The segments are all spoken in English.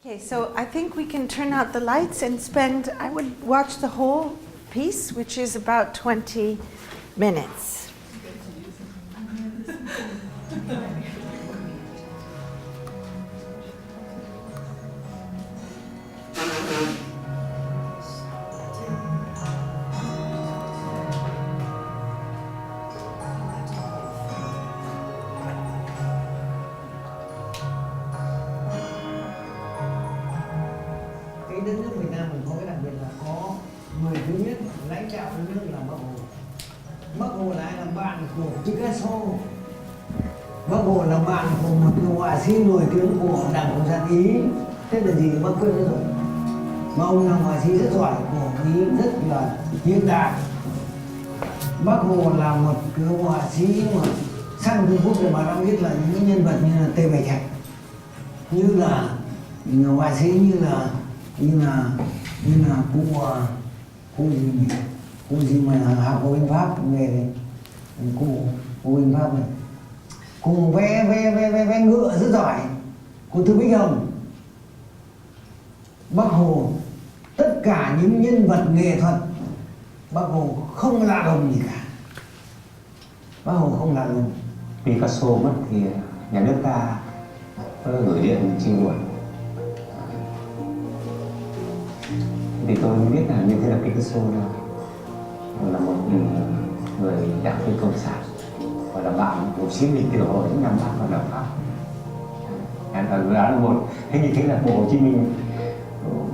Okay, so I think we can turn out the lights and spend, I would watch the whole piece, which is about 20 minutes. Cái đất nước Việt Nam mình có cái đặc biệt là có người thứ nhất lãnh đạo đất nước là Bác Hồ. Bác Hồ là ai? Là bạn của Picasso. Bác Hồ là bạn của một họa sĩ nổi tiếng của Đảng Cộng sản Ý. Thế là gì bác quên rồi. Mà ông là họa sĩ rất giỏi của Ý, rất là hiện đại. Bác Hồ là một cái họa sĩ mà sang Trung Quốc thì bà đã biết là những nhân vật như là Tề Bạch Hạch, như là họa sĩ như là cô gì mà học của bên Pháp về cô bên Pháp này, cô vẽ ngựa rất giỏi, cô Thư Bích Hồng. Bác Hồ tất cả những nhân vật nghệ thuật Bác Hồ không lạ lùng gì cả. Bác Hồ không lạ lùng. Picasso mất thì nhà nước ta gửi điện chia buồn. Thì tôi biết là như thế là Picasso là một người đảng viên cộng sản và là bạn của Chí Minh Tiểu hội những năm Bắc và lập Pháp. Là một thế như thế là Hồ Chí Minh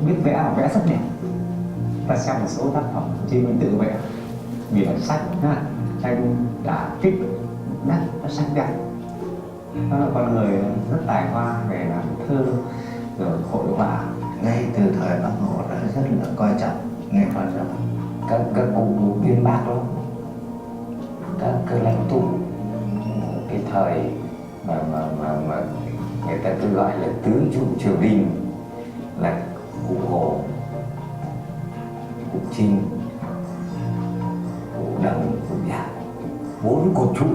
biết vẽ và vẽ rất đẹp. Ta xem một số tác phẩm Hồ Chí Minh tự vẽ, biển sách, tranh đã kích nét nó sắc đẹp. Nó là con người rất tài hoa về làm thơ rồi hội họa. Ngay từ thời Bác Hồ đã rất là coi trọng nghệ thuật rồi. Các cụ uyên bác lắm, các lãnh tụ cái thời mà người ta cứ gọi là tứ trụ triều đình là cụ Hồ, cụ Trinh, cụ Đằng, cụ Nhạc, 4 cột trụ.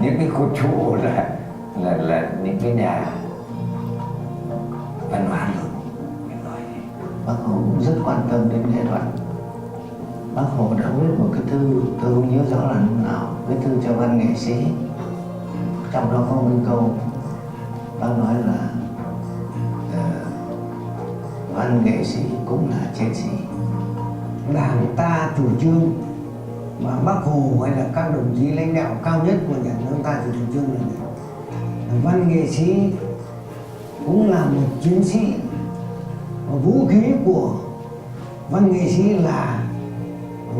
Những cái cột trụ là những cái nhà văn hóa lớn. Bác Hồ cũng rất quan tâm đến nghệ thuật. Bác Hồ đã viết một cái thư, tôi không nhớ rõ là lúc nào, viết thư cho văn nghệ sĩ. Trong đó có một câu bác nói là văn nghệ sĩ cũng là chiến sĩ. Đảng ta chủ trương mà Bác Hồ hay là các đồng chí lãnh đạo cao nhất của nhà nước ta chủ trương là văn nghệ sĩ cũng là một chiến sĩ. Vũ khí của văn nghệ sĩ là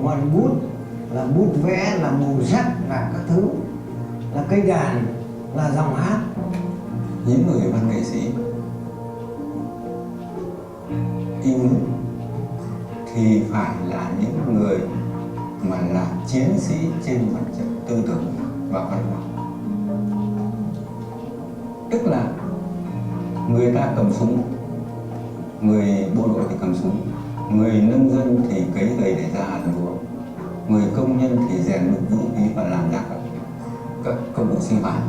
ngọn bút, là bút vẽ, là màu sắc, là các thứ, là cây đàn, là giọng hát. Những người văn nghệ sĩ yêu nước thì phải là những người mà là chiến sĩ trên mặt trận tư tưởng và văn hóa. Tức là người ta cầm súng, người bộ đội thì cầm súng, người nông dân thì cấy gậy để ra hạt lúa, người công nhân thì rèn đúc vũ khí và làm ra các công cụ sinh hoạt.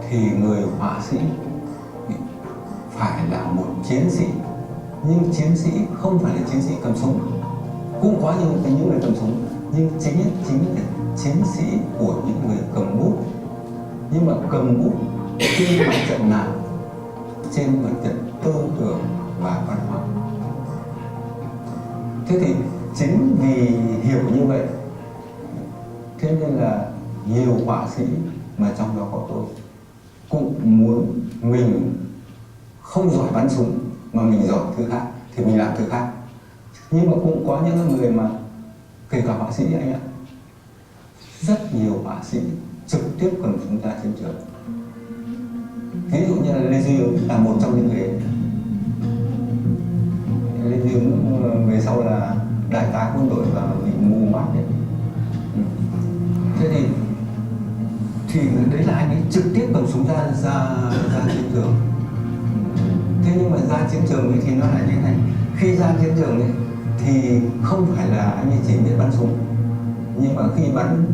Thì người họa sĩ phải là một chiến sĩ, nhưng chiến sĩ không phải là chiến sĩ cầm súng. Cũng có những người cầm súng, nhưng chính là chiến sĩ của những người cầm bút. Nhưng mà cầm bút trên mặt trận nào? Trên mặt trận tư tưởng và văn hóa. Thế thì chính vì hiểu như vậy, thế nên là nhiều họa sĩ mà trong đó có tôi cũng muốn mình không giỏi bắn súng mà mình giỏi thứ khác thì mình làm thứ khác. Nhưng mà cũng có những người mà kể cả họa sĩ anh ạ, rất nhiều họa sĩ trực tiếp cầm súng ra chiến trường. Ví dụ như là Lê Duy Ứng là một trong những người. Lê Duy Ứng về sau là đại tá quân đội và bị mù mắt đấy. Thế thì đấy là anh ấy trực tiếp cầm súng ra chiến trường. Thế nhưng mà ra chiến trường ấy thì nó lại như thế này. Khi ra chiến trường ấy thì không phải là anh ấy chỉ biết bắn súng, nhưng mà khi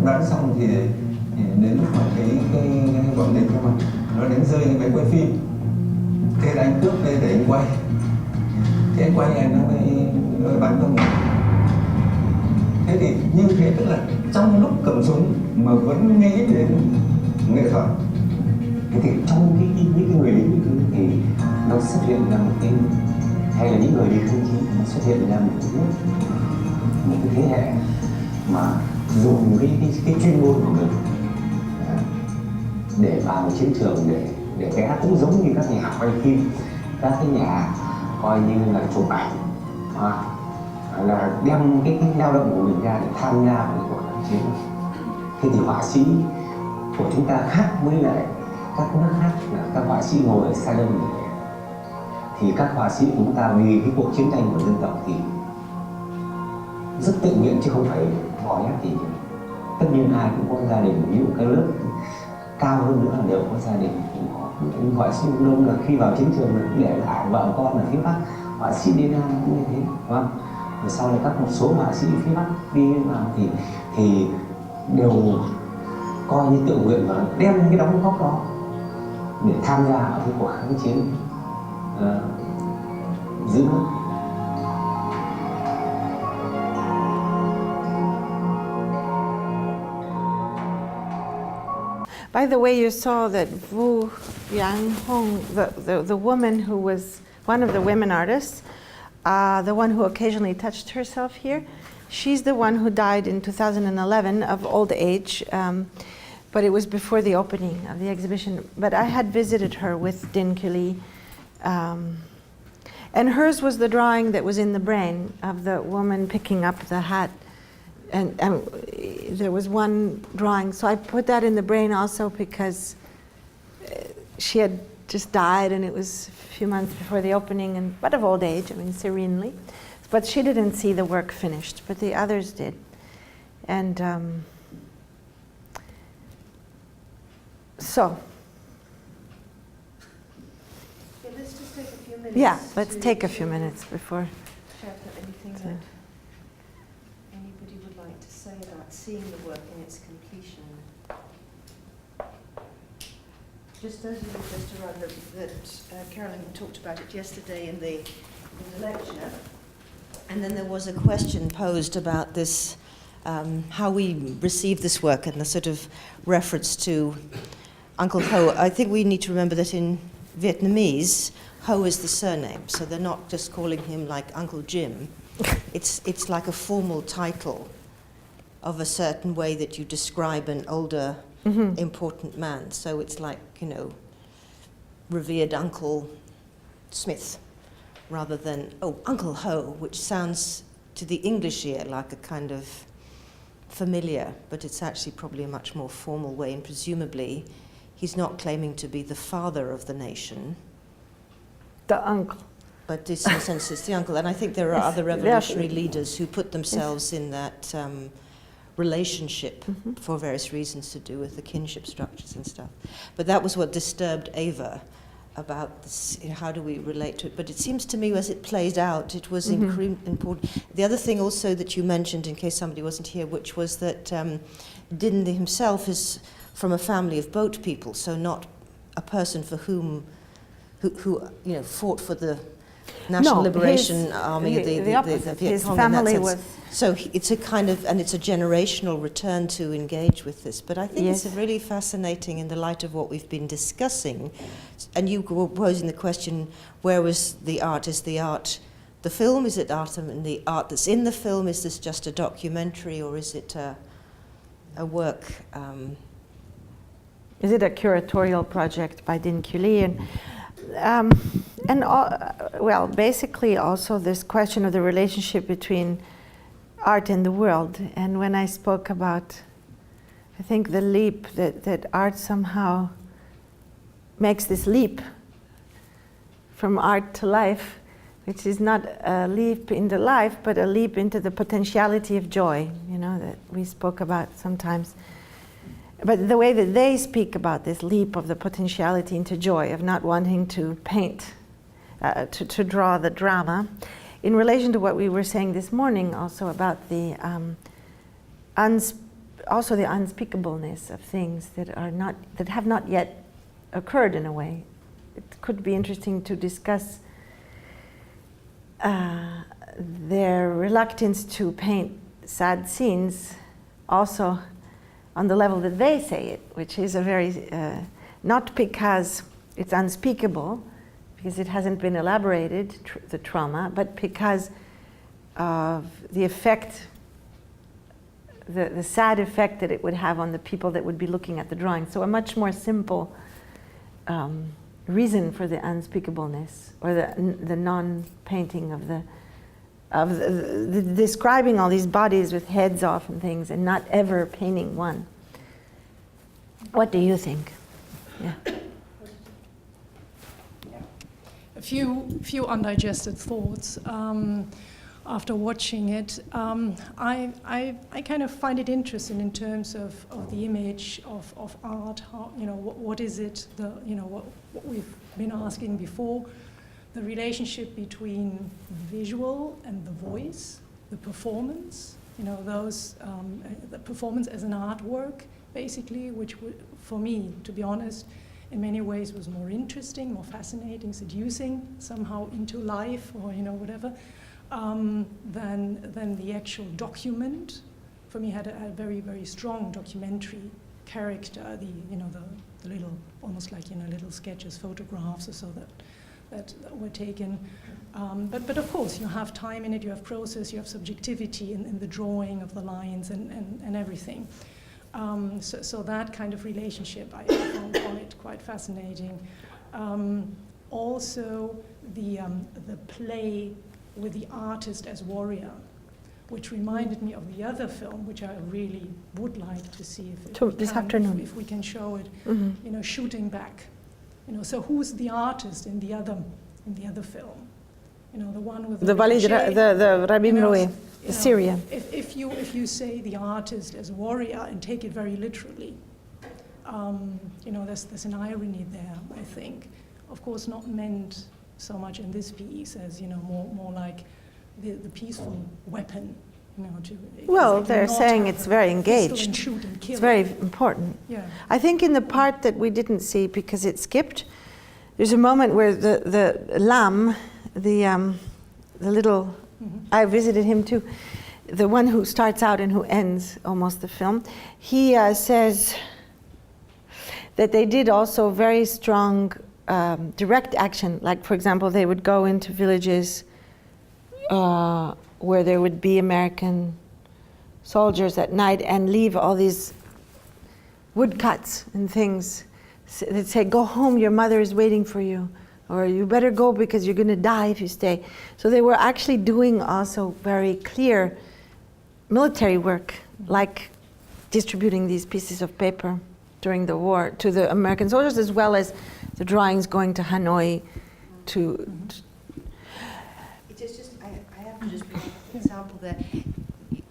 bắn xong thì đến lúc mà cái bọn địch nó đánh rơi cái máy quay phim Thế là anh cướp đây để anh quay. Thế anh quay này nó mới bắn vào người. Thế thì như thế tức là trong lúc cầm súng mà vẫn nghĩ đến nghệ thuật. Thế thì trong những cái người lính như thế thì nó xuất hiện ra một cái, hay là những người đi kháng chiến nó xuất hiện ra một cái nước, một cái thế hệ mà dùng cái chuyên môn của mình để vào chiến trường, để vẽ cũng giống như các nhà quay phim, các cái nhà coi như là chụp ảnh, là đem cái lao động của mình ra để tham gia vào cuộc kháng chiến. Thế thì họa sĩ của chúng ta khác với lại các nước khác là các họa sĩ ngồi ở salon, thì các họa sĩ của chúng ta vì cái cuộc chiến tranh của dân tộc thì rất tự nguyện chứ không phải bỏ ép gì. Tất nhiên ai cũng có gia đình, ví dụ cái lớp cao hơn nữa là đều có gia đình, cũng có những họa sĩ đông là khi vào chiến trường là để lại vợ con ở phía Bắc, họa sĩ đi Nam cũng như thế, đúng không? Rồi sau này các một số họa sĩ phía Bắc đi vào thì đều coi như tự nguyện và đem cái đóng góp đó để tham gia vào cái cuộc kháng chiến giữ nước. By the way, you saw that Vu Yang Hong, the woman who was one of the women artists, the one who occasionally touched herself here, she's the one who died in 2011 of old age, but it was before the opening of the exhibition. But I had visited her with Din Kili, and hers was the drawing that was in the brain of the woman picking up the hat. And there was one drawing, so I put that in the brain also because she had just died, and it was a few months before the opening, but of old age, I mean, serenely. But she didn't see the work finished, but the others did. And so. Yeah, let's just take a few minutes. Yeah, let's take a few minutes before. Check that anything that anybody would like to say about seeing the work in its completion. Just as you were just around that Carolyn talked about it yesterday in the lecture, and then there was a question posed about this, how we receive this work and the sort of reference to Uncle Ho. I think we need to remember that in Vietnamese, Ho is the surname, so they're not just calling him like Uncle Jim. It's like a formal title of a certain way that you describe an older, important man. So it's like, you know, revered Uncle Smith, rather than, oh, Uncle Ho, which sounds to the English ear like a kind of familiar, but it's actually probably a much more formal way, and presumably he's not claiming to be the father of the nation. The uncle. But in some sense it's the uncle, and I think there are other revolutionary leaders who put themselves in that relationship for various reasons to do with the kinship structures and stuff. But that was what disturbed Ava about this, you know, how do we relate to it. But it seems to me as it played out, it was important. The other thing also that you mentioned, in case somebody wasn't here, which was that Din himself is from a family of boat people, so not a person for whom, who you know, fought for the National Liberation Army, the Viet his Cong, family in that sense. was. So it's a kind of, and it's a generational return to engage with this. But I think it's really fascinating in the light of what we've been discussing. And you were posing the question, where was the art? Is the art the film? Is it art and the art that's in the film? Is this just a documentary, or is it a work? Is it a curatorial project by Din Kili? Well, basically also this question of the relationship between art and the world. And when I spoke about, I think, the leap that art somehow makes this leap from art to life, which is not a leap into life, but a leap into the potentiality of joy, you know, that we spoke about sometimes. But the way that they speak about this leap of the potentiality into joy, of not wanting to paint, to draw the drama, in relation to what we were saying this morning also about the also the unspeakableness of things that have not yet occurred in a way, it could be interesting to discuss their reluctance to paint sad scenes also on the level that they say it, which is a very, not because it's unspeakable, because it hasn't been elaborated, the trauma, but because of the effect, the sad effect that it would have on the people that would be looking at the drawing. So a much more simple reason for the unspeakableness, or the non-painting of the describing all these bodies with heads off and things, and not ever painting one. What do you think? Yeah. A few undigested thoughts after watching it. I kind of find it interesting in terms of the image of art. How, what is it? What we've been asking before. The relationship between visual and the voice, the performance, the performance as an artwork, basically, which would, for me, to be honest, in many ways was more interesting, more fascinating, seducing somehow into life, or whatever, than the actual document. For me, had a very, very strong documentary character. The little, almost like little sketches, photographs, or so that were taken. But of course, you have time in it, you have process, you have subjectivity in the drawing of the lines and everything. So that kind of relationship I found quite fascinating. Also, the play with the artist as warrior, which reminded me of the other film, which I really would like to see if we can show it. Mm-hmm. Shooting back. So who's the artist in the other film? The one with the Rabbi Mroe, Syria. If you say the artist as warrior and take it very literally, there's an irony there, I think. Of course, not meant so much in this piece as more like the peaceful weapon. Well, they're saying it's very engaged. Shoot and kill. It's very important. Yeah. I think in the part that we didn't see because it skipped, there's a moment where the lamb, the little, I visited him too, the one who starts out and who ends almost the film, he says that they did also very strong direct action. Like, for example, they would go into villages where there would be American soldiers at night and leave all these woodcuts and things. They'd say, go home, your mother is waiting for you. Or you better go because you're going to die if you stay. So they were actually doing also very clear military work, like distributing these pieces of paper during the war to the American soldiers, as well as the drawings going to Hanoi to I have to just bring up an example there.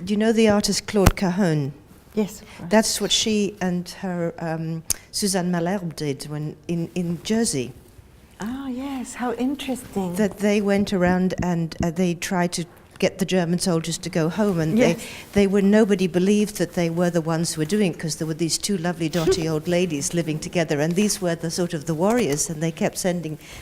Do you know the artist Claude Cahun? Yes. That's what she and her Suzanne Malherbe did when in Jersey. Oh, yes, how interesting. That they went around and they tried to get the German soldiers to go home, and yes. Nobody believed that they were the ones who were doing it, because there were these two lovely dotty old ladies living together, and these were the sort of the warriors, and they kept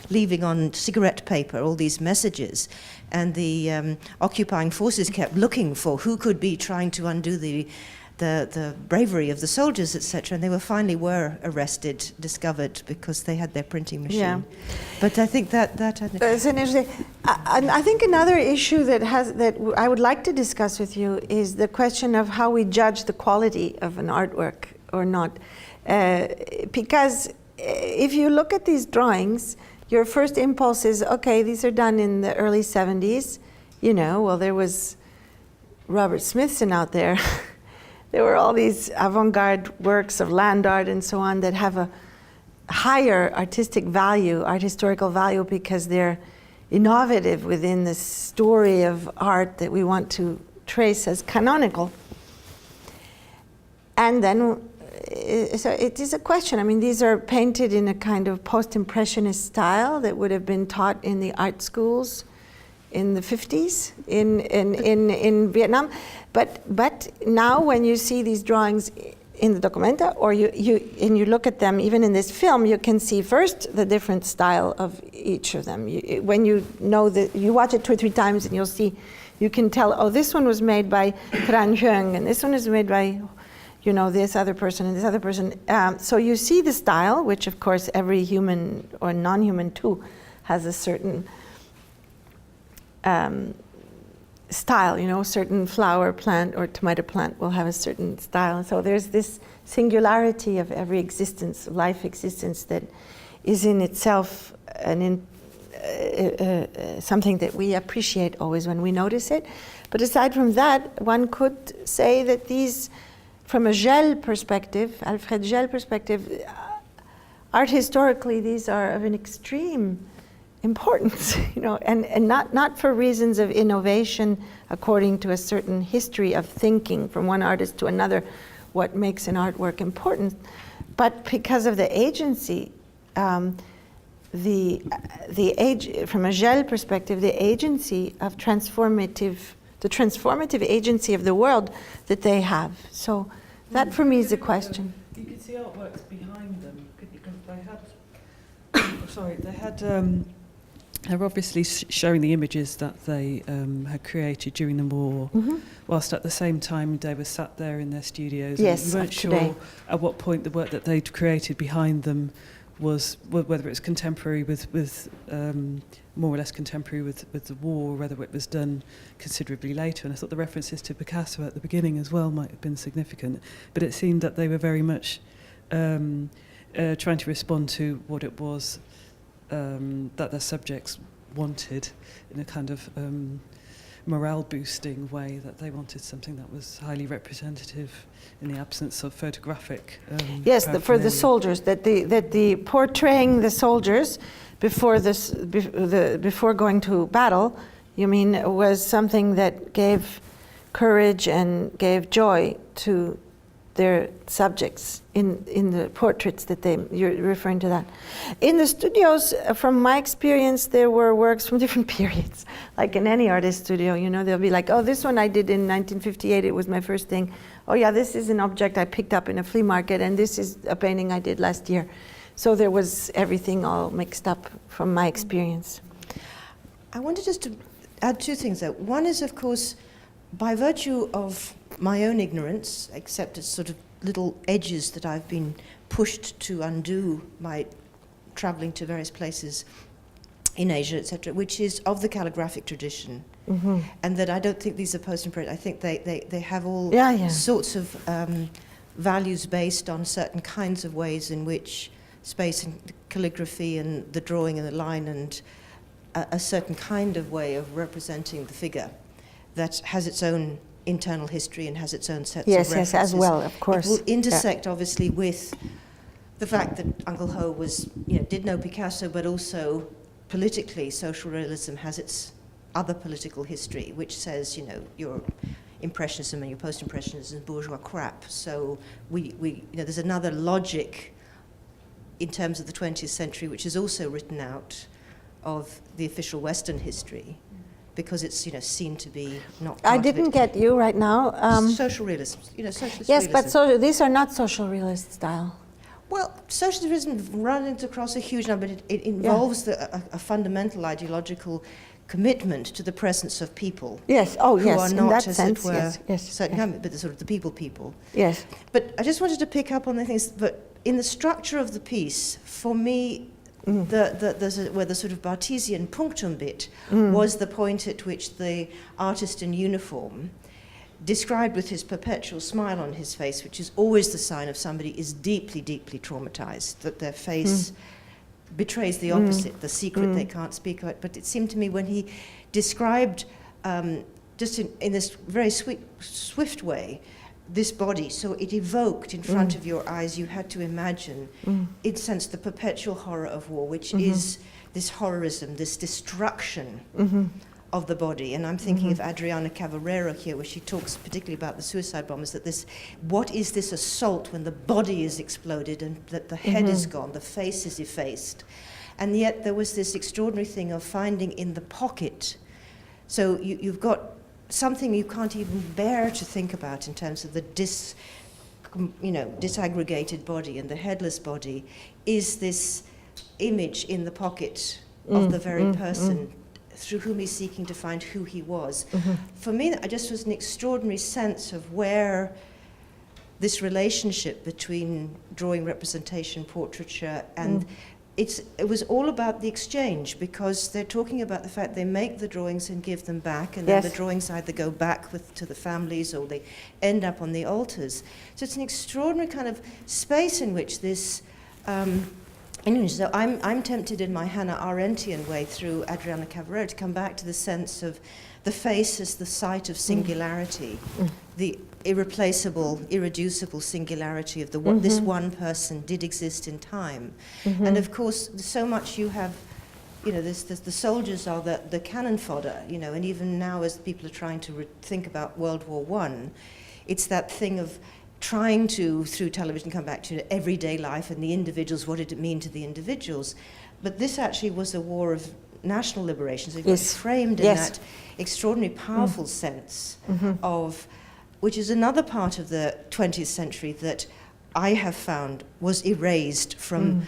leaving on cigarette paper all these messages, and the occupying forces kept looking for who could be trying to undo the bravery of the soldiers, etc., and they were arrested, discovered, because they had their printing machine. Yeah. But I think that it's an interesting. I think another issue that I would like to discuss with you is the question of how we judge the quality of an artwork or not, because if you look at these drawings, your first impulse is, okay, these are done in the early 70s. Well, there was Robert Smithson out there. There were all these avant-garde works of land art and so on that have a higher artistic value, art historical value, because they're innovative within the story of art that we want to trace as canonical. And then so it is a question. I mean, these are painted in a kind of post-impressionist style that would have been taught in the art schools in the 50s in Vietnam. But now when you see these drawings in the documenta, or you look at them, even in this film, you can see first the different style of each of them. When you know that, you watch it 2 or 3 times and you'll see, you can tell, oh, this one was made by Tran Hyung, and this one is made by, you know, this other person and this other person. So you see the style, which of course every human or non-human too has a certain style, you know, certain flower plant or tomato plant will have a certain style. So there's this singularity of every existence, life existence, that is in itself something that we appreciate always when we notice it. But aside from that, one could say that these, from a Gell perspective, Alfred Gell perspective, art historically, these are of an extreme importance, you know, and not for reasons of innovation according to a certain history of thinking from one artist to another, what makes an artwork important, but because of the agency, from a Gell perspective, the agency of the transformative agency of the world that they have. So that for me is a question. You could see artworks behind them, because they had. They're obviously showing the images that they had created during the war, whilst at the same time they were sat there in their studios. Yes, and you weren't sure at what point the work that they'd created behind them was, whether it was contemporary with more or less contemporary with the war, or whether it was done considerably later. And I thought the references to Picasso at the beginning as well might have been significant. But it seemed that they were very much trying to respond to what it was that their subjects wanted, in a kind of morale-boosting way, that they wanted something that was highly representative in the absence of photographic. Yes, for the soldiers, that the portraying the soldiers before before going to battle, you mean, was something that gave courage and gave joy to their subjects in the portraits that you're referring to that. In the studios, from my experience, there were works from different periods. Like in any artist studio, you know, they'll be like, oh, this one I did in 1958, it was my first thing. Oh yeah, this is an object I picked up in a flea market, and this is a painting I did last year. So there was everything all mixed up from my experience. I wanted just to add 2 things though. One is, of course, by virtue of my own ignorance, except as sort of little edges that I've been pushed to undo by traveling to various places in Asia, etc., which is of the calligraphic tradition. And that I don't think these are post-impressionist. I think they have all sorts of values based on certain kinds of ways in which space and calligraphy and the drawing and the line and a certain kind of way of representing the figure that has its own internal history and has its own sets of references. Yes, as well, of course. It will intersect, obviously, with the fact that Uncle Ho was, did know Picasso, but also politically, social realism has its other political history, which says, your impressionism and your post-impressionism is bourgeois crap. So there's another logic in terms of the 20th century, which is also written out of the official Western history, because it's seen to be not. I didn't get you right now. Social realism, socialist yes, realism. but these are not social realist style. Well, socialism runs across a huge number, but it involves a fundamental ideological commitment to the presence of people. Yes. Oh, who yes. are In not, that as sense, it were, yes. but the sort of the people. Yes. But I just wanted to pick up on the things. But in the structure of the piece, for me, where the sort of Barthesian punctum bit was the point at which the artist in uniform, described with his perpetual smile on his face, which is always the sign of somebody is deeply, deeply traumatized, that their face betrays the opposite, the secret they can't speak about. But it seemed to me when he described, just in this very swift way, this body, so it evoked in front of your eyes, you had to imagine, in a sense, the perpetual horror of war, which is this horrorism, this destruction of the body. And I'm thinking of Adriana Cavarero here, where she talks particularly about the suicide bombers, that what is this assault when the body is exploded and that the head is gone, the face is effaced. And yet there was this extraordinary thing of finding in the pocket. So you've got something you can't even bear to think about in terms of the disaggregated body and the headless body is this image in the pocket of the very person through whom he's seeking to find who he was. For me, that just was an extraordinary sense of where this relationship between drawing, representation, portraiture, and it was all about the exchange, because they're talking about the fact they make the drawings and give them back, and then the drawings either go back to the families or they end up on the altars. So it's an extraordinary kind of space in which this so I'm tempted in my Hannah Arendtian way through Adriana Cavarero to come back to the sense of the face as the site of singularity, the irreplaceable, irreducible singularity of this one person did exist in time. And of course, so much you have, the soldiers are the cannon fodder, and even now as people are trying to think about World War I, it's that thing of trying to, through television, come back to everyday life and the individuals, what did it mean to the individuals? But this actually was a war of national liberation, so it was framed in that extraordinary, powerful sense of, which is another part of the 20th century that I have found was erased from,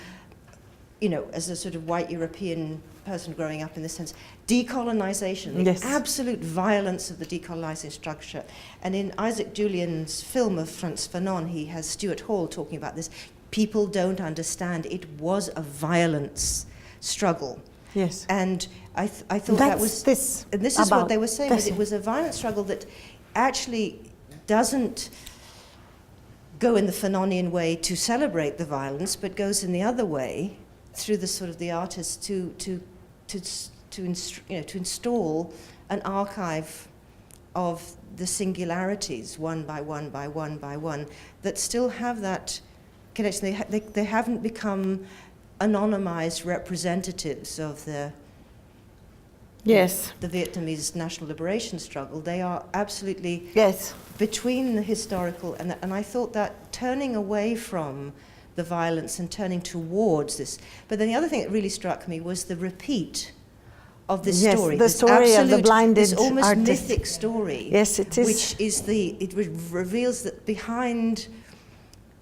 as a sort of white European person growing up in this sense, decolonization, the absolute violence of the decolonizing structure. And in Isaac Julian's film of Frantz Fanon, he has Stuart Hall talking about this. People don't understand. It was a violence struggle. Yes. And I thought that was this. And this is what they were saying, that it was a violent struggle that actually doesn't go in the Fanonian way to celebrate the violence, but goes in the other way through the sort of the artist to install an archive of the singularities, one by one by one by one, that still have that connection. They haven't become anonymized representatives of the Vietnamese national liberation struggle. They are absolutely between the historical and I thought that turning away from the violence and turning towards this. But then the other thing that really struck me was the repeat of this story. The story of the blinded this almost artist. mythic story. Yes, it is. Which is it reveals that behind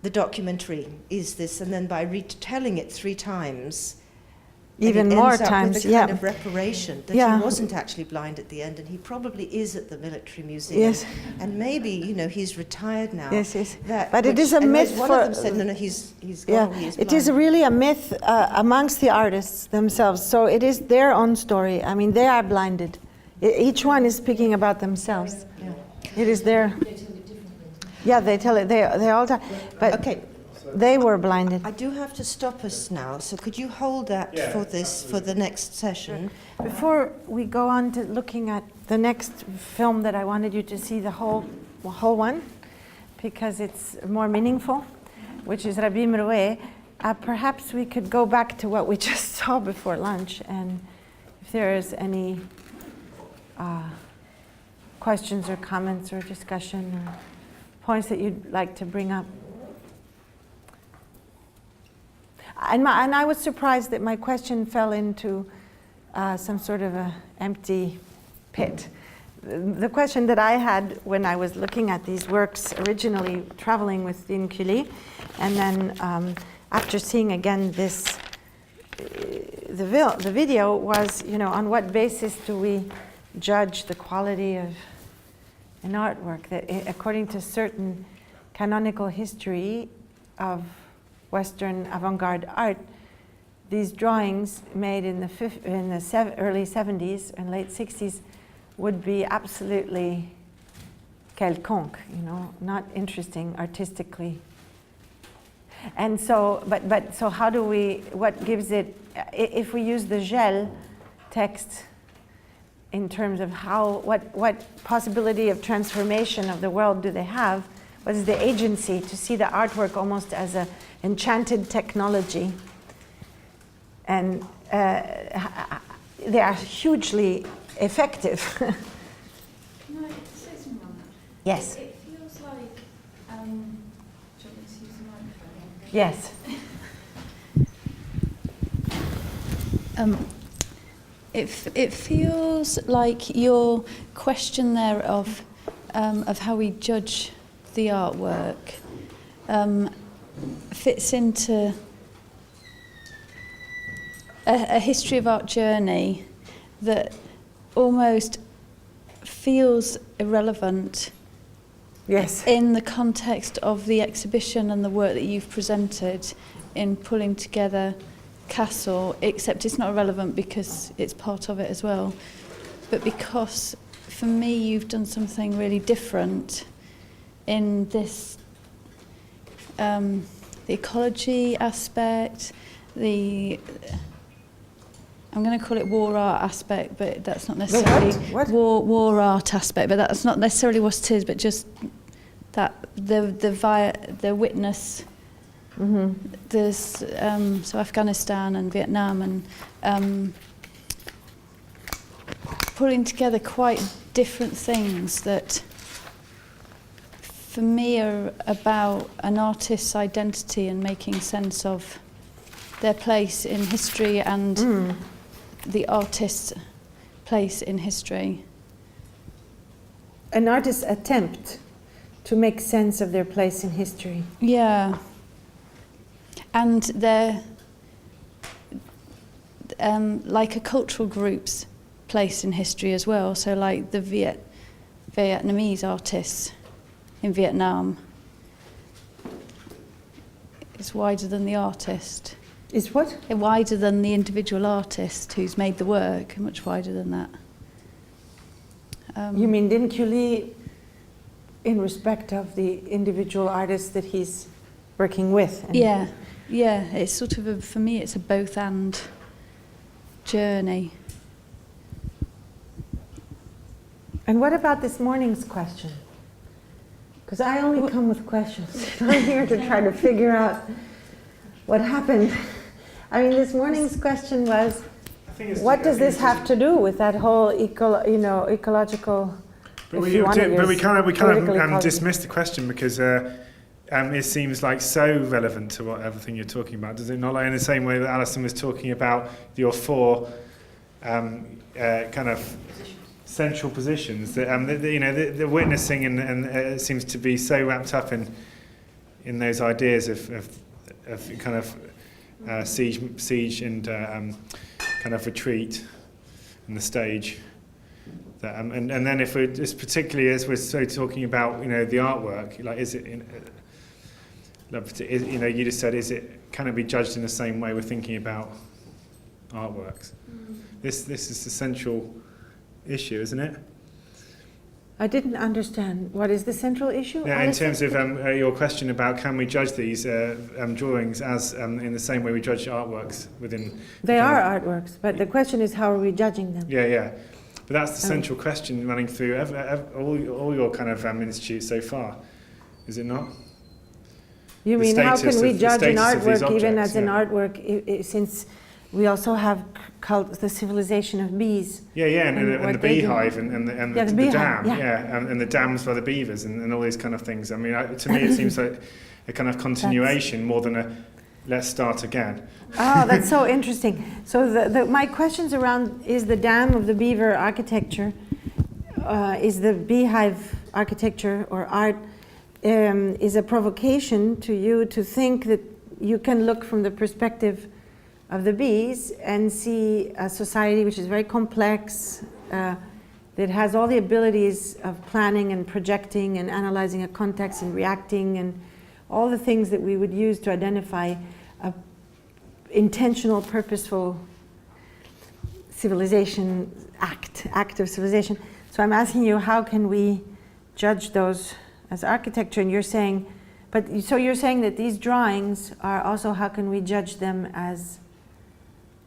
the documentary is this, and then by retelling it 3 times, even more times, with a kind of reparation that he wasn't actually blind at the end, and he probably is at the military museum. Yes. And maybe he's retired now. Yes, yes. But it is a myth. One of them said, no, he's gone. He is blind. It is really a myth amongst the artists themselves. So it is their own story. I mean, they are blinded. Each one is speaking about themselves. Yeah. It is their. Yeah, they tell it. They all tell. But okay. They were blinded. I do have to stop us now, so could you hold that for the next session? Before we go on to looking at the next film that I wanted you to see, the whole one, because it's more meaningful, which is Rabbi Meroueh, perhaps we could go back to what we just saw before lunch, and if there is any questions or comments or discussion or points that you'd like to bring up. And I was surprised that my question fell into some sort of an empty pit. The question that I had when I was looking at these works, originally traveling with Dean Cully, and then after seeing again this, the video was, on what basis do we judge the quality of an artwork? That according to certain canonical history of Western avant-garde art, these drawings made in the early 70s and late 60s would be absolutely quelconque, not interesting artistically. And so, but so how do we, what gives it, if we use the Gel text in terms of what possibility of transformation of the world do they have? What is the agency to see the artwork almost as an enchanted technology? And they are hugely effective. Can I say something on that? Yes. It feels like, do you want me to use the microphone? Yes. It feels like your question there of how we judge the artwork fits into a history of art journey that almost feels irrelevant Yes. in the context of the exhibition and the work that you've presented in pulling together Castle, except it's not relevant because it's part of it as well, but because for me you've done something really different in this, the ecology aspect, I'm going to call it war art aspect, but that's not necessarily what? war art aspect, but that's not necessarily what it is, but just that the witness. Mm-hmm. There's so Afghanistan and Vietnam and putting together quite different things that for me are about an artist's identity and making sense of their place in history and the artist's place in history. An artist's attempt to make sense of their place in history. Yeah. And they're like a cultural group's place in history as well. So like the Vietnamese artists in Vietnam is wider than the artist. Is what? Wider than the individual artist who's made the work, much wider than that. You mean Dinh Lee in respect of the individual artists that he's working with? Yeah, it's sort of, for me it's a both and journey. And what about this morning's question? Because I only come with questions. I'm here to try to figure out what happened. I mean, this morning's question was, what does this have to do with that whole ecological? But we kind of dismissed the question because it seems like so relevant to what everything you're talking about. Does it not? Like in the same way that Alison was talking about your four kind of central positions. That the witnessing and seems to be so wrapped up in those ideas of kind of siege and kind of retreat and the stage. That, and then if we're just particularly as we're so talking about the artwork, like is it you just said can it be judged in the same way we're thinking about artworks? This is the central issue, isn't it? I didn't understand. What is the central issue? Yeah, in terms of your question about can we judge these drawings as in the same way we judge artworks within... They are artworks, but the question is how are we judging them? Yeah. But that's the central question running through all your kind of institutes so far, is it not? You mean how can we judge an artwork even as an artwork since we also have the civilization of bees? Yeah, and the beehive and the dam, and the dams for the beavers and all these kind of things. I mean, to me it seems like a kind of continuation more than a let's start again. Oh, that's so interesting. So my questions around is the dam of the beaver architecture, is the beehive architecture or art, is a provocation to you to think that you can look from the perspective of the bees and see a society which is very complex, that has all the abilities of planning and projecting and analyzing a context and reacting and all the things that we would use to identify a intentional, purposeful civilization act of civilization. So I'm asking you, how can we judge those as architecture? And you're saying, so you're saying that these drawings are also, how can we judge them as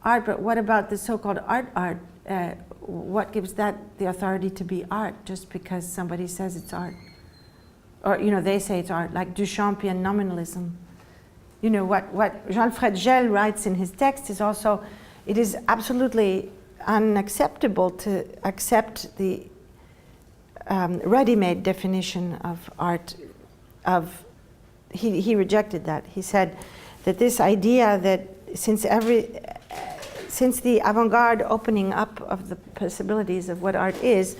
art? But what about the so-called art? What gives that the authority to be art just because somebody says it's art? Or, they say it's art, like Duchampian nominalism. What Jean-Fred Gell writes in his text is also, it is absolutely unacceptable to accept the ready-made definition of art. He rejected that. He said that this idea that since the avant-garde opening up of the possibilities of what art is,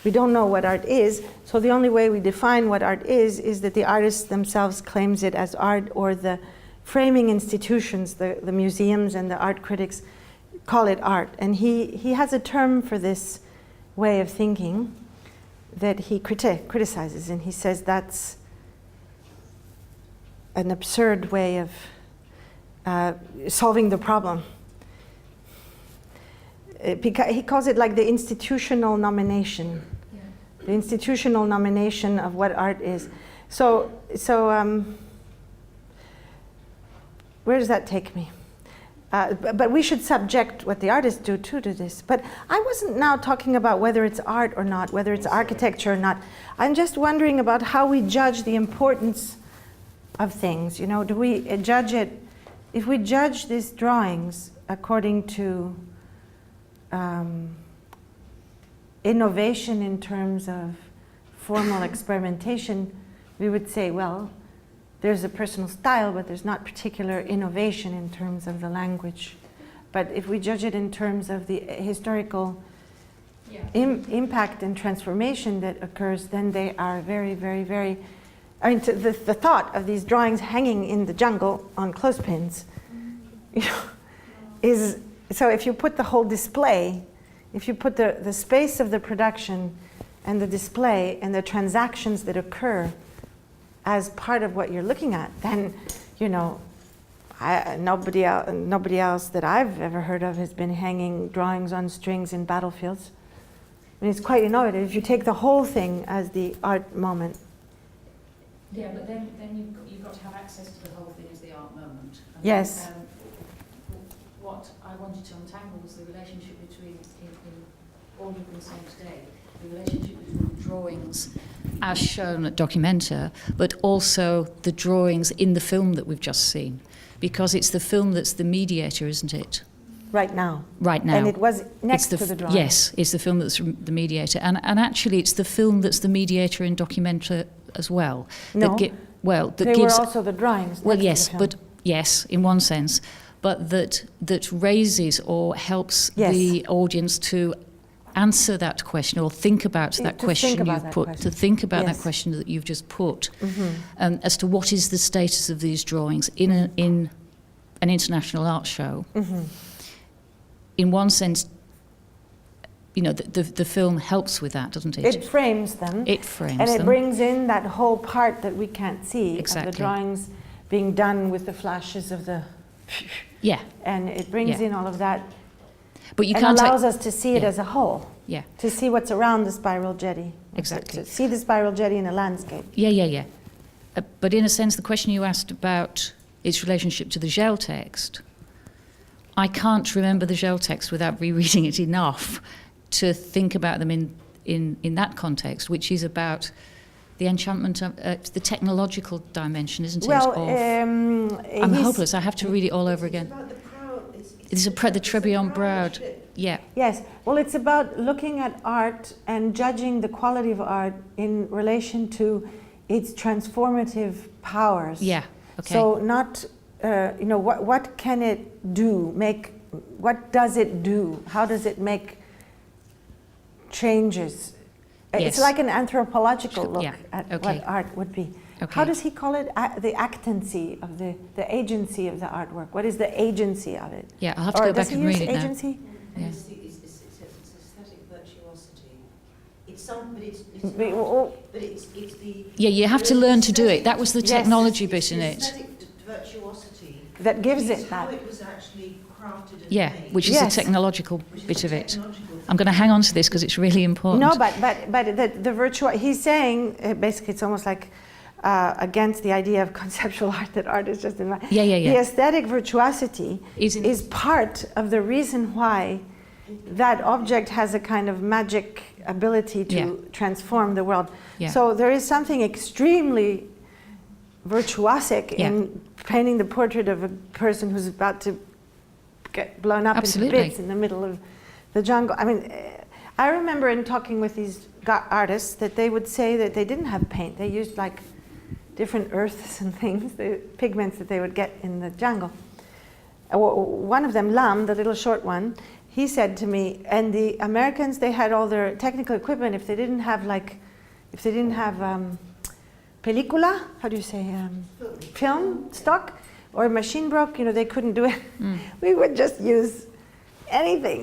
We don't know what art is, so the only way we define what art is that the artist themselves claims it as art, or the framing institutions, the museums and the art critics call it art. And he has a term for this way of thinking that he criticizes, and he says that's an absurd way of solving the problem. He calls it like the institutional nomination. The institutional nomination of what art is. So where does that take me? But we should subject what the artists do too to this. But I wasn't now talking about whether it's art or not, whether it's architecture or not. I'm just wondering about how we judge the importance of things. You know, do we judge it, if we judge these drawings according to innovation in terms of formal experimentation, we would say, well, there's a personal style, but there's not particular innovation in terms of the language. But if we judge it in terms of the historical impact and transformation that occurs, then they are very, very, very, I mean, the thought of these drawings hanging in the jungle on clothespins, you know, is, so if you put the whole display, if you put the space of the production and the display and the transactions that occur as part of what you're looking at, then, you know, nobody else that I've ever heard of has been hanging drawings on strings in battlefields. I mean, it's quite innovative if you take the whole thing as the art moment. Yeah, but then you've got to have access to the whole thing as the art moment. And Yes. What I wanted to untangle was the relationship between, in all you've been saying today, the relationship between drawings as shown at Documenta, but also the drawings in the film that we've just seen. Because it's the film that's the mediator, isn't it? Right now. Right now. And it was next to the drawing. Yes, it's the film that's the mediator. And actually it's the film that's the mediator in Documenta as well. No, they were also the drawings. Well, next yes, to the film. but yes, in one sense. But that raises or helps the audience to answer that question or think about that question you've put, to think about that question that you've just put, as to what is the status of these drawings in an international art show. In one sense, you know, the film helps with that, doesn't it? It frames them. It frames and them. it brings in that whole part that we can't see, Exactly. of the drawings being done with the flashes of the... Yeah. And it brings in all of that, but you and can't allows us to see it as a whole. Yeah. To see what's around the spiral jetty. Exactly. To see the spiral jetty in a landscape. Yeah. But in a sense, the question you asked about its relationship to the Gel text, I can't remember the Gel text without rereading it enough to think about them in that context, which is about the enchantment of the technological dimension, isn't it? Well, I'm hopeless. I have to read it all over again. It's the Trebillon Browd. Yeah. Yes. Well, it's about looking at art and judging the quality of art in relation to its transformative powers. Yeah. Okay. So not, you know, what can it do? What does it do? How does it make changes? It's like an anthropological look at what art would be. Okay. How does he call it? The actancy of the agency of the artwork. What is the agency of it? Yeah, I'll have to go back and read it now. Agency? Yeah. It's aesthetic virtuosity. It's the... Yeah, you have to learn to do it. That was the technology bit in it. Aesthetic virtuosity that gives it that. How it was actually crafted and made. Which is the technological bit of it. I'm going to hang on to this because it's really important. No, but the virtual. He's saying basically it's almost like against the idea of conceptual art, that art is just in mind. Yeah. The aesthetic virtuosity is part of the reason why that object has a kind of magic ability to transform the world. Yeah. So there is something extremely virtuosic in painting the portrait of a person who's about to get blown up into bits in the middle of the jungle. I mean, I remember in talking with these artists that they would say that they didn't have paint. They used like different earths and things, the pigments that they would get in the jungle. One of them, Lam, the little short one, he said to me, and the Americans, they had all their technical equipment. If they didn't have película, how do you say, film stock, or a machine broke, they couldn't do it. We would just use anything,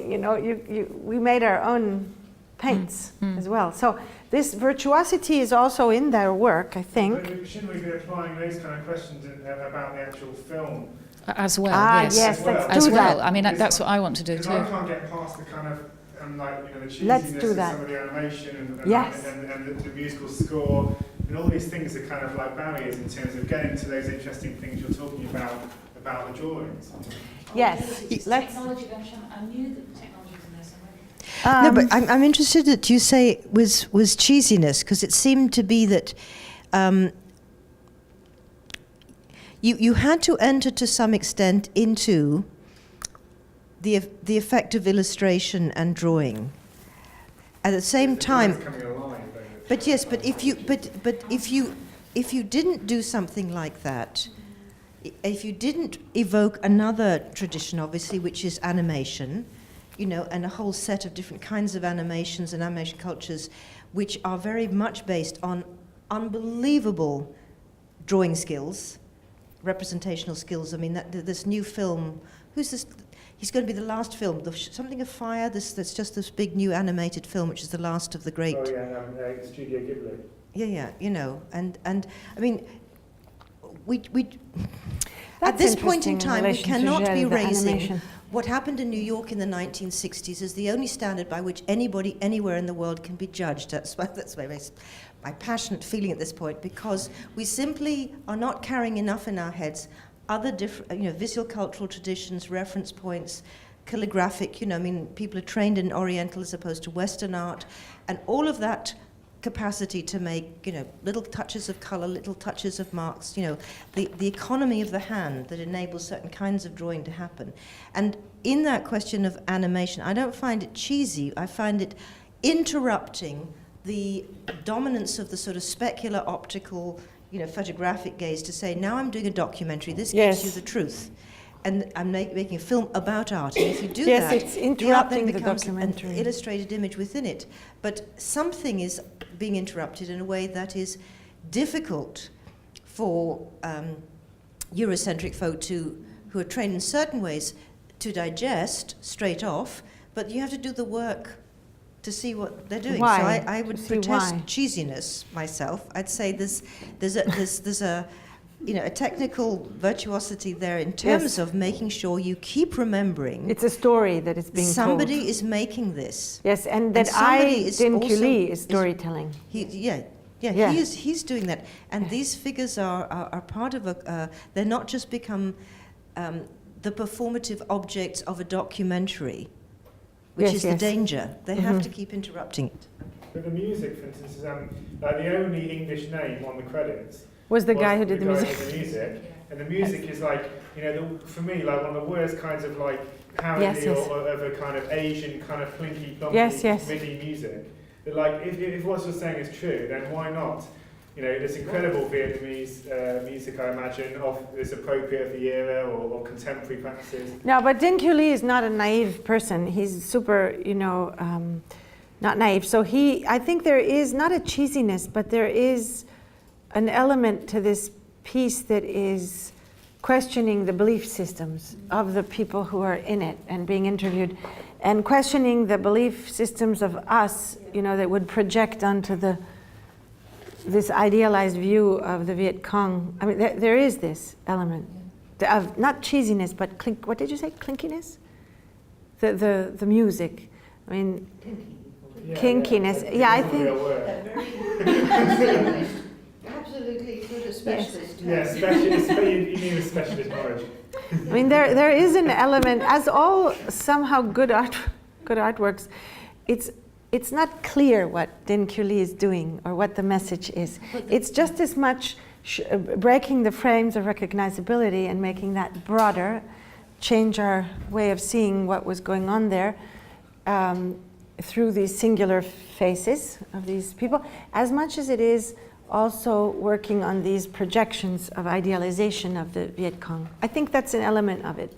we made our own paints as well. So this virtuosity is also in their work, I think. But shouldn't we be applying those kind of questions about the actual film? As well, yes. yes. Let's do that. I mean, that's what I want to do too. Because I can't get past the kind of, the cheesiness Let's do of that. some of the animation and Yes. the musical score, and all these things are kind of like barriers in terms of getting to those interesting things you're talking about the drawings. Yes. Let's. Technology, I knew that the technology was in there somewhere. No, but I'm interested that you say was cheesiness, because it seemed to be that you had to enter to some extent into the effect of illustration and drawing. At the same time, but yes, but if you didn't do something like that, if you didn't evoke another tradition, obviously, which is animation, and a whole set of different kinds of animations and animation cultures, which are very much based on unbelievable drawing skills, representational skills. I mean, this new film, who's this? He's going to be the last film, something of fire. That's just this big new animated film, which is the last of the great. Oh yeah, Studio Ghibli. Yeah, and I mean, we That's at this point in interesting time, we relation to cannot be the raising animation. what happened in New York in the 1960s as the only standard by which anybody anywhere in the world can be judged. That's my passionate feeling at this point, because we simply are not carrying enough in our heads other different, visual cultural traditions, reference points, calligraphic, people are trained in Oriental as opposed to Western art, and all of that capacity to make, little touches of color, little touches of marks, the economy of the hand that enables certain kinds of drawing to happen. And in that question of animation, I don't find it cheesy, I find it interrupting the dominance of the sort of specular optical, photographic gaze to say, now I'm doing a documentary, this gives you the truth. And I'm making a film about art. And if you do that, it's interrupting the art then the becomes documentary. an illustrated image within it. But something is being interrupted in a way that is difficult for Eurocentric folk who are trained in certain ways to digest straight off, but you have to do the work to see what they're doing. Why? So I would protest cheesiness myself. I'd say there's a a technical virtuosity there in terms of making sure you keep remembering. It's a story that is being somebody told. is making this. Yes, and that Din Kuli is storytelling. He's doing that. And these figures are part of they're not just become the performative objects of a documentary, which is the danger. They have to keep interrupting it. But the music, for instance, is the only English name on the credits was the guy who did the music. And the music is like, for me, like one of the worst kinds of like parody of a kind of Asian kind of plinky plonky MIDI music. But like, if what you're saying is true, then why not? This incredible Vietnamese music, I imagine, is appropriate of the era or contemporary practices. No, but Din Kuli is not a naive person. He's super, not naive. So I think there is not a cheesiness, but there is an element to this piece that is questioning the belief systems of the people who are in it and being interviewed, and questioning the belief systems of us, that would project onto this idealized view of the Viet Cong. I mean, there is this element of not cheesiness, but what did you say? Clinkiness? The music. I mean, kinkiness. Yeah, I think. Absolutely good at specialist. Yes, specialist. You need a specialist knowledge. I mean, there is an element, as all somehow good artworks. It's not clear what Din Kuli is doing or what the message is. It's just as much breaking the frames of recognizability and making that broader, change our way of seeing what was going on there through these singular faces of these people, as much as it is also working on these projections of idealization of the Viet Cong. I think that's an element of it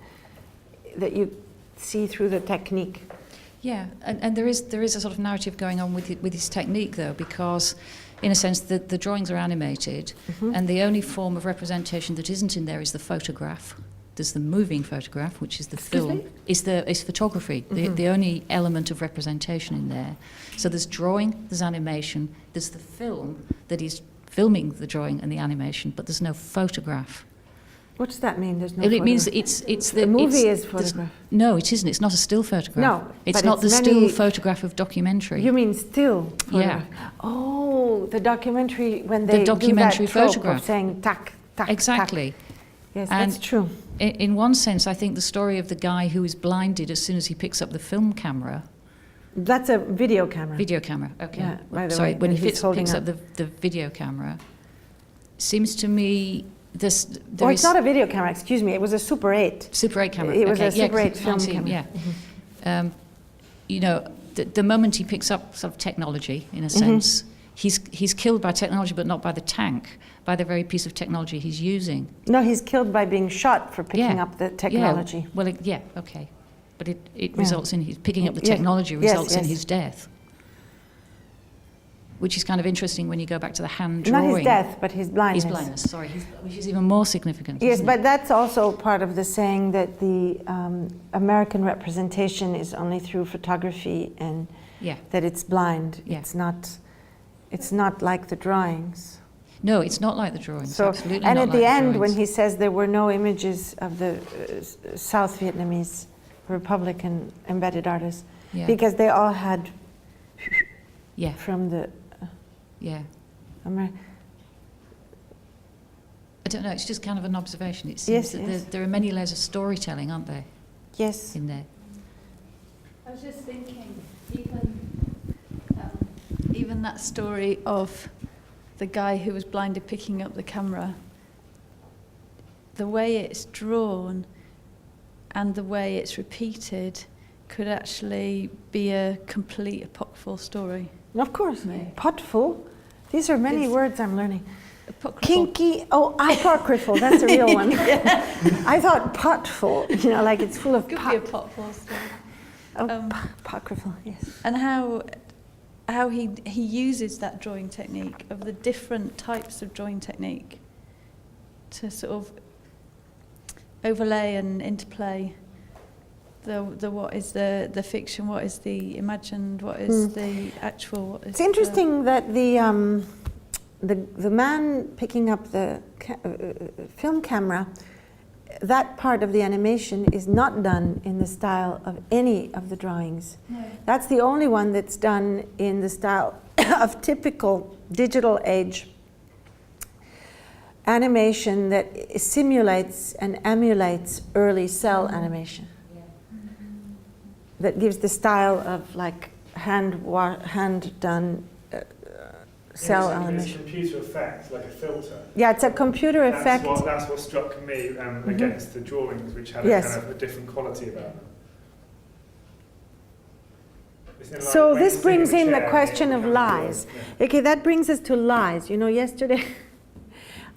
that you see through the technique. Yeah, and there is a sort of narrative going on with his technique, though, because in a sense the drawings are animated, and the only form of representation that isn't in there is the photograph. There's the moving photograph, which is the film. Is photography, the only element of representation in there. So there's drawing, there's animation, there's the film that is filming the drawing and the animation, but there's no photograph. What does that mean? There's no It photograph? means it's the movie is photograph. No, it isn't. It's not a still photograph. No, it's but not it's the still photograph of documentary. You mean still photograph? Yeah. Oh, the documentary when they documentary do that trope photograph. of saying tack, tack, Exactly. tack. Yes, And that's true. In one sense, I think the story of the guy who is blinded as soon as he picks up the film camera. That's a video camera. Video camera, okay. Yeah, by the Sorry, way, when that he he's picks holding up the video camera, seems to me there it's not a video camera, excuse me, it was a Super 8. Super 8 camera. It was okay, a Super 8 'cause film 19, camera. Yeah. You know, the moment he picks up sort of technology, in a sense, he's killed by technology, but not by the tank, by the very piece of technology he's using. No, he's killed by being shot for picking up the technology. Yeah. Well, okay. But it results in his picking up the technology results in his death. Which is kind of interesting when you go back to the hand drawing. Not his death, but his blindness. His blindness, sorry, which is even more significant. Yes, isn't but it? that's also part of the saying that the American representation is only through photography and that it's blind. Yeah. It's not like the drawings. No, it's not like the drawings. So, absolutely and not at like the end, drawings. when he says there were no images of the South Vietnamese Republican embedded artists, because they all had from the I don't know, it's just kind of an observation. It seems that there are many layers of storytelling, aren't there? Yes. In there. I was just thinking, even that story of the guy who was blinded picking up the camera, the way it's drawn and the way it's repeated could actually be a complete apocryphal story. Of course. Potful. These are many words I'm learning. Apocryphal. Kinky. Oh, apocryphal. That's a real one. I thought potful. You know, like it's full of Could pot. be a potful story. Oh, apocryphal. Yes. And how he uses that drawing technique, of the different types of drawing technique, to sort of overlay and interplay the what is the fiction, what is the imagined, what is the actual. What is it's interesting that the man picking up the film camera, that part of the animation is not done in the style of any of the drawings. No. That's the only one that's done in the style of typical digital age animation that simulates and emulates early cell animation. That gives the style of like hand done cell animation. It's a computer effect, like a filter. Yeah, it's a computer effect. That's what struck me against the drawings, which had a kind of a different quality about them. So this brings in the question of lies. Okay, that brings us to lies. You know, yesterday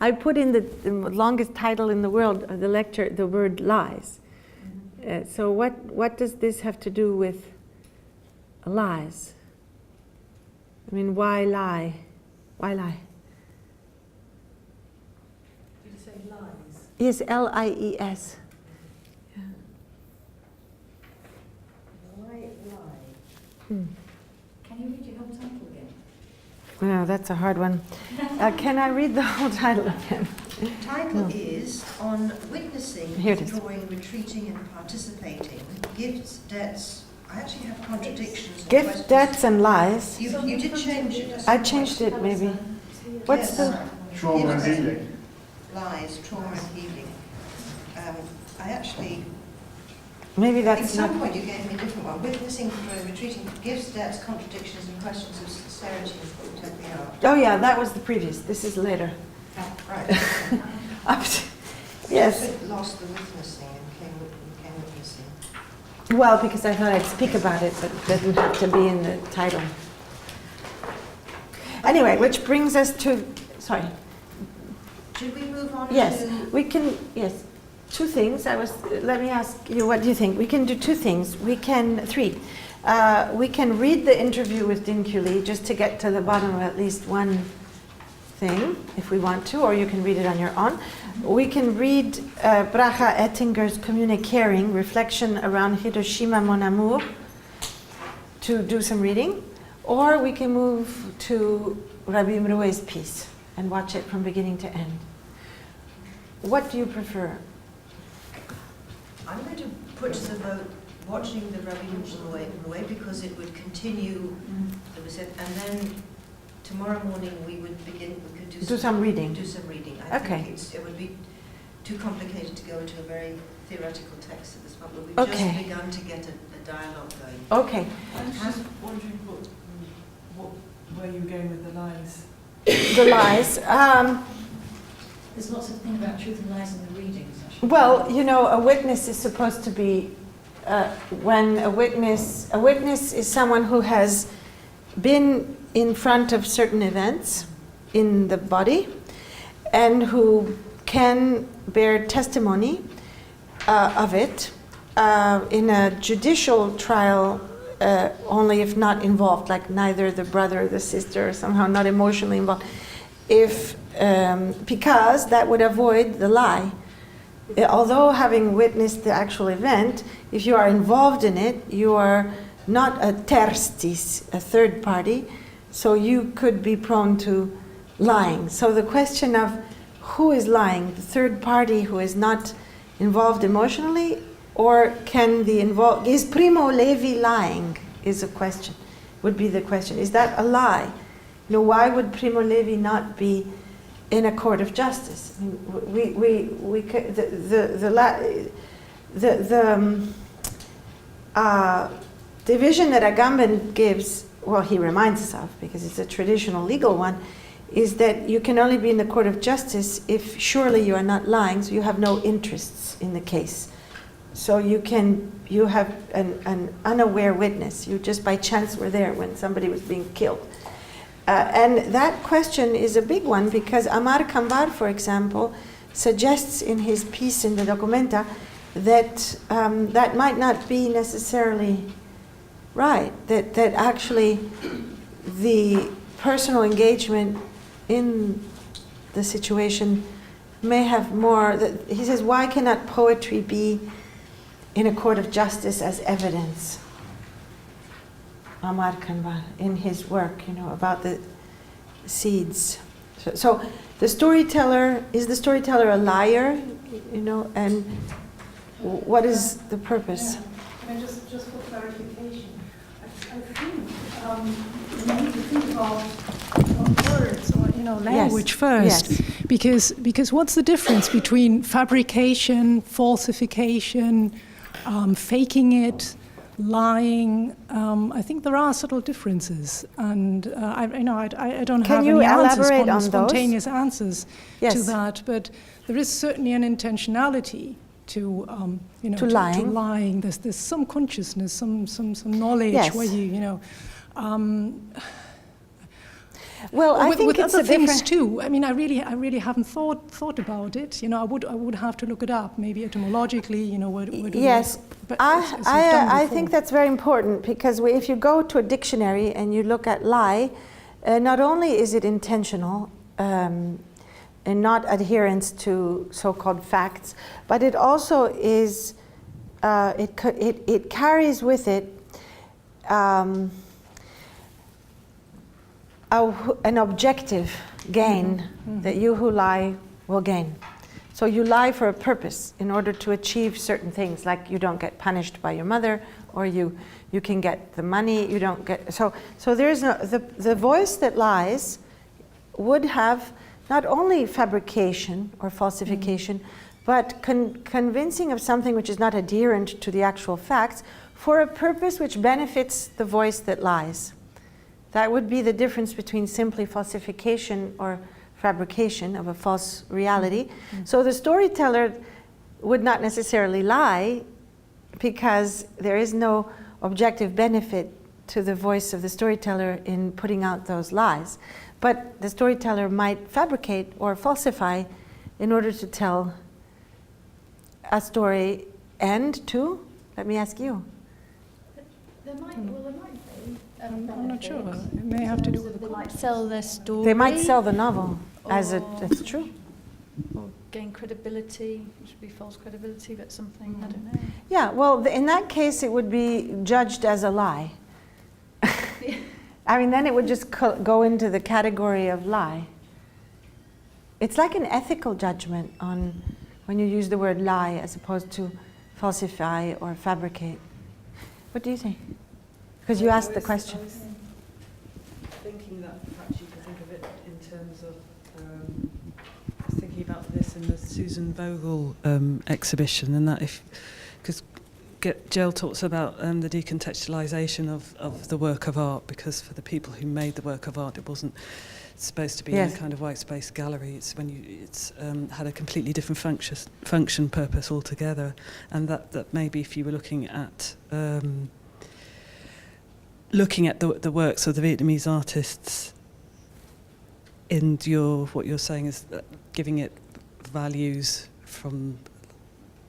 I put in the longest title in the world of the lecture, the word lies. So what does this have to do with lies? I mean, why lie? Why lie? Did you say lies? Yes, L-I-E-S. Yeah. Why lie? Can you read your whole title again? No, that's a hard one. Can I read the whole title again? The title is On Witnessing, Here it is. Withdrawing, Retreating and Participating, Gifts, Debts. I actually have contradictions. and Gift, questions. debts and lies. You did change it. I changed it maybe. What's the... Trauma and healing. Lies, trauma and healing. I actually... Maybe At that's some not... point you gave me a different one. Witnessing, withdrawing, retreating, gifts, debts, contradictions and questions of sincerity and contemporary art. Oh yeah, that was the previous. This is later. Right. Yes. I lost the witnessing and came witnessing. Well, because I thought I'd speak about it, but it didn't have to be in the title. Anyway, which brings us to... Sorry. Should we move on Yes, to... we can... Yes. two things. Let me ask you, what do you think? We can do two things. Three. We can read the interview with Din Lee just to get to the bottom of at least one thing, if we want to, or you can read it on your own. We can read Bracha Ettinger's Communicating, Reflection around Hiroshima Mon Amour, to do some reading, or we can move to Rabbi Mrue's piece and watch it from beginning to end. What do you prefer? I'm going to put to the vote watching the Rabbi Mrue because it would continue, and then tomorrow morning we could do some reading. I think it would be too complicated to go into a very theoretical text at this point, but we've just begun to get a dialogue going. Okay. I was just wondering where you were going with the lies. The lies. There's lots of things about truth and lies in the readings, actually. Well, you know, a witness is supposed to be, when a witness is someone who has been in front of certain events in the body and who can bear testimony of it in a judicial trial, only if not involved, like neither the brother or the sister, or somehow not emotionally involved, because that would avoid the lie. Although having witnessed the actual event, if you are involved in it, you are not a terstis, a third party, so you could be prone to lying. So the question of who is lying, the third party who is not involved emotionally, or is Primo Levi lying, is a question, would be the question. Is that a lie? You know, why would Primo Levi not be in a court of justice? I mean, the division that Agamben gives, well, he reminds us of, because it's a traditional legal one, is that you can only be in the court of justice if surely you are not lying, so you have no interests in the case. So you have an unaware witness. You just by chance were there when somebody was being killed. And that question is a big one because Amar Kambar, for example, suggests in his piece in the Documenta that that might not be necessarily right, that actually the personal engagement in the situation may have more. He says, why cannot poetry be in a court of justice as evidence? Amar Kanbar, in his work, you know, about the seeds. So the storyteller, is the storyteller a liar, you know, and what is the purpose? Yeah. And just for clarification, I think we need to think about words or, you know, language first. Yes. Because what's the difference between fabrication, falsification, faking it, lying? I think there are subtle differences, and I don't have any answers, spontaneous answers to that. But there is certainly an intentionality to lying. There's some consciousness, some knowledge where you. Well, I think with other things too. I mean, I really haven't thought about it. You know, I would have to look it up, maybe etymologically. You know, where do yes, but I think that's very important because if you go to a dictionary and you look at lie, not only is it intentional and not adherence to so-called facts, but it also is it carries with it an objective gain that you who lie will gain. So you lie for a purpose in order to achieve certain things, like you don't get punished by your mother, or you can get the money, you don't get, so there's no, the voice that lies would have not only fabrication or falsification, but convincing of something which is not adherent to the actual facts for a purpose which benefits the voice that lies. That would be the difference between simply falsification or fabrication of a false reality. Mm-hmm. So the storyteller would not necessarily lie because there is no objective benefit to the voice of the storyteller in putting out those lies. But the storyteller might fabricate or falsify in order to tell a story end too? Let me ask you. There might be. I'm not sure. It may have to do with the They might sell their story. They might sell the novel as it's true. Or gain credibility, which would be false credibility, but something, I don't know. Yeah, well, in that case, it would be judged as a lie. I mean, then it would just go into the category of lie. It's like an ethical judgment on when you use the word lie as opposed to falsify or fabricate. What do you think? Because you asked the question. I was thinking that perhaps you could think of it in terms of, I was thinking about this in the Susan Vogel exhibition, and that because Jill talks about the decontextualization of the work of art, because for the people who made the work of art, it wasn't supposed to be in a kind of white space gallery. It's when it's had a completely different function, purpose altogether, and that maybe if you were looking at the works of the Vietnamese artists, and what you're saying is that giving it values from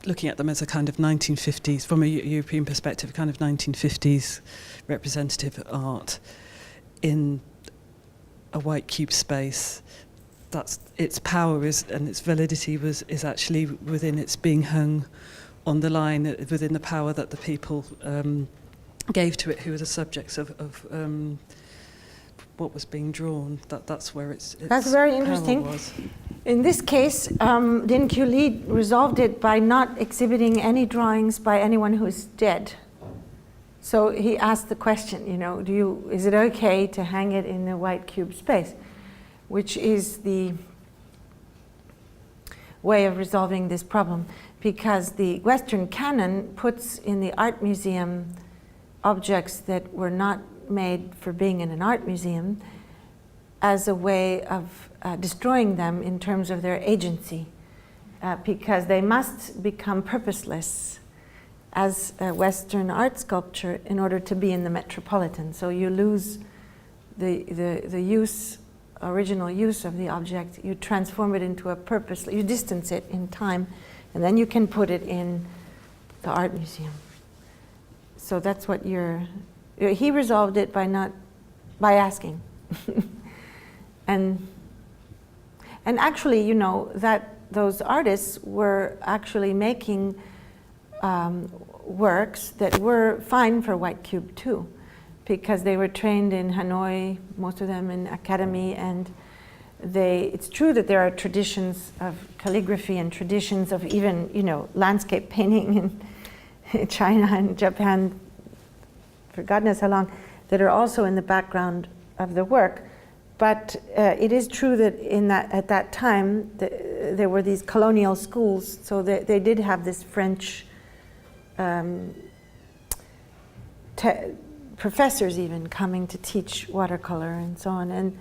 looking at them as a kind of 1950s, from a European perspective, kind of 1950s representative art in a white cube space. That's its power and its validity is actually within its being hung on the line, within the power that the people gave to it, who were the subjects of what was being drawn. That's where its That's very interesting. Was. In this case, Dinh Q. Lee resolved it by not exhibiting any drawings by anyone who is dead. So he asked the question, is it okay to hang it in a white cube space, which is the way of resolving this problem, because the Western canon puts in the art museum objects that were not made for being in an art museum as a way of destroying them in terms of their agency, because they must become purposeless as a Western art sculpture in order to be in the Metropolitan. So you lose the original use of the object, you transform it into a purpose, you distance it in time, and then you can put it in the art museum. So that's what he resolved it by asking. And actually, that those artists were actually making works that were fine for white cube too, because they were trained in Hanoi, most of them in academy, and it's true that there are traditions of calligraphy and traditions of even, landscape painting in China and Japan for God knows how long, that are also in the background of the work. But it is true that at that time there were these colonial schools, so they did have this French professors even coming to teach watercolor and so on. And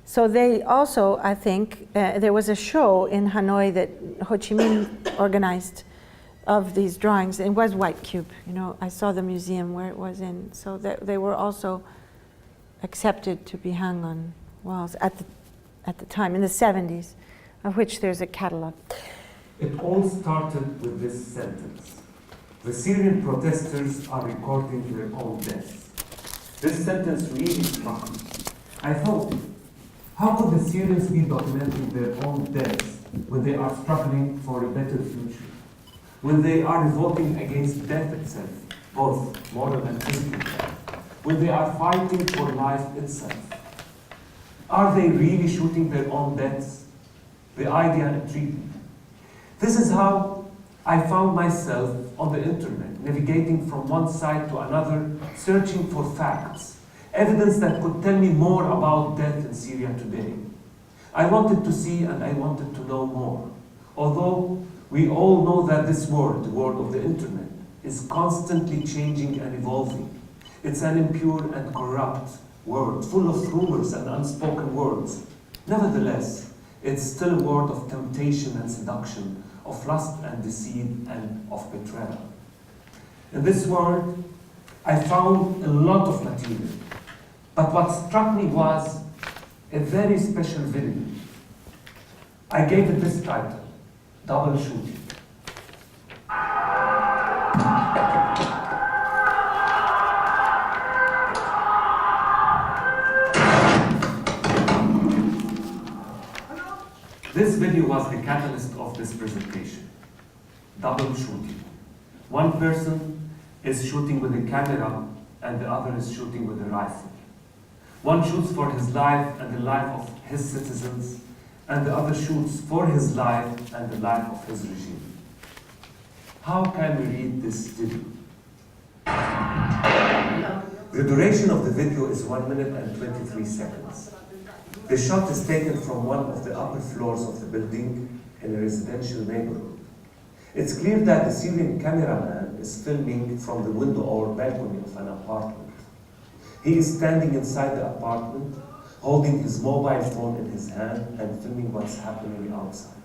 so they also, I think, there was a show in Hanoi that Ho Chi Minh organized of these drawings. It was white cube, I saw the museum where it was in. So they were also accepted to be hung on walls at the time, in the 70s, of which there's a catalog. It all started with this sentence. The Syrian protesters are recording their own deaths. This sentence really struck me. I thought, how could the Syrians be documenting their own deaths when they are struggling for a better future? When they are revolting against death itself, both moral and physical death? When they are fighting for life itself? Are they really shooting their own deaths? The idea intrigued me. This is how I found myself on the internet, navigating from one site to another, searching for facts, evidence that could tell me more about death in Syria today. I wanted to see and I wanted to know more. Although we all know that this world, the world of the internet, is constantly changing and evolving. It's an impure and corrupt world, full of rumors and unspoken words. Nevertheless, it's still a world of temptation and seduction, of lust and deceit and of betrayal. In this world, I found a lot of material. But what struck me was a very special video. I gave it this title, Double Shooting. This video was the catalyst of this presentation. Double shooting. One person is shooting with a camera and the other is shooting with a rifle. One shoots for his life and the life of his citizens, and the other shoots for his life and the life of his regime. How can we read this video? The duration of the video is 1 minute and 23 seconds. The shot is taken from one of the upper floors of the building in a residential neighborhood. It's clear that the Syrian cameraman is filming from the window or balcony of an apartment. He is standing inside the apartment, holding his mobile phone in his hand and filming what's happening outside.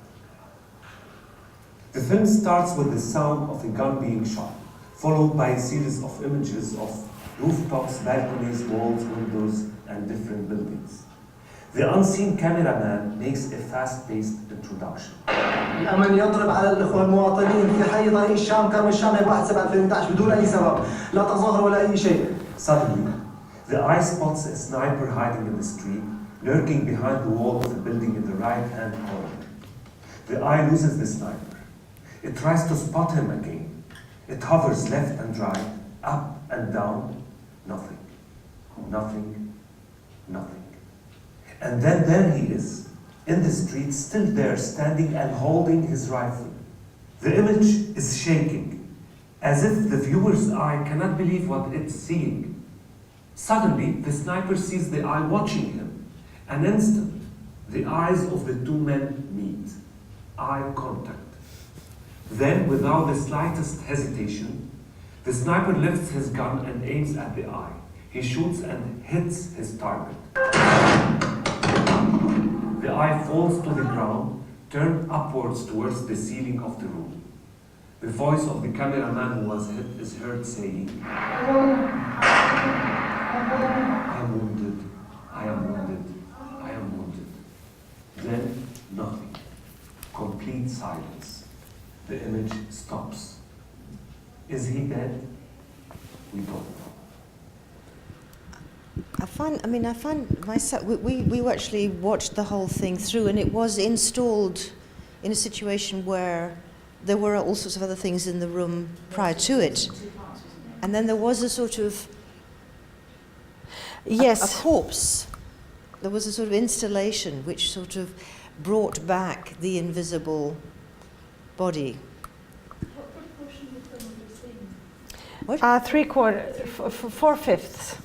The film starts with the sound of a gun being shot, followed by a series of images of rooftops, balconies, walls, windows, and different buildings. The unseen cameraman makes a fast-paced introduction. الأمن يضرب على الإخوة المواطنين في حي طريق الشام كرم الشام 1/7/2011 بدون أي سبب، لا تظاهر ولا أي شيء. Suddenly, the eye spots a sniper hiding in the street, lurking behind the wall of the building in the right-hand corner. The eye loses the sniper. It tries to spot him again. It hovers left and right, up and down, nothing, nothing, nothing. And then there he is, in the street, still there, standing and holding his rifle. The image is shaking, as if the viewer's eye cannot believe what it's seeing. Suddenly, the sniper sees the eye watching him. An instant, the eyes of the two men meet. Eye contact. Then, without the slightest hesitation, the sniper lifts his gun and aims at the eye. He shoots and hits his target. The eye falls to the ground, turned upwards towards the ceiling of the room. The voice of the cameraman who was hit is heard saying, I am wounded, I am wounded, I am wounded. Then nothing. Complete silence. The image stops. Is he dead? We don't know. I find myself, we actually watched the whole thing through, and it was installed in a situation where there were all sorts of other things in the room prior to it. And then there was a sort of, yes, a corpse. There was a sort of installation which sort of brought back the invisible body. What proportion of the film have you seen? What? 4/5.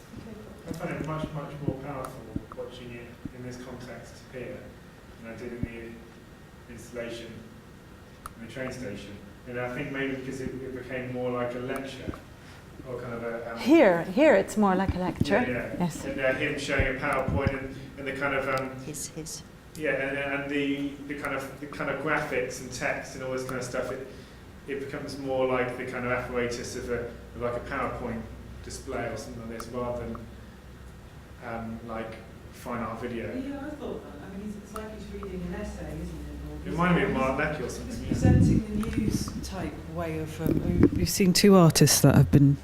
I find it much, much more powerful watching it in this context here than I did in the installation in the train station. And I think maybe because it became more like a lecture, or kind of a... Here it's more like a lecture. Yeah. Yes. And him showing a PowerPoint and the kind of... His. Yeah, and the kind of graphics and text and all this kind of stuff, it becomes more like the kind of apparatus of like a PowerPoint display or something like this, rather than like fine art video. Yeah, I thought that. I mean, it's like he's reading an essay, isn't it? It reminded me of Mark Lecky or something. He's presenting the news. Type way of we've seen two artists that have been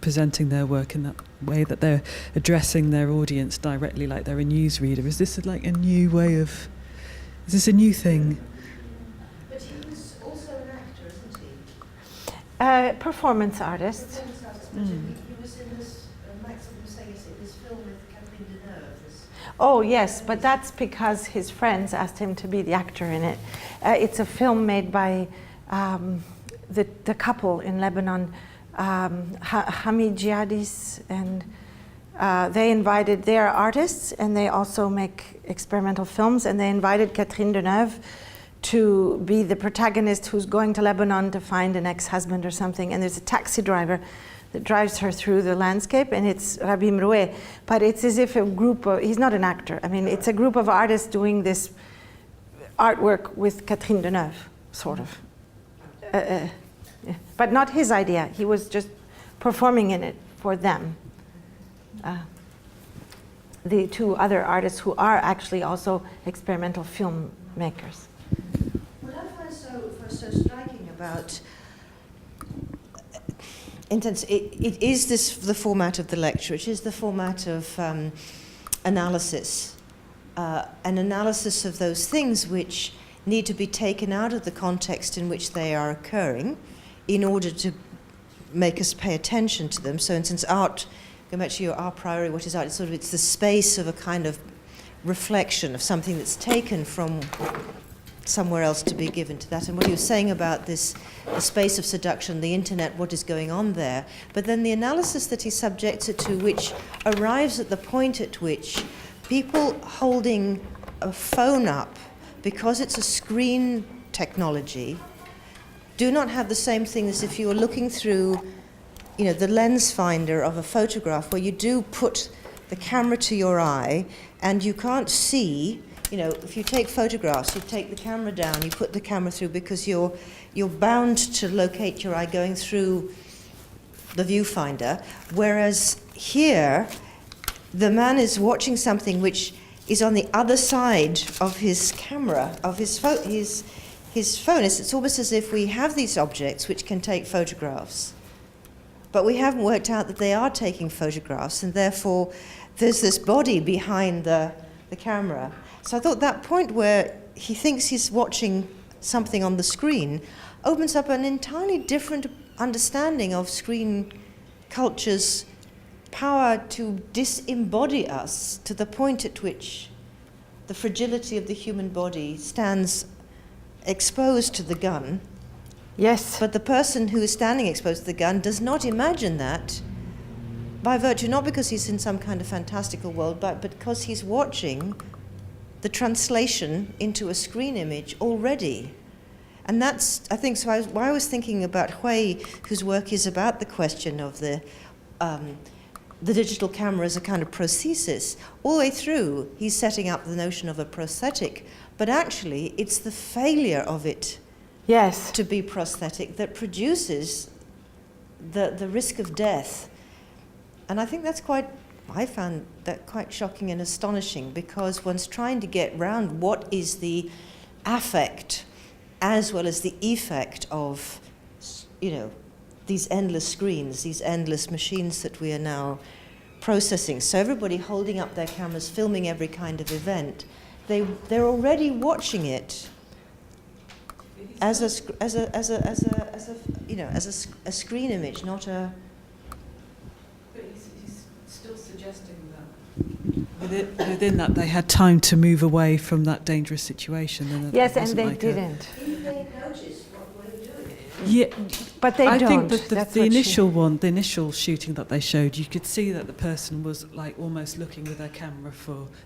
presenting their work in that way, that they're addressing their audience directly like they're a newsreader. Is this like a new way of, is this a new thing? But he was also an actor, isn't he? Performance artist. He was in this, Max would say, in this film with Catherine Deneuve. Oh yes, but that's because his friends asked him to be the actor in it. It's a film made by the couple in Lebanon, Hamid Jihadis, and they are artists and they also make experimental films, and they invited Catherine Deneuve to be the protagonist who's going to Lebanon to find an ex-husband or something, and there's a taxi driver that drives her through the landscape, and it's Rabbi Mroué. But it's as if a group of, he's not an actor, I mean, it's a group of artists doing this artwork with Catherine Deneuve, sort of. But not his idea, he was just performing in it for them. The two other artists who are actually also experimental filmmakers. What I find so striking about Intense, it is the format of the lecture. It is the format of analysis, an analysis of those things which need to be taken out of the context in which they are occurring in order to make us pay attention to them. So, in instance, art, going back to your a priori, what is art? It's the space of a kind of reflection of something that's taken from somewhere else to be given to that. And what he was saying about this, the space of seduction, the internet, what is going on there, but then the analysis that he subjects it to, which arrives at the point at which people holding a phone up, because it's a screen technology, do not have the same thing as if you were looking through, the lens finder of a photograph, where you do put the camera to your eye and you can't see. If you take photographs, you take the camera down, you put the camera through, because you're bound to locate your eye going through the viewfinder. Whereas here, the man is watching something which is on the other side of his camera, of his phone. It's almost as if we have these objects which can take photographs, but we haven't worked out that they are taking photographs, and therefore there's this body behind the camera. So I thought that point where he thinks he's watching something on the screen opens up an entirely different understanding of screen culture's power to disembody us to the point at which the fragility of the human body stands exposed to the gun. Yes. But the person who is standing exposed to the gun does not imagine that by virtue, not because he's in some kind of fantastical world, but because he's watching the translation into a screen image already. And that's, I think, why I was thinking about Hui, whose work is about the question of the digital camera as a kind of prosthesis. All the way through, he's setting up the notion of a prosthetic, but actually it's the failure of it to be prosthetic that produces the risk of death. And I think I found that quite shocking and astonishing, because one's trying to get round what is the affect as well as the effect of, these endless screens, these endless machines that we are now processing. So everybody holding up their cameras, filming every kind of event, they're already watching it as a screen image, not a. But he's still suggesting that. Within that, they had time to move away from that dangerous situation. Yes, and they didn't. If they noticed what we're doing. Yeah, but they don't. I think the initial shooting that they showed, you could see that the person was like almost looking with their camera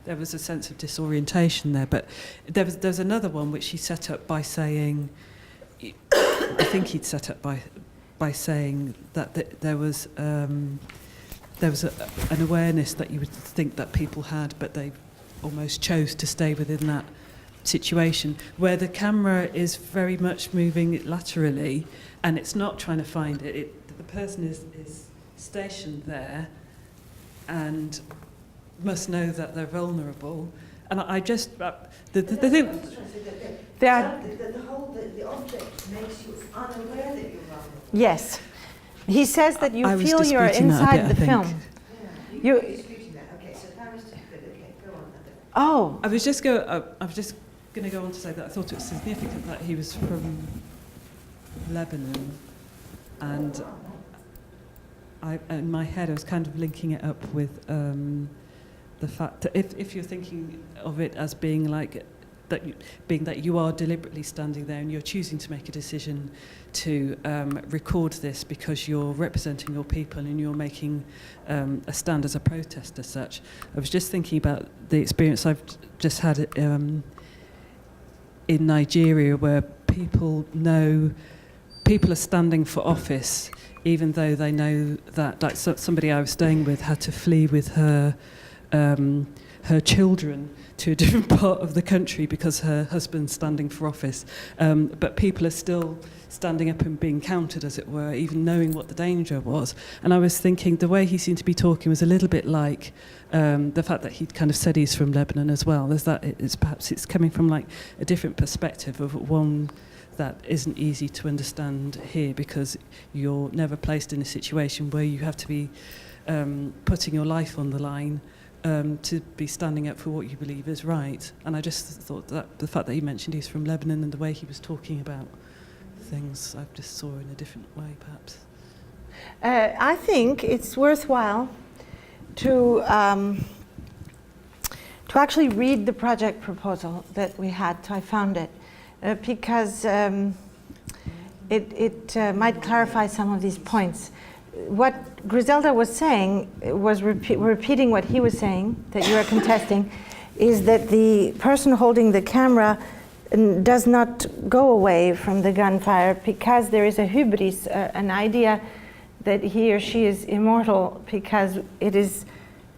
there was a sense of disorientation there. But there's another one which he set up by saying, I think he'd set up by saying that there was an awareness that you would think that people had, but they almost chose to stay within that situation, where the camera is very much moving laterally and it's not trying to find it. The person is stationed there and must know that they're vulnerable. And I just the thing the object makes you unaware that you're vulnerable. Yes. He says that you feel you're inside the film. You're disputing that. Okay, so Paris is good. Okay, go on. Oh. I was just going to go on to say that I thought it was significant that he was from Lebanon, and in my head I was kind of linking it up with the fact that if you're thinking of it as being like that you are deliberately standing there and you're choosing to make a decision to record this because you're representing your people and you're making a stand as a protest as such. I was just thinking about the experience I've just had in Nigeria, where people are standing for office even though they know that, like somebody I was staying with had to flee with her children to a different part of the country because her husband's standing for office. But people are still standing up and being counted, as it were, even knowing what the danger was. And I was thinking the way he seemed to be talking was a little bit like the fact that he'd kind of said he's from Lebanon as well. There's that, perhaps it's coming from like a different perspective of one that isn't easy to understand here, because you're never placed in a situation where you have to be putting your life on the line to be standing up for what you believe is right. And I just thought that the fact that he mentioned he's from Lebanon and the way he was talking about things, I just saw in a different way, perhaps. I think it's worthwhile to actually read the project proposal that we had. I found it because it might clarify some of these points. What Griselda was saying was repeating what he was saying, that you are contesting, is that the person holding the camera does not go away from the gunfire because there is a hubris, an idea that he or she is immortal, because it is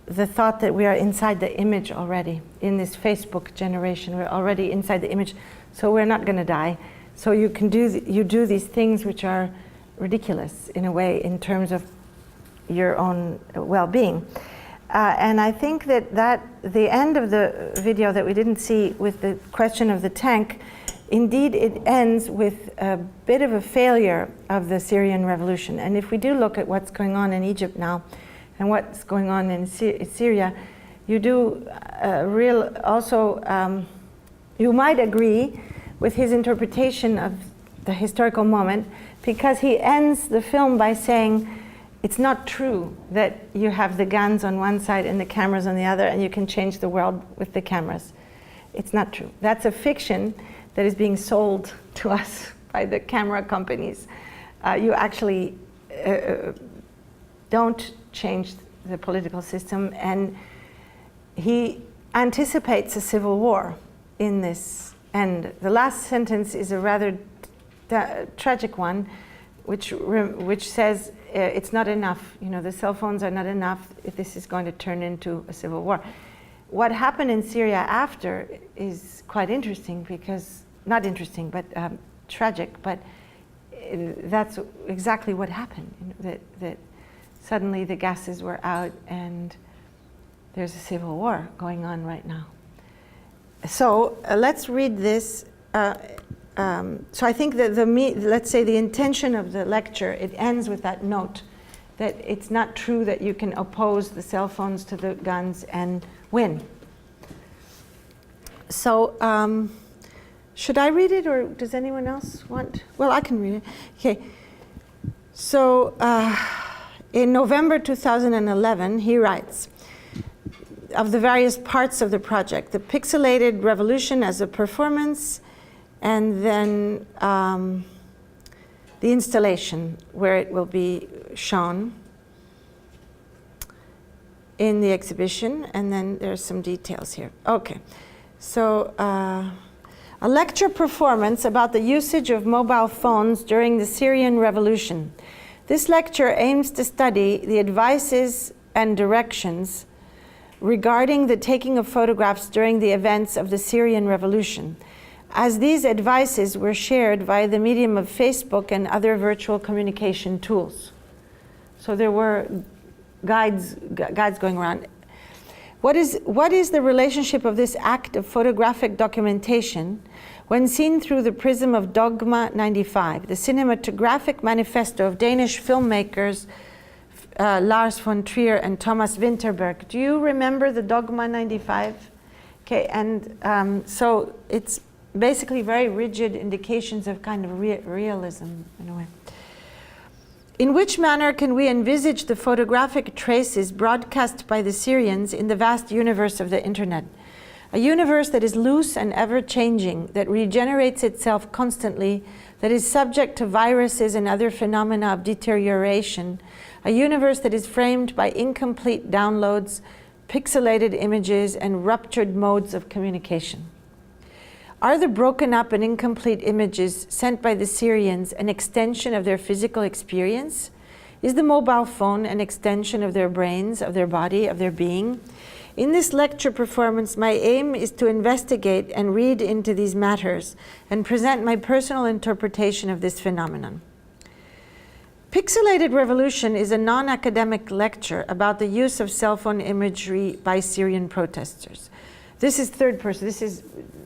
the thought that we are inside the image already. In this Facebook generation, we're already inside the image, so we're not going to die. So you can do these things which are ridiculous in a way in terms of your own well-being. And I think that the end of the video that we didn't see with the question of the tank, indeed it ends with a bit of a failure of the Syrian revolution. And if we do look at what's going on in Egypt now and what's going on in Syria, you do you might agree with his interpretation of the historical moment, because he ends the film by saying it's not true that you have the guns on one side and the cameras on the other and you can change the world with the cameras. It's not true. That's a fiction that is being sold to us by the camera companies. You actually don't change the political system, and he anticipates a civil war in this end. The last sentence is a rather tragic one, which says it's not enough. You know, the cell phones are not enough if this is going to turn into a civil war. What happened in Syria after is quite interesting, because not interesting, but tragic. But that's exactly what happened. You know, that suddenly the gases were out, and there's a civil war going on right now. So let's read this. So I think that let's say the intention of the lecture, it ends with that note that it's not true that you can oppose the cell phones to the guns and win. So should I read it, or does anyone else want? Well, I can read it. Okay. So in November 2011, he writes, of the various parts of the project, the pixelated revolution as a performance, and then the installation where it will be shown in the exhibition, and then there's some details here. Okay, so a lecture performance about the usage of mobile phones during the Syrian revolution. This lecture aims to study the advices and directions regarding the taking of photographs during the events of the Syrian revolution, as these advices were shared via the medium of Facebook and other virtual communication tools. So there were guides going around. What is the relationship of this act of photographic documentation when seen through the prism of Dogma 95, the cinematographic manifesto of Danish filmmakers Lars von Trier and Thomas Winterberg? Do you remember the Dogma 95? Okay, and so it's basically very rigid indications of kind of realism in a way. In which manner can we envisage the photographic traces broadcast by the Syrians in the vast universe of the internet? A universe that is loose and ever-changing, that regenerates itself constantly, that is subject to viruses and other phenomena of deterioration, a universe that is framed by incomplete downloads, pixelated images, and ruptured modes of communication. Are the broken up and incomplete images sent by the Syrians an extension of their physical experience? Is the mobile phone an extension of their brains, of their body, of their being? In this lecture performance, my aim is to investigate and read into these matters and present my personal interpretation of this phenomenon. Pixelated Revolution is a non-academic lecture about the use of cell phone imagery by Syrian protesters. This is third person. This is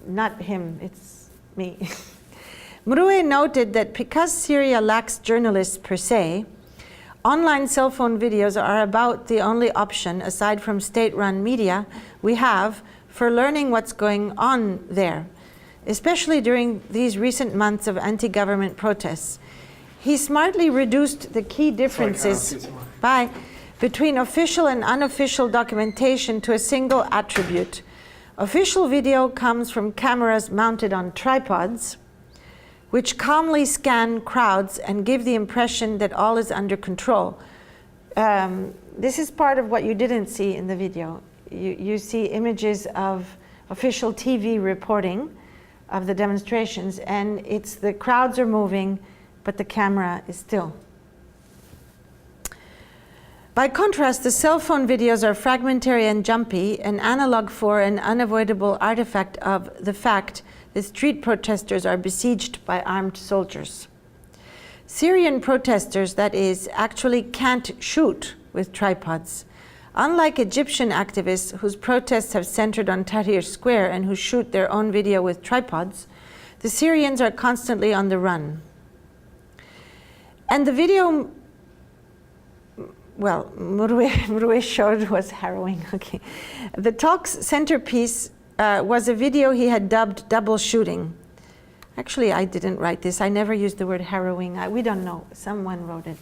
not him, it's me. Mroué noted that because Syria lacks journalists per se, Online cell phone videos are about the only option, aside from state-run media, we have for learning what's going on there, especially during these recent months of anti-government protests. He smartly reduced the key differences between official and unofficial documentation to a single attribute. Official video comes from cameras mounted on tripods, which calmly scan crowds and give the impression that all is under control. This is part of what you didn't see in the video. You see images of official TV reporting of the demonstrations, and it's the crowds are moving, but the camera is still. By contrast, the cell phone videos are fragmentary and jumpy, an analog for an unavoidable artifact of the fact that street protesters are besieged by armed soldiers. Syrian protesters, that is, actually can't shoot with tripods. Unlike Egyptian activists whose protests have centered on Tahrir Square and who shoot their own video with tripods, the Syrians are constantly on the run. And the video, well, Mroué showed was harrowing. Okay. The talk's centerpiece was a video he had dubbed double shooting. Actually, I didn't write this. I never used the word harrowing. We don't know. Someone wrote it.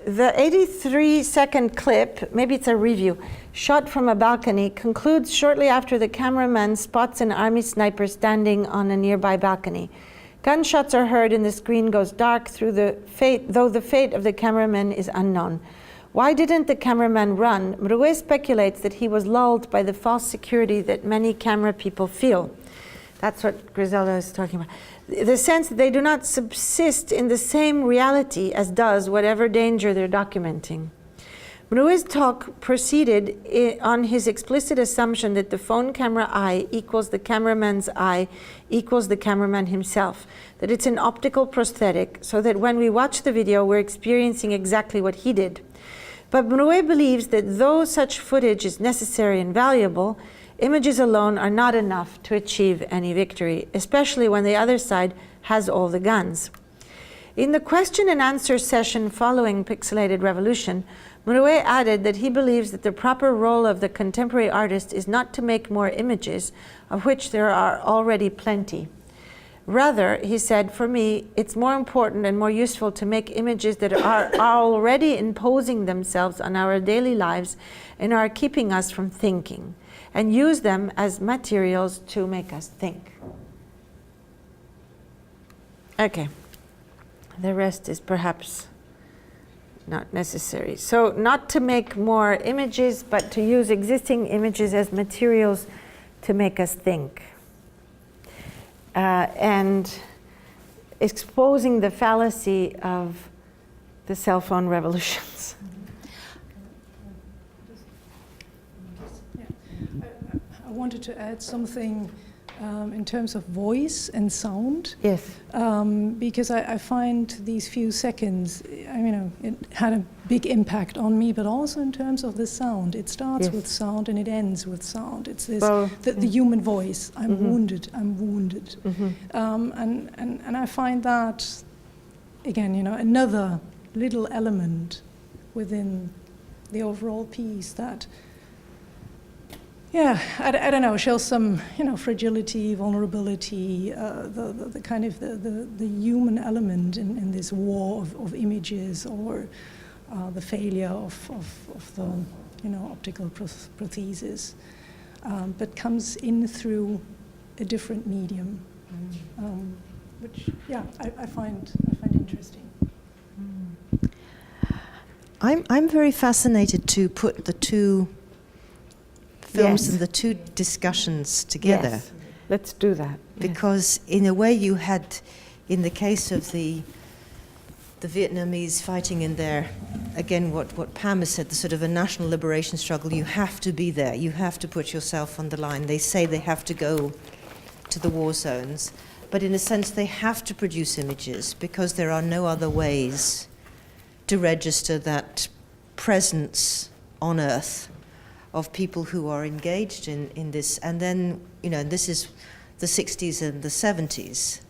The 83-second clip, maybe it's a review, shot from a balcony, concludes shortly after the cameraman spots an army sniper standing on a nearby balcony. Gunshots are heard and the screen goes dark though the fate of the cameraman is unknown. Why didn't the cameraman run? Mroué speculates that he was lulled by the false security that many camera people feel. That's what Griselda is talking about. The sense that they do not subsist in the same reality as does whatever danger they're documenting. Mroué's talk proceeded on his explicit assumption that the phone camera eye equals the cameraman's eye equals the cameraman himself, that it's an optical prosthetic, so that when we watch the video, we're experiencing exactly what he did. But Mroué believes that though such footage is necessary and valuable, images alone are not enough to achieve any victory, especially when the other side has all the guns. In the question and answer session following Pixelated Revolution, Mroué added that he believes that the proper role of the contemporary artist is not to make more images, of which there are already plenty. Rather, he said, for me, it's more important and more useful to make images that are already imposing themselves on our daily lives and are keeping us from thinking, and use them as materials to make us think. Okay, the rest is perhaps not necessary. So not to make more images, but to use existing images as materials to make us think. And exposing the fallacy of the cell phone revolutions. I wanted to add something in terms of voice and sound. Yes. Because I find these few seconds, it had a big impact on me, but also in terms of the sound. It starts with sound and it ends with sound. It's this, the human voice. I'm wounded, I'm wounded. And I find that, again, another little element within the overall piece that, I don't know, shows some, fragility, vulnerability, the kind of the human element in this war of images, or the failure of the, optical prosthesis, but comes in through a different medium, which, I find interesting. I'm very fascinated to put the two films and the two discussions together. Yes, let's do that. Because in a way you had, in the case of the Vietnamese fighting in there, again what Pam has said, the sort of a national liberation struggle, you have to be there, you have to put yourself on the line. They say they have to go to the war zones, but in a sense they have to produce images because there are no other ways to register that presence on Earth of people who are engaged in this. And then, this is the 60s and the 70s.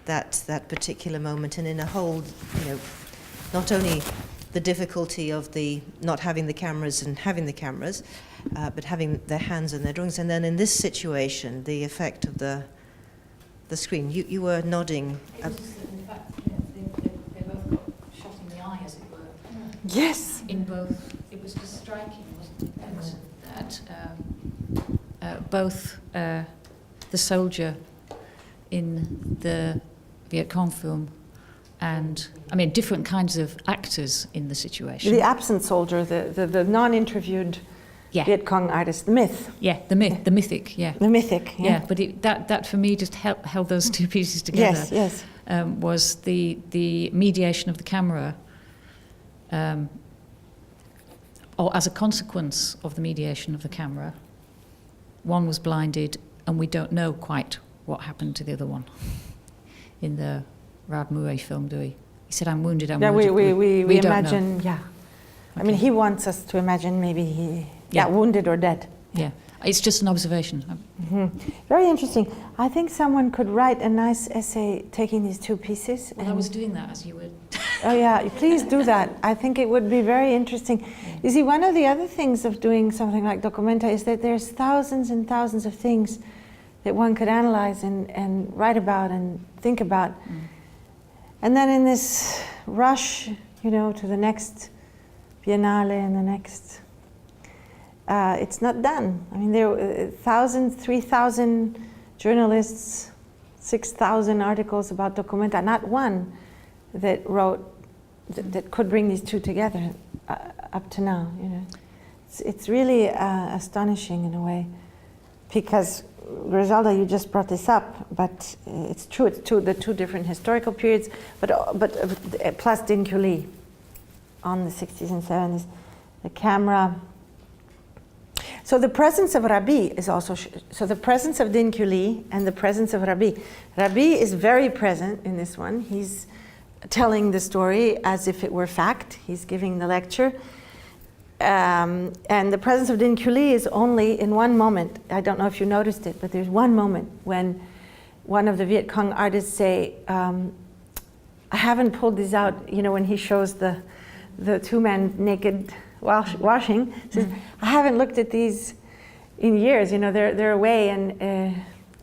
that particular moment, and in a whole, not only the difficulty of the not having the cameras and having the cameras, but having their hands on their drawings, and then in this situation, the effect of the screen. You were nodding. It was just that in fact, they both got shot in the eye, as it were. Yes. In both, it was just striking, wasn't it? That both the soldier in the Viet Cong film and, different kinds of actors in the situation. The absent soldier, the non-interviewed Viet Cong artist, the myth. Yeah, the mythic, yeah. The mythic, yeah. Yeah, but that for me just held those two pieces together. Yes. Was the mediation of the camera, or as a consequence of the mediation of the camera, one was blinded and we don't know quite what happened to the other one. In the Rad Mouet film, do we? He said, I'm wounded, I'm wounded. We don't imagine, know. Yeah. Okay. He wants us to imagine maybe he got wounded or dead. Yeah, it's just an observation. Mm-hmm. Very interesting. I think someone could write a nice essay taking these two pieces. Well, I was doing that as you were. Oh yeah, please do that. I think it would be very interesting. Yeah. You see, one of the other things of doing something like Documenta is that there's thousands and thousands of things that one could analyze and write about and think about. Mm. And then in this rush, to the next Biennale and the next, it's not done. There were 3,000 journalists, 6,000 articles about Documenta, not one that wrote, that could bring these two together up to now. It's really astonishing in a way, because Griselda, you just brought this up, but it's true. It's the two different historical periods, but plus Dinh Cu Ly on the 60s and 70s, the camera. So the presence of Rabi is also so the presence of Dinh Cu Ly and the presence of Rabi. Rabi is very present in this one. He's telling the story as if it were fact. He's giving the lecture. And the presence of Dinh Cu Ly is only in one moment. I don't know if you noticed it, but there's one moment when one of the Viet Cong artists say, I haven't pulled these out, when he shows the two men naked washing. Says, I haven't looked at these in years, they're away, and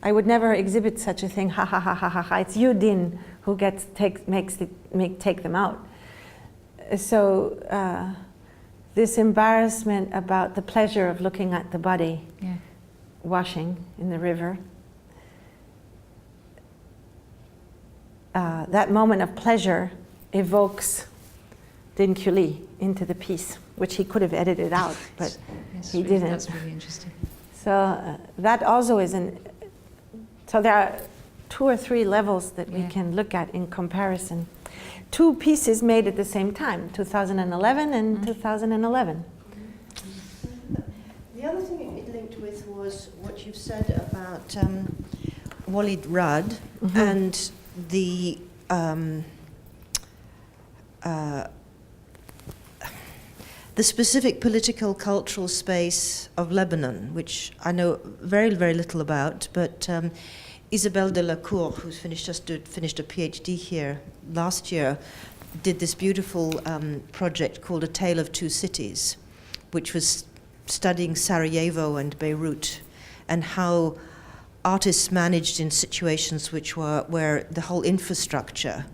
I would never exhibit such a thing, ha ha ha ha ha ha. It's you, Dinh, who take them out. So, this embarrassment about the pleasure of looking at the body washing in the river. That moment of pleasure evokes Dinh Cu Ly into the piece, which he could have edited out, but he didn't. That's really interesting. So that also is so there are 2 or 3 levels that we can look at in comparison. 2 pieces made at the same time, 2011 and 2011. The other thing it linked with was what you've said about Walid Rad and the specific political cultural space of Lebanon, which I know very, very little about, but Isabelle Delacour, who's finished a PhD here last year, did this beautiful project called A Tale of Two Cities, which was studying Sarajevo and Beirut, and how artists managed in situations where the whole infrastructure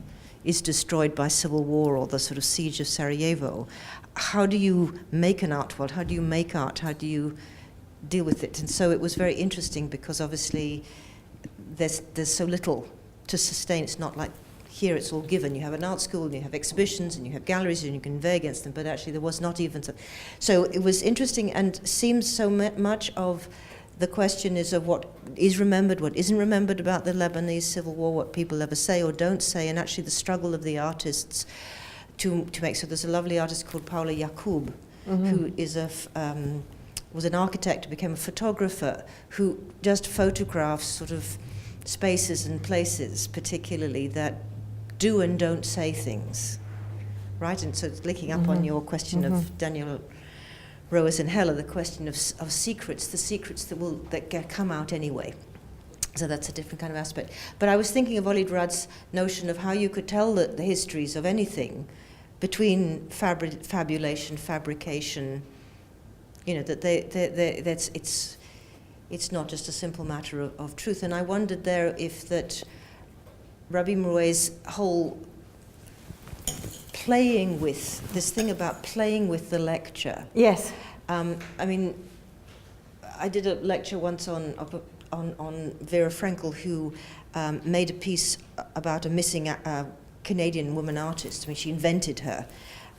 is destroyed by civil war or the sort of siege of Sarajevo. How do you make an art world? How do you make art? How do you deal with it? And so it was very interesting, because obviously there's so little to sustain. It's not like here it's all given. You have an art school and you have exhibitions and you have galleries and you can convey against them, but actually there was not even so it was interesting, and seems so much of the question is of what is remembered, what isn't remembered about the Lebanese civil war, what people ever say or don't say, and actually the struggle of the artists to make. So there's a lovely artist called Paula Yacoub, who is was an architect who became a photographer, who just photographs sort of spaces and places particularly that do and don't say things, right? And so it's linking up on your question of Daniel Roas and Hella, the question of secrets, the secrets that come out anyway. So that's a different kind of aspect. But I was thinking of Ollie Rudd's notion of how you could tell the histories of anything between fabulation, fabrication, that it's not just a simple matter of truth. And I wondered there if that Rabbi Mrouet's whole playing with, this thing about playing with the lecture. Yes. I mean, I did a lecture once on Vera Frankel, who made a piece about a missing Canadian woman artist. I mean, she invented her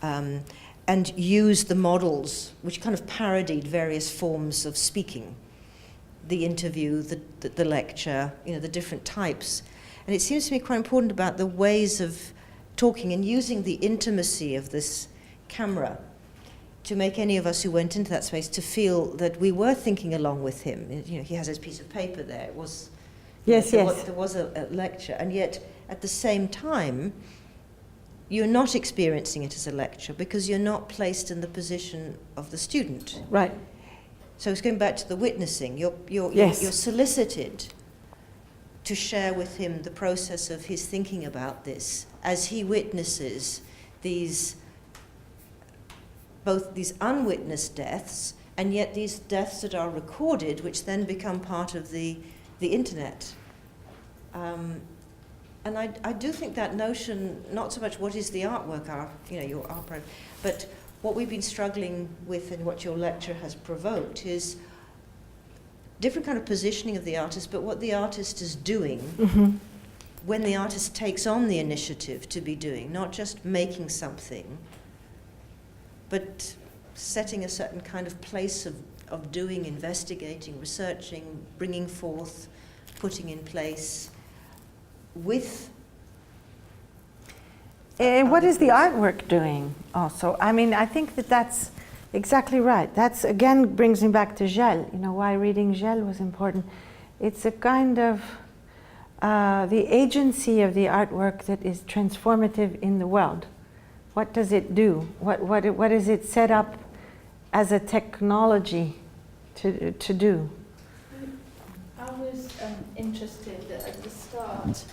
and used the models, which kind of parodied various forms of speaking, the interview, the lecture, the different types. And it seems to me quite important about the ways of talking and using the intimacy of this camera to make any of us who went into that space to feel that we were thinking along with him. He has his piece of paper there. It was, there was a lecture, and yet at the same time, you're not experiencing it as a lecture because you're not placed in the position of the student. Right. So it's going back to the witnessing. You're solicited to share with him the process of his thinking about this as he witnesses both these unwitnessed deaths and yet these deaths that are recorded, which then become part of the internet. And I do think that notion, not so much what is the artwork, your art project, but what we've been struggling with and what your lecture has provoked is different kind of positioning of the artist, but what the artist is doing when the artist takes on the initiative to be doing, not just making something, but setting a certain kind of place of doing, investigating, researching, bringing forth, putting in place with... what is the artwork doing also? I mean, I think that's exactly right. That's, again, brings me back to Gel. Why reading Gel was important. It's a kind of the agency of the artwork that is transformative in the world. What does it do? What is it set up as a technology to do? I was interested that at the start,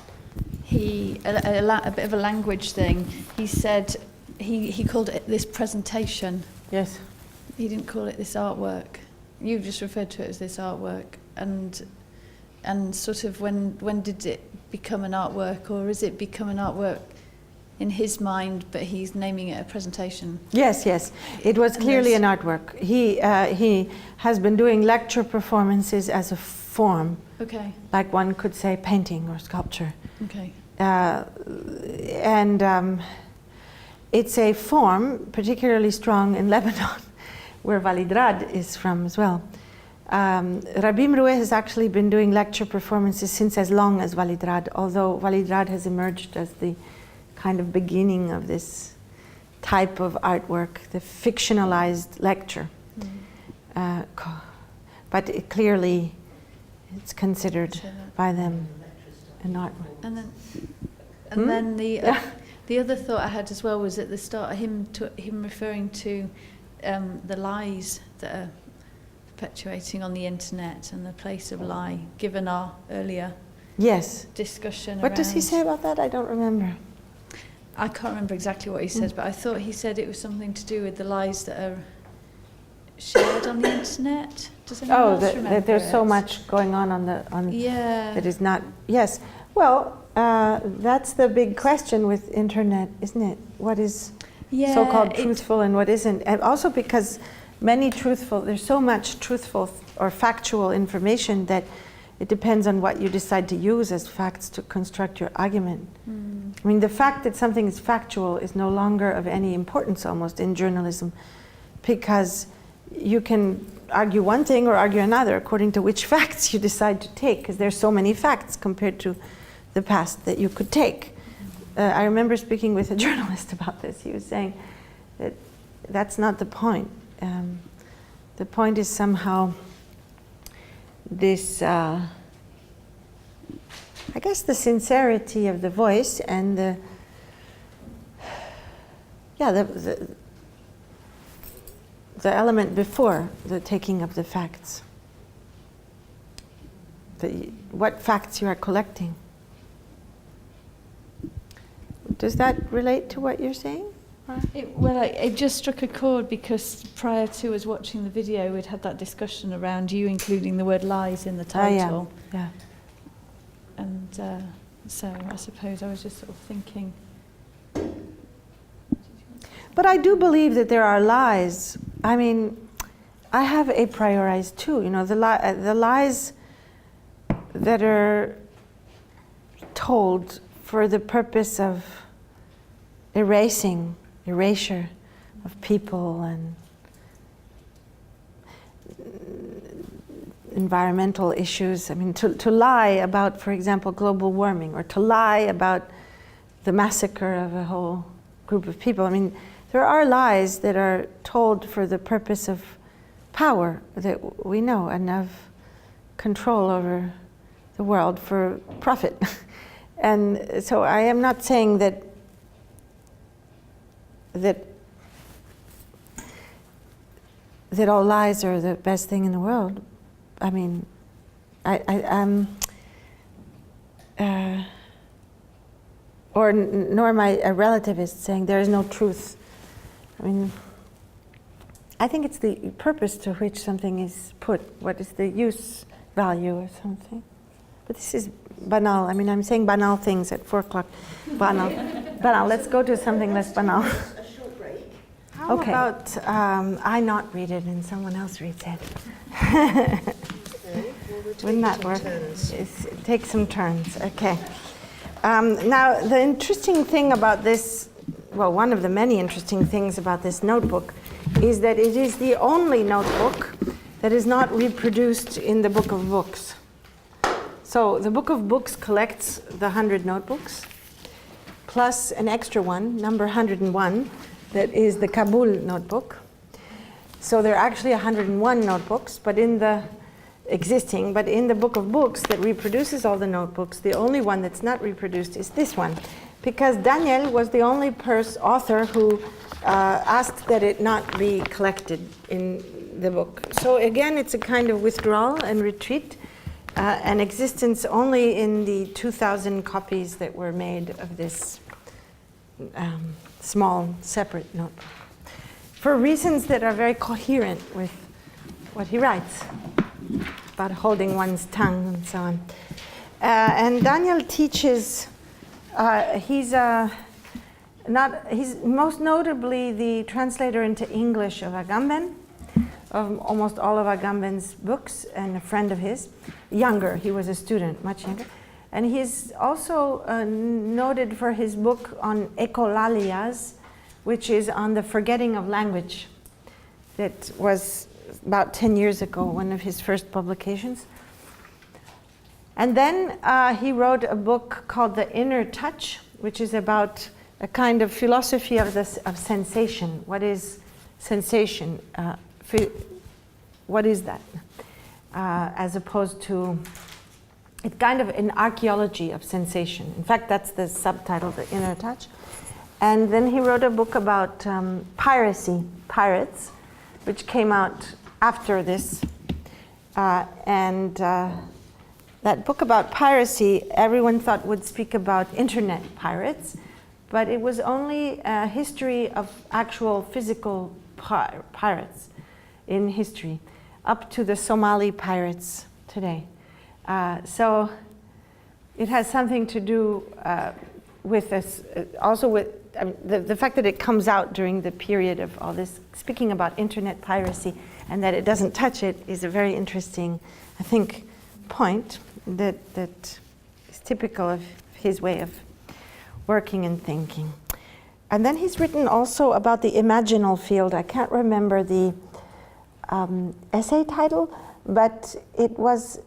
a bit of a language thing, he said he called it this presentation. Yes. He didn't call it this artwork. You just referred to it as this artwork. And sort of when did it become an artwork, or is it become an artwork in his mind, but he's naming it a presentation? Yes. It was clearly an artwork. He has been doing lecture performances as a form. Okay. Like one could say painting or sculpture. Okay. It's a form particularly strong in Lebanon, where Walid Rad is from as well. Rabbi Mrouet has actually been doing lecture performances since as long as Walid Rad, although Walid Rad has emerged as the kind of beginning of this type of artwork, the fictionalized lecture. But it's considered by them an artwork. And then the other thought I had as well was at the start, him referring to the lies that are perpetuating on the internet and the place of lie, given our earlier discussion. What does he say about that? I don't remember. I can't remember exactly what he said, but I thought he said it was something to do with the lies that are shared on the internet. Does anyone else remember that there's it? so much going on that is not. Yes. Well, that's the big question with internet, isn't it? What is so-called truthful and what isn't? And also because there's so much truthful or factual information that it depends on what you decide to use as facts to construct your argument. I mean, the fact that something is factual is no longer of any importance almost in journalism, because you can argue one thing or argue another according to which facts you decide to take, because there's so many facts compared to the past that you could take. I remember speaking with a journalist about this. He was saying that that's not the point. The point is somehow this, I guess, the sincerity of the voice and the element before the taking of the facts. what facts you are collecting. Does that relate to what you're saying? It just struck a chord because prior to us watching the video, we'd had that discussion around you including the word lies in the title. Yeah. And so I suppose I was just sort of thinking. But I do believe that there are lies. I mean, I have a priorized too. You know, the lies that are told for the purpose of erasure of people and environmental issues. I mean, to lie about, for example, global warming, or to lie about the massacre of a whole group of people. I mean, there are lies that are told for the purpose of power that we know, and of control over the world for profit. And so I am not saying that all lies are the best thing in the world. I mean, nor am I a relativist saying there is no truth. I mean, I think it's the purpose to which something is put. What is the use value or something? But this is banal. I mean, I'm saying banal things at 4 o'clock. Banal. Banal. Let's go to something less banal. A short break. How about I not read it and someone else reads it? Wouldn't that work? Take some turns. Okay. Now, the interesting thing about this, well, one of the many interesting things about this notebook is that it is the only notebook that is not reproduced in the Book of Books. So the Book of Books collects the 100 notebooks, plus an extra one, number 101, that is the Kabul notebook. So there are actually 101 notebooks, but in the Book of Books that reproduces all the notebooks, the only one that's not reproduced is this one, because Daniel was the only author who asked that it not be collected in the book. So again, it's a kind of withdrawal and retreat, and existence only in the 2,000 copies that were made of this small, separate notebook, for reasons that are very coherent with what he writes about holding one's tongue and so on. And Daniel teaches, he's most notably the translator into English of Agamben, of almost all of Agamben's books, and a friend of his, younger, he was a student, much younger. And he's also noted for his book on ekolalias, which is on the forgetting of language, that was about 10 years ago, one of his first publications. And then he wrote a book called The Inner Touch, which is about a kind of philosophy of sensation. What is sensation? What is that? As opposed to, it's kind of an archaeology of sensation. In fact, that's the subtitle, The Inner Touch. And then he wrote a book about piracy, pirates, which came out after this. That book about piracy, everyone thought would speak about internet pirates, but it was only a history of actual physical pirates in history, up to the Somali pirates today. So it has something to do with this, also with the fact that it comes out during the period of all this, speaking about internet piracy, and that it doesn't touch it is a very interesting, I think, point that is typical of his way of working and thinking. And then he's written also about the imaginal field. I can't remember the essay title, but it was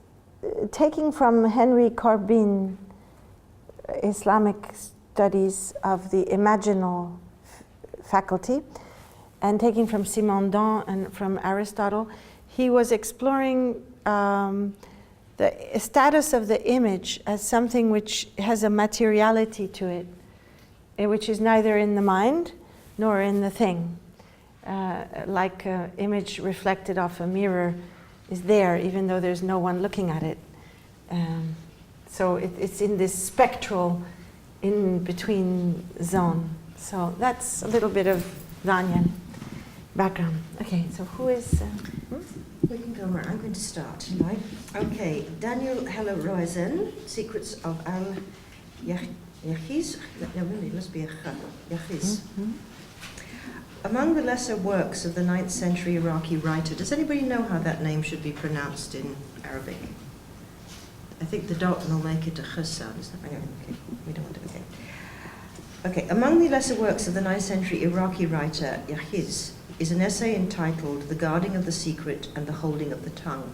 taking from Henry Corbin, Islamic studies of the imaginal faculty, and taking from Simondon and from Aristotle. He was exploring the status of the image as something which has a materiality to it, which is neither in the mind nor in the thing. Like an image reflected off a mirror is there even though there's no one looking at it. So it's in this spectral, in between zone. So that's a little bit of Daniel background. Okay, so who is? We can go around. I'm going to start, right? Okay, Daniel Heller-Roizen, Secrets of Al-Yahiz. No, really, it must be a Yahiz. Among the lesser works of the 9th century Iraqi writer, does anybody know how that name should be pronounced in Arabic? I think the dot will make it a ch sound. Okay, we don't want to. Okay. Okay. Among the lesser works of the 9th century Iraqi writer Yahiz is an essay entitled "The Guarding of the Secret and the Holding of the Tongue."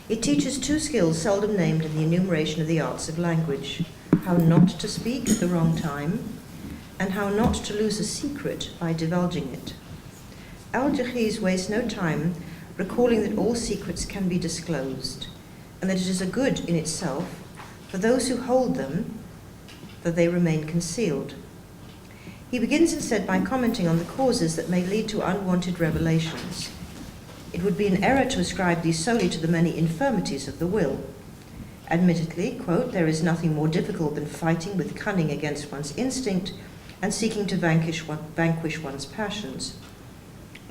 It teaches 2 skills seldom named in the enumeration of the arts of language: how not to speak at the wrong time, and how not to lose a secret by divulging it. Al-Jahiz wastes no time recalling that all secrets can be disclosed, and that it is a good in itself for those who hold them that they remain concealed. He begins instead by commenting on the causes that may lead to unwanted revelations. It would be an error to ascribe these solely to the many infirmities of the will. Admittedly, quote, there is nothing more difficult than fighting with cunning against one's instinct and seeking to vanquish one's passions,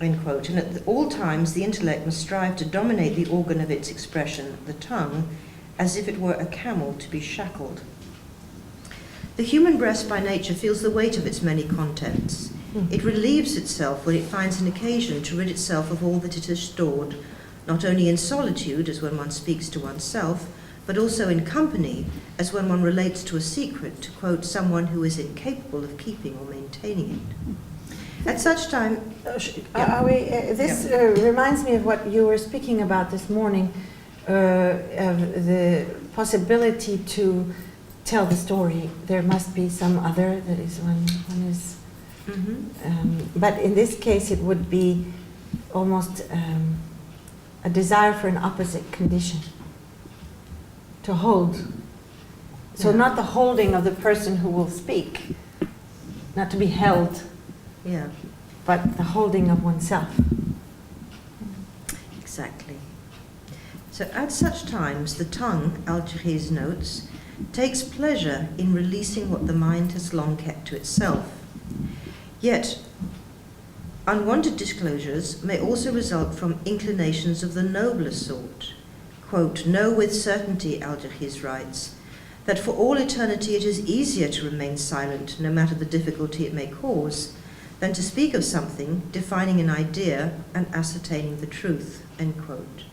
end quote. And at all times, the intellect must strive to dominate the organ of its expression, the tongue, as if it were a camel to be shackled. The human breast by nature feels the weight of its many contents. It relieves itself when it finds an occasion to rid itself of all that it has stored, not only in solitude, as when one speaks to oneself, but also in company, as when one relates to a secret, to quote someone who is incapable of keeping or maintaining it. At such time... This reminds me of what you were speaking about this morning, of the possibility to tell the story. There must be some other, that is one is... but in this case it would be almost a desire for an opposite condition. To hold. So not the holding of the person who will speak, not to be held, but the holding of oneself. Exactly. So at such times, the tongue, Al-Jahiz notes, takes pleasure in releasing what the mind has long kept to itself. Yet, unwanted disclosures may also result from inclinations of the nobler sort. Quote, know with certainty, Al-Jahiz writes, that for all eternity it is easier to remain silent, no matter the difficulty it may cause, than to speak of something, defining an idea, and ascertaining the truth, end quote.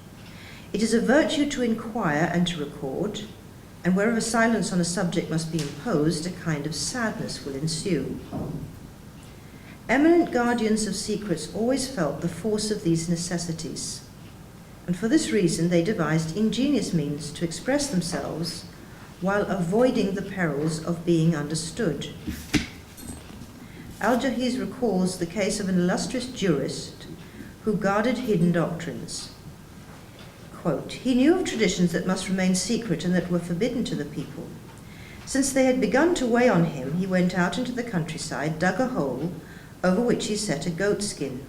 It is a virtue to inquire and to record, and wherever silence on a subject must be imposed, a kind of sadness will ensue. Eminent guardians of secrets always felt the force of these necessities, and for this reason they devised ingenious means to express themselves while avoiding the perils of being understood. Al-Jahiz recalls the case of an illustrious jurist who guarded hidden doctrines. Quote, he knew of traditions that must remain secret and that were forbidden to the people. Since they had begun to weigh on him, he went out into the countryside, dug a hole, over which he set a goatskin,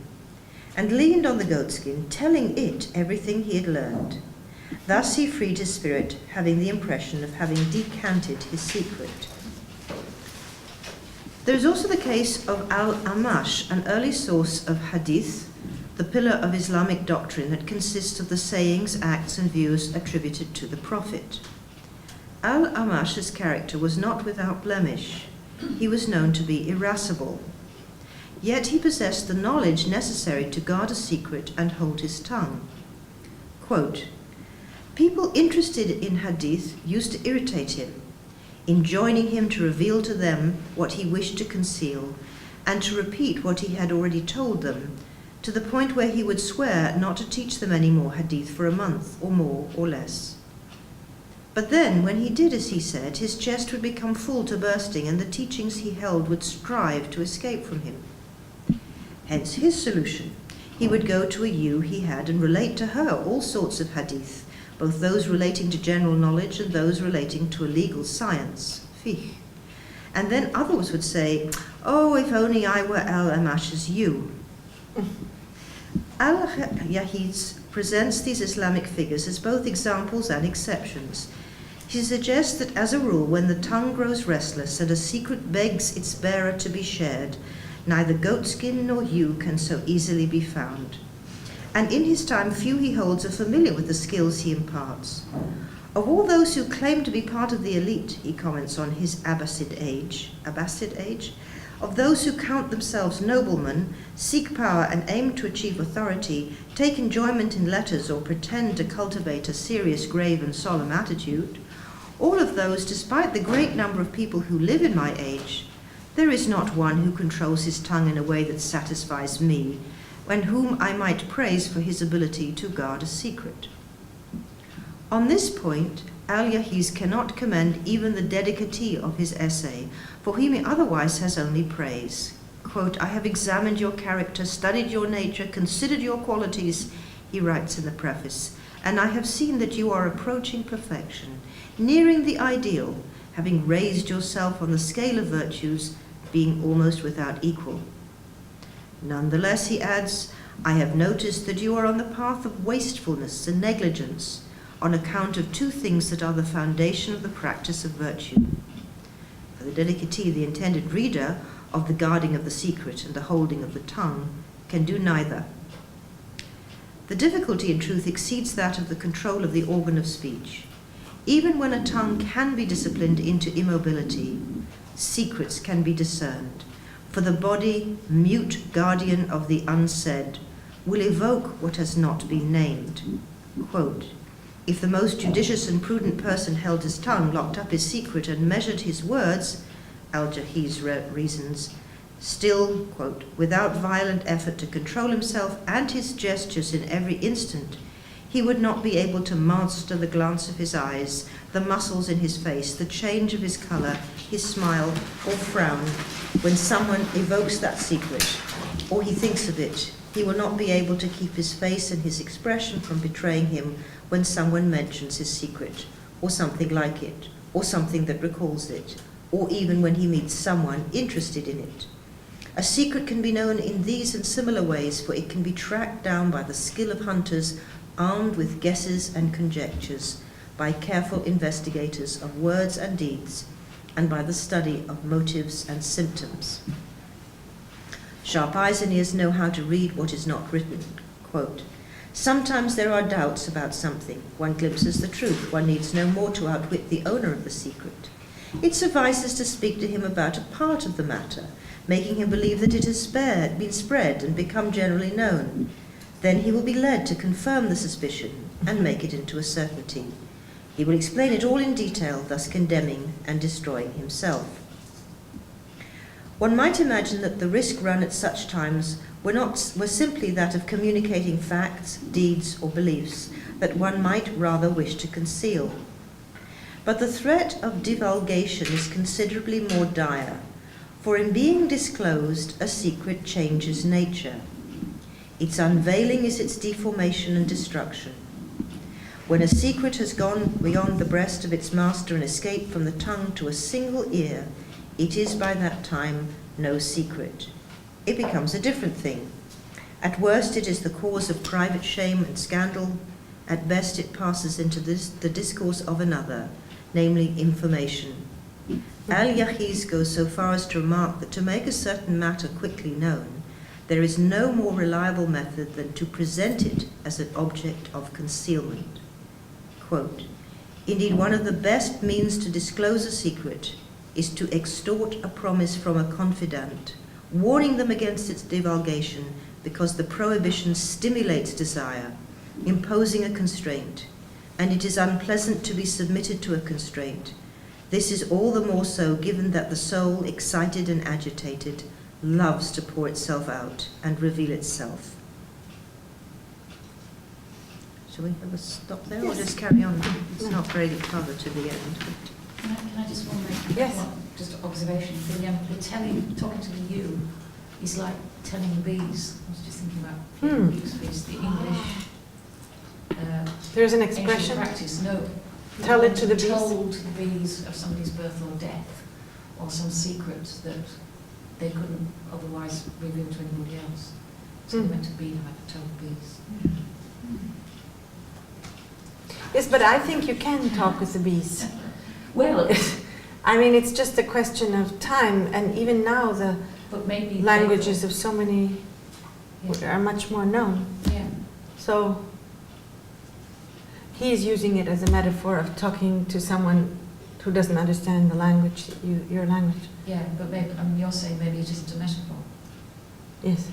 and leaned on the goatskin, telling it everything he had learned. Thus he freed his spirit, having the impression of having decanted his secret. There is also the case of Al-Amash, an early source of hadith, the pillar of Islamic doctrine that consists of the sayings, acts, and views attributed to the Prophet. Al-Amash's character was not without blemish. He was known to be irascible. Yet he possessed the knowledge necessary to guard a secret and hold his tongue. Quote, people interested in hadith used to irritate him, enjoining him to reveal to them what he wished to conceal and to repeat what he had already told them, to the point where he would swear not to teach them any more hadith for a month, or more or less. But then, when he did as he said, his chest would become full to bursting, and the teachings he held would strive to escape from him. Hence his solution. He would go to a ewe he had and relate to her all sorts of hadith, both those relating to general knowledge and those relating to a legal science, fiqh. And then others would say, oh, if only I were Al-Amash's ewe. Al-Yahid's presents these Islamic figures as both examples and exceptions. He suggests that as a rule, when the tongue grows restless and a secret begs its bearer to be shared, neither goatskin nor hue can so easily be found. And in his time, few he holds are familiar with the skills he imparts. Of all those who claim to be part of the elite, he comments on his Abbasid age, of those who count themselves noblemen, seek power and aim to achieve authority, take enjoyment in letters or pretend to cultivate a serious, grave and solemn attitude, all of those, despite the great number of people who live in my age, there is not one who controls his tongue in a way that satisfies me, and whom I might praise for his ability to guard a secret. On this point, Al-Yahiz cannot commend even the dedicatee of his essay, for whom he otherwise has only praise. Quote, "I have examined your character, studied your nature, considered your qualities," he writes in the preface, "and I have seen that you are approaching perfection, nearing the ideal, having raised yourself on the scale of virtues, being almost without equal. Nonetheless," he adds, "I have noticed that you are on the path of wastefulness and negligence, on account of two things that are the foundation of the practice of virtue." For the dedicatee, the intended reader of the guarding of the secret and the holding of the tongue can do neither. The difficulty, in truth, exceeds that of the control of the organ of speech. Even when a tongue can be disciplined into immobility, secrets can be discerned, for the body, mute guardian of the unsaid, will evoke what has not been named. Quote, "If the most judicious and prudent person held his tongue, locked up his secret, and measured his words," Al-Jahiz reasons, "still, quote, without violent effort to control himself and his gestures in every instant, he would not be able to master the glance of his eyes, the muscles in his face, the change of his color, his smile or frown. When someone evokes that secret, or he thinks of it, he will not be able to keep his face and his expression from betraying him when someone mentions his secret, or something like it, or something that recalls it, or even when he meets someone interested in it. A secret can be known in these and similar ways, for it can be tracked down by the skill of hunters armed with guesses and conjectures, by careful investigators of words and deeds, and by the study of motives and symptoms. Sharp eyes and ears know how to read what is not written." Quote, "Sometimes there are doubts about something. One glimpses the truth. One needs no more to outwit the owner of the secret. It suffices to speak to him about a part of the matter, making him believe that it has been spread and become generally known. Then he will be led to confirm the suspicion and make it into a certainty. He will explain it all in detail, thus condemning and destroying himself." One might imagine that the risk run at such times were simply that of communicating facts, deeds, or beliefs that one might rather wish to conceal. But the threat of divulgation is considerably more dire, for in being disclosed, a secret changes nature. Its unveiling is its deformation and destruction. When a secret has gone beyond the breast of its master and escaped from the tongue to a single ear, it is by that time no secret. It becomes a different thing. At worst, it is the cause of private shame and scandal. At best, it passes into the discourse of another, namely information. Al-Yahiz goes so far as to remark that to make a certain matter quickly known, there is no more reliable method than to present it as an object of concealment. Quote, "Indeed, one of the best means to disclose a secret is to extort a promise from a confidant, warning them against its divulgation, because the prohibition stimulates desire, imposing a constraint, and it is unpleasant to be submitted to a constraint. This is all the more so given that the soul, excited and agitated, loves to pour itself out and reveal itself." Shall we have a stop there, or just carry on? It's not very further to the end. Can I just want to make just an observation? The talking to the you is like telling bees. I was just thinking about bees, the English. There's an expression. Practice, no. Tell it to the bees. Told the bees of somebody's birth or death, or some secret that they couldn't otherwise reveal to anybody else. So they went to beehive to tell the bees. Yes, but I think you can talk with the bees. Well, I mean, it's just a question of time, and even now the languages of so many are much more known. Yeah. So he is using it as a metaphor of talking to someone who doesn't understand the language, your language. Yeah, but maybe, you're saying maybe it isn't a metaphor. Yes.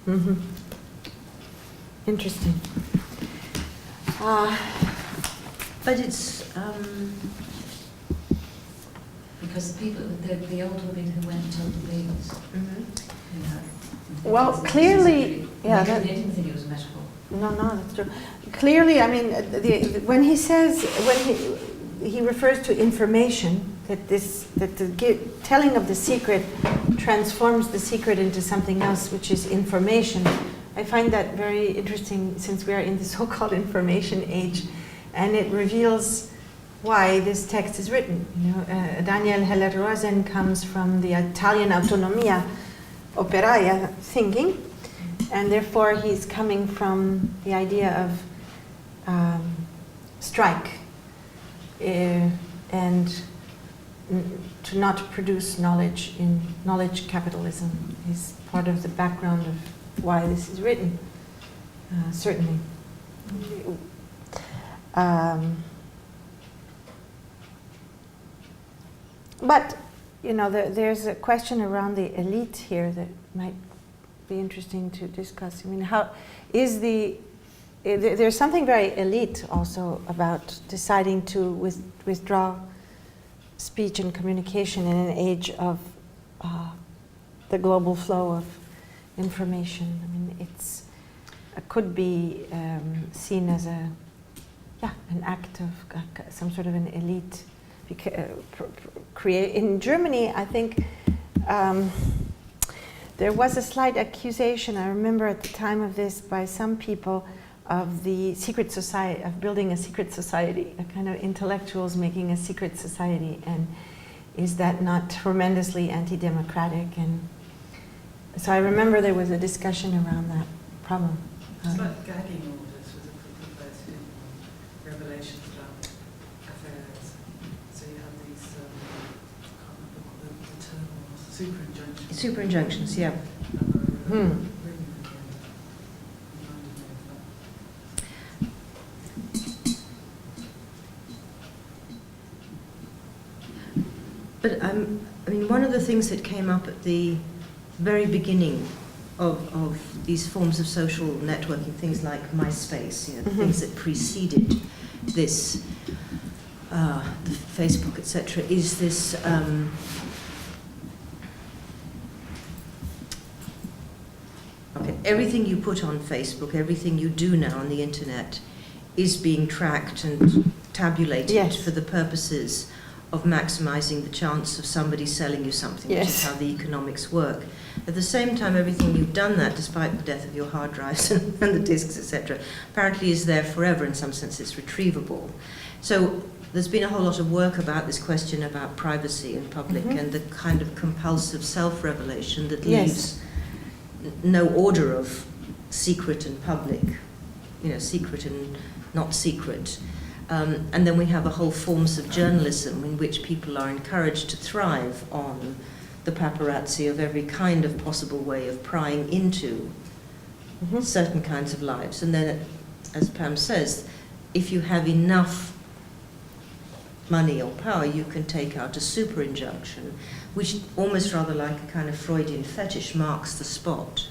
Mm-hmm. Interesting. But it's because the people, the old women who went and told the bees, you know. Well, clearly, yeah. They didn't think it was a metaphor. No, that's true. Clearly, I mean, when he says, when he refers to information, that the telling of the secret transforms the secret into something else, which is information. I find that very interesting, since we are in the so-called information age, and it reveals why this text is written. You know, Daniel Heller-Rosen comes from the Italian autonomia operaia thinking, and therefore he's coming from the idea of strike and to not produce knowledge in knowledge capitalism is part of the background of why this is written, certainly. But, you know, there's a question around the elite here that might be interesting to discuss. I mean, how is there's something very elite also about deciding to withdraw speech and communication in an age of the global flow of information. I mean, it could be seen as an act of some sort of an elite. In Germany, I think there was a slight accusation, I remember at the time of this, by some people of the secret society, of building a secret society, a kind of intellectuals making a secret society, and is that not tremendously anti-democratic? And so I remember there was a discussion around that problem. It's like gagging orders was put in place in Revelations about affairs. So you have these, I can't remember what the term was, super injunctions. super injunctions, yeah. But I mean, one of the things that came up at the very beginning of these forms of social networking, things like MySpace, you know, things that preceded this, the Facebook, etc., is this everything you put on Facebook, everything you do now on the internet, is being tracked and tabulated for the purposes of maximizing the chance of somebody selling you something, which is how the economics work. At the same time, everything you've done that, despite the death of your hard drives and the disks, etc., apparently is there forever. In some sense, it's retrievable. So there's been a whole lot of work about this question about privacy in public and the kind of compulsive self-revelation that leaves no order of secret and public, you know, secret and not secret. And then we have a whole forms of journalism in which people are encouraged to thrive on the paparazzi of every kind of possible way of prying into certain kinds of lives. And then, as Pam says, if you have enough money or power, you can take out a super injunction, which almost rather like a kind of Freudian fetish marks the spot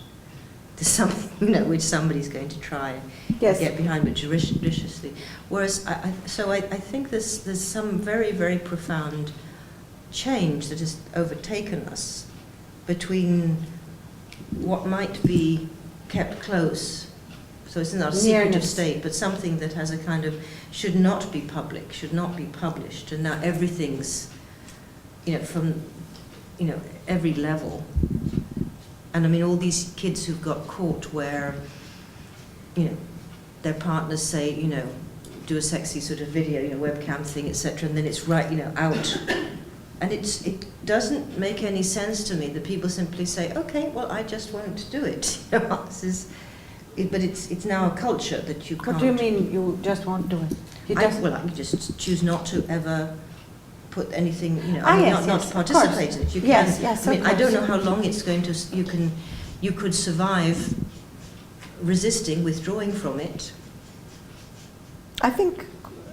to something, you know, which somebody's going to try and get behind, but judiciously. Whereas, I think there's some very, very profound change that has overtaken us between what might be kept close, so it's not a secret of state, but something that has a kind of should not be public, should not be published, and now everything's, you know, from, you know, every level. And I mean, all these kids who've got caught where, you know, their partners say, you know, do a sexy sort of video, you know, webcam thing, etc., and then it's right, you know, out. And it doesn't make any sense to me that people simply say, okay, well, I just won't do it. You know, this is, but it's now a culture that you can't. What do you mean you just won't do it? You just choose not to ever put anything, Yes, not to participate in it. You yes, can. yes. I mean, I don't know how long it's going to. You could survive resisting, withdrawing from it. I think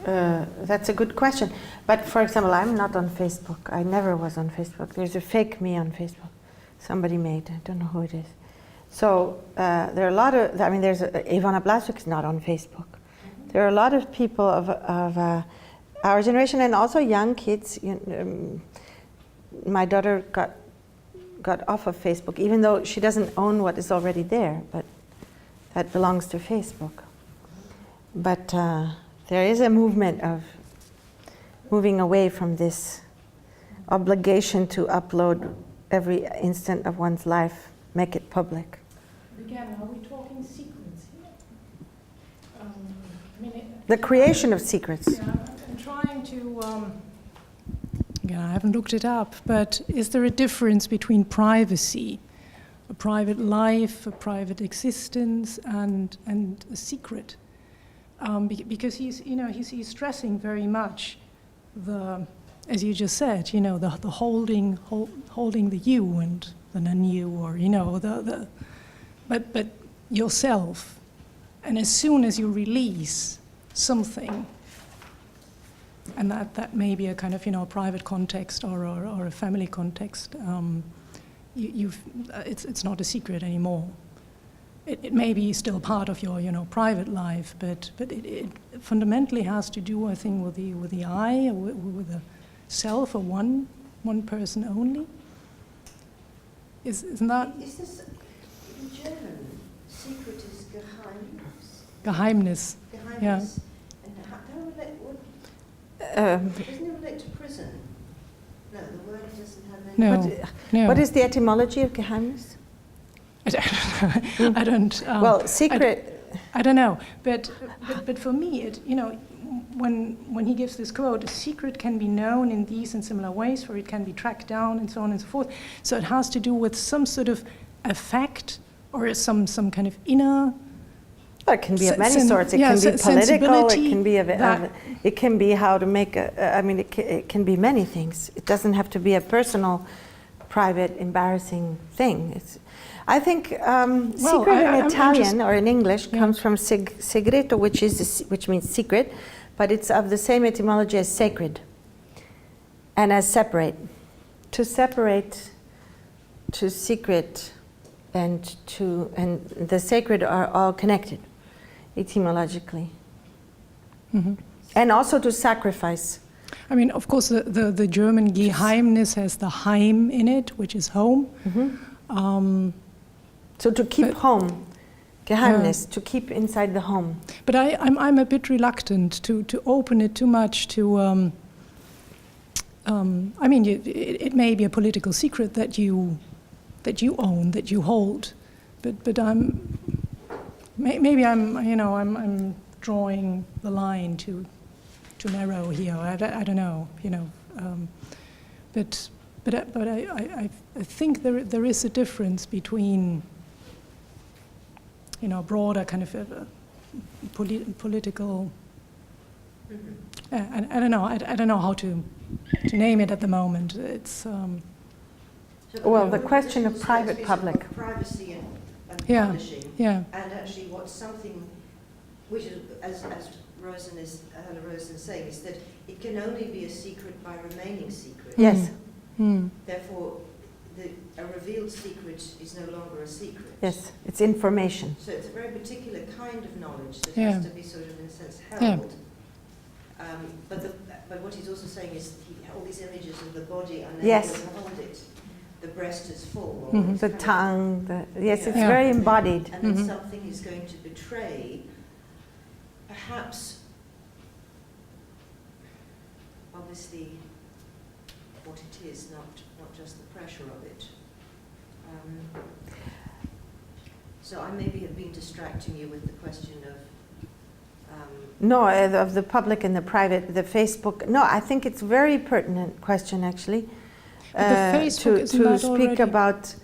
that's a good question. But for example, I'm not on Facebook. I never was on Facebook. There's a fake me on Facebook. Somebody made. I don't know who it is. So there are a lot of. I mean, there's Ivana Blasek is not on Facebook. There are a lot of people of our generation and also young kids. My daughter got off of Facebook, even though she doesn't own what is already there, but that belongs to Facebook. But there is a movement of moving away from this obligation to upload every instant of one's life, make it public. Again, are we talking secrets here? The creation of secrets. Yeah, I'm trying to, again, I haven't looked it up, but is there a difference between privacy, a private life, a private existence, and a secret? Because he's stressing very much the, as you just said, the holding the you and the non-you, or but yourself, and as soon as you release something, and that may be a kind of private context or a family context, it's not a secret anymore. It may be still part of your private life, but it fundamentally has to do, I think, with the I, or with the self, or one person only. Isn't that? Is this in German? Secret is Geheimnis. Geheimnis. Yeah. And doesn't it relate to prison? No, the word doesn't have any. No. What is the etymology of Geheimnis? I don't. Well, secret. I don't know, but for me, when he gives this quote, a secret can be known in these and similar ways, for it can be tracked down and so on and so forth. So it has to do with some sort of effect or some kind of inner. Well, it can be of many sorts. It can be political. It can be it can be how to make a. I mean, it can be many things. It doesn't have to be a personal, private, embarrassing thing. I think secret in Italian or in English comes from segreto, which means secret, but it's of the same etymology as sacred and as separate. To separate, to secret, and the sacred are all connected etymologically. Mm-hmm. And also to sacrifice. I mean, of course, the German Geheimnis has the Heim in it, which is home. Mm-hmm. So to keep home, Geheimnis, to keep inside the home. But I'm a bit reluctant to open it too much to. I mean, it may be a political secret that you own, that you hold, but I'm drawing the line too narrow here. I don't know, but I think there is a difference between. Broader kind of political. I don't know. I don't know how to name it at the moment. It's. Well, the question of private, public. Privacy and publishing. Yeah. And actually, what's something, which is, as Rosen is saying, is that it can only be a secret by remaining secret. Yes. Mm. Therefore, a revealed secret is no longer a secret. Yes, it's information. So it's a very particular kind of knowledge that has to be sort of, in a sense, held. Yeah. But what he's also saying is all these images of the body are never yes. able to hold it. The breast is full. Mm-hmm. The tongue, it's very embodied. And then something is going to betray, perhaps, obviously, what it is, not just the pressure of it. So I maybe have been distracting you with the question of... No, of the public and the private, the Facebook. No, I think it's a very pertinent question, actually. To speak about...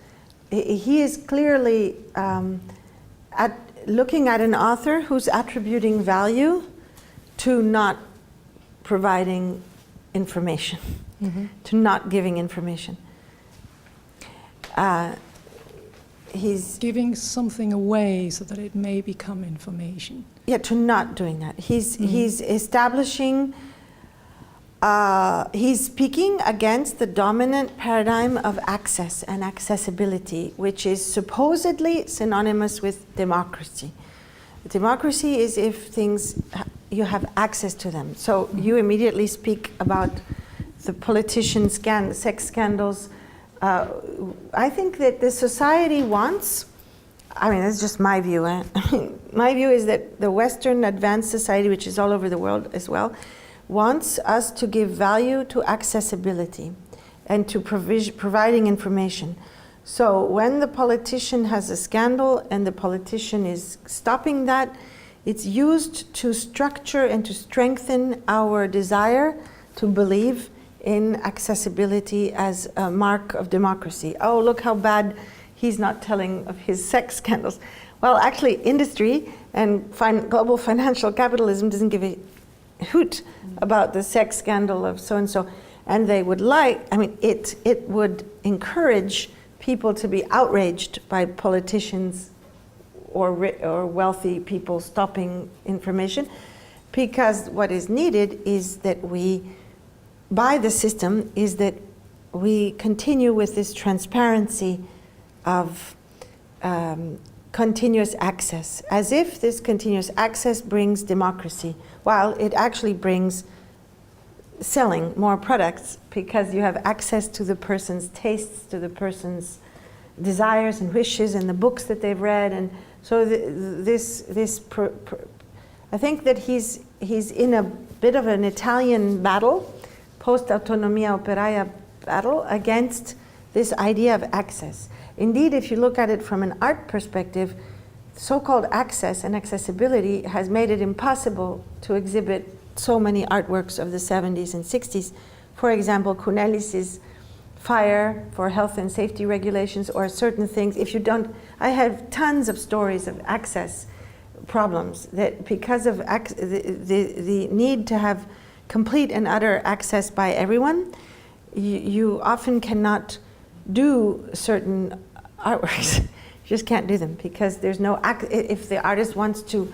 He is clearly... looking at an author who's attributing value to not providing information, to not giving information. He's giving something away so that it may become information. Yeah, to not doing that. He's establishing, he's speaking against the dominant paradigm of access and accessibility, which is supposedly synonymous with democracy. Democracy is if things, you have access to them. So you immediately speak about the politician sex scandals. I think that the society wants, I mean, that's just my view. My view is that the Western advanced society, which is all over the world as well, wants us to give value to accessibility and to providing information. So when the politician has a scandal and the politician is stopping that, it's used to structure and to strengthen our desire to believe in accessibility as a mark of democracy. Oh, look how bad he's not telling of his sex scandals. Well, actually, industry and global financial capitalism doesn't give a hoot about the sex scandal of so-and-so. And they would like, I mean, it would encourage people to be outraged by politicians or wealthy people stopping information, because what is needed is that we, by the system, is that we continue with this transparency of continuous access, as if this continuous access brings democracy, while it actually brings selling more products, because you have access to the person's tastes, to the person's desires and wishes and the books that they've read. And so I think that he's in a bit of an Italian battle, post-autonomia operaia battle, against this idea of access. Indeed, if you look at it from an art perspective, so-called access and accessibility has made it impossible to exhibit so many artworks of the 70s and 60s. For example, Cunelis's fire for health and safety regulations, or certain things. If you don't, I have tons of stories of access problems that because of the need to have complete and utter access by everyone, you often cannot do certain artworks. You just can't do them because there's no, if the artist wants to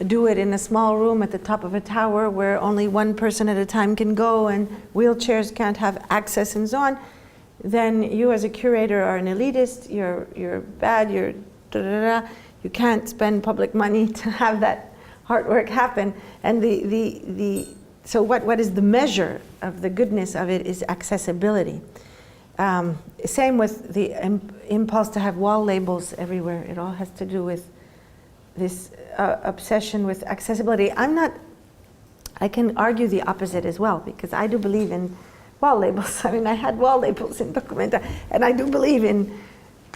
do it in a small room at the top of a tower where only one person at a time can go and wheelchairs can't have access and so on, then you as a curator are an elitist, you're bad, you're da-da-da. You can't spend public money to have that artwork happen. And so what is the measure of the goodness of it is accessibility. Same with the impulse to have wall labels everywhere. It all has to do with this obsession with accessibility. I can argue the opposite as well, because I do believe in wall labels. I mean, I had wall labels in Documenta, and I do believe in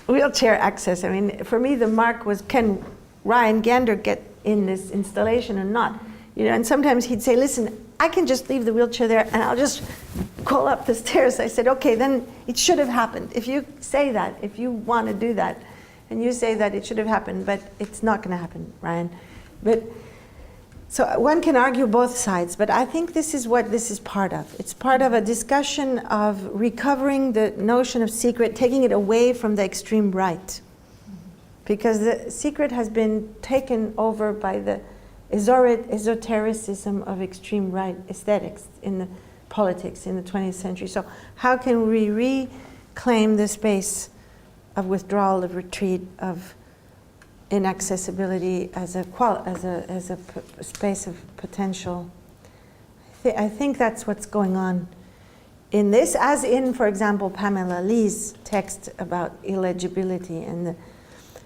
wheelchair access. I mean, for me, the mark was, can Ryan Gander get in this installation or not? You know, and sometimes he'd say, listen, I can just leave the wheelchair there and I'll just crawl up the stairs. I said, okay, then it should have happened. If you say that, if you want to do that, and you say that it should have happened, but it's not going to happen, Ryan. But so one can argue both sides, but I think this is what this is part of. It's part of a discussion of recovering the notion of secret, taking it away from the extreme right. Because the secret has been taken over by the esotericism of extreme right aesthetics in the politics in the 20th century. So how can we reclaim the space of withdrawal, of retreat, of inaccessibility as a space of potential? I think that's what's going on in this, as in, for example, Pamela Lee's text about illegibility and the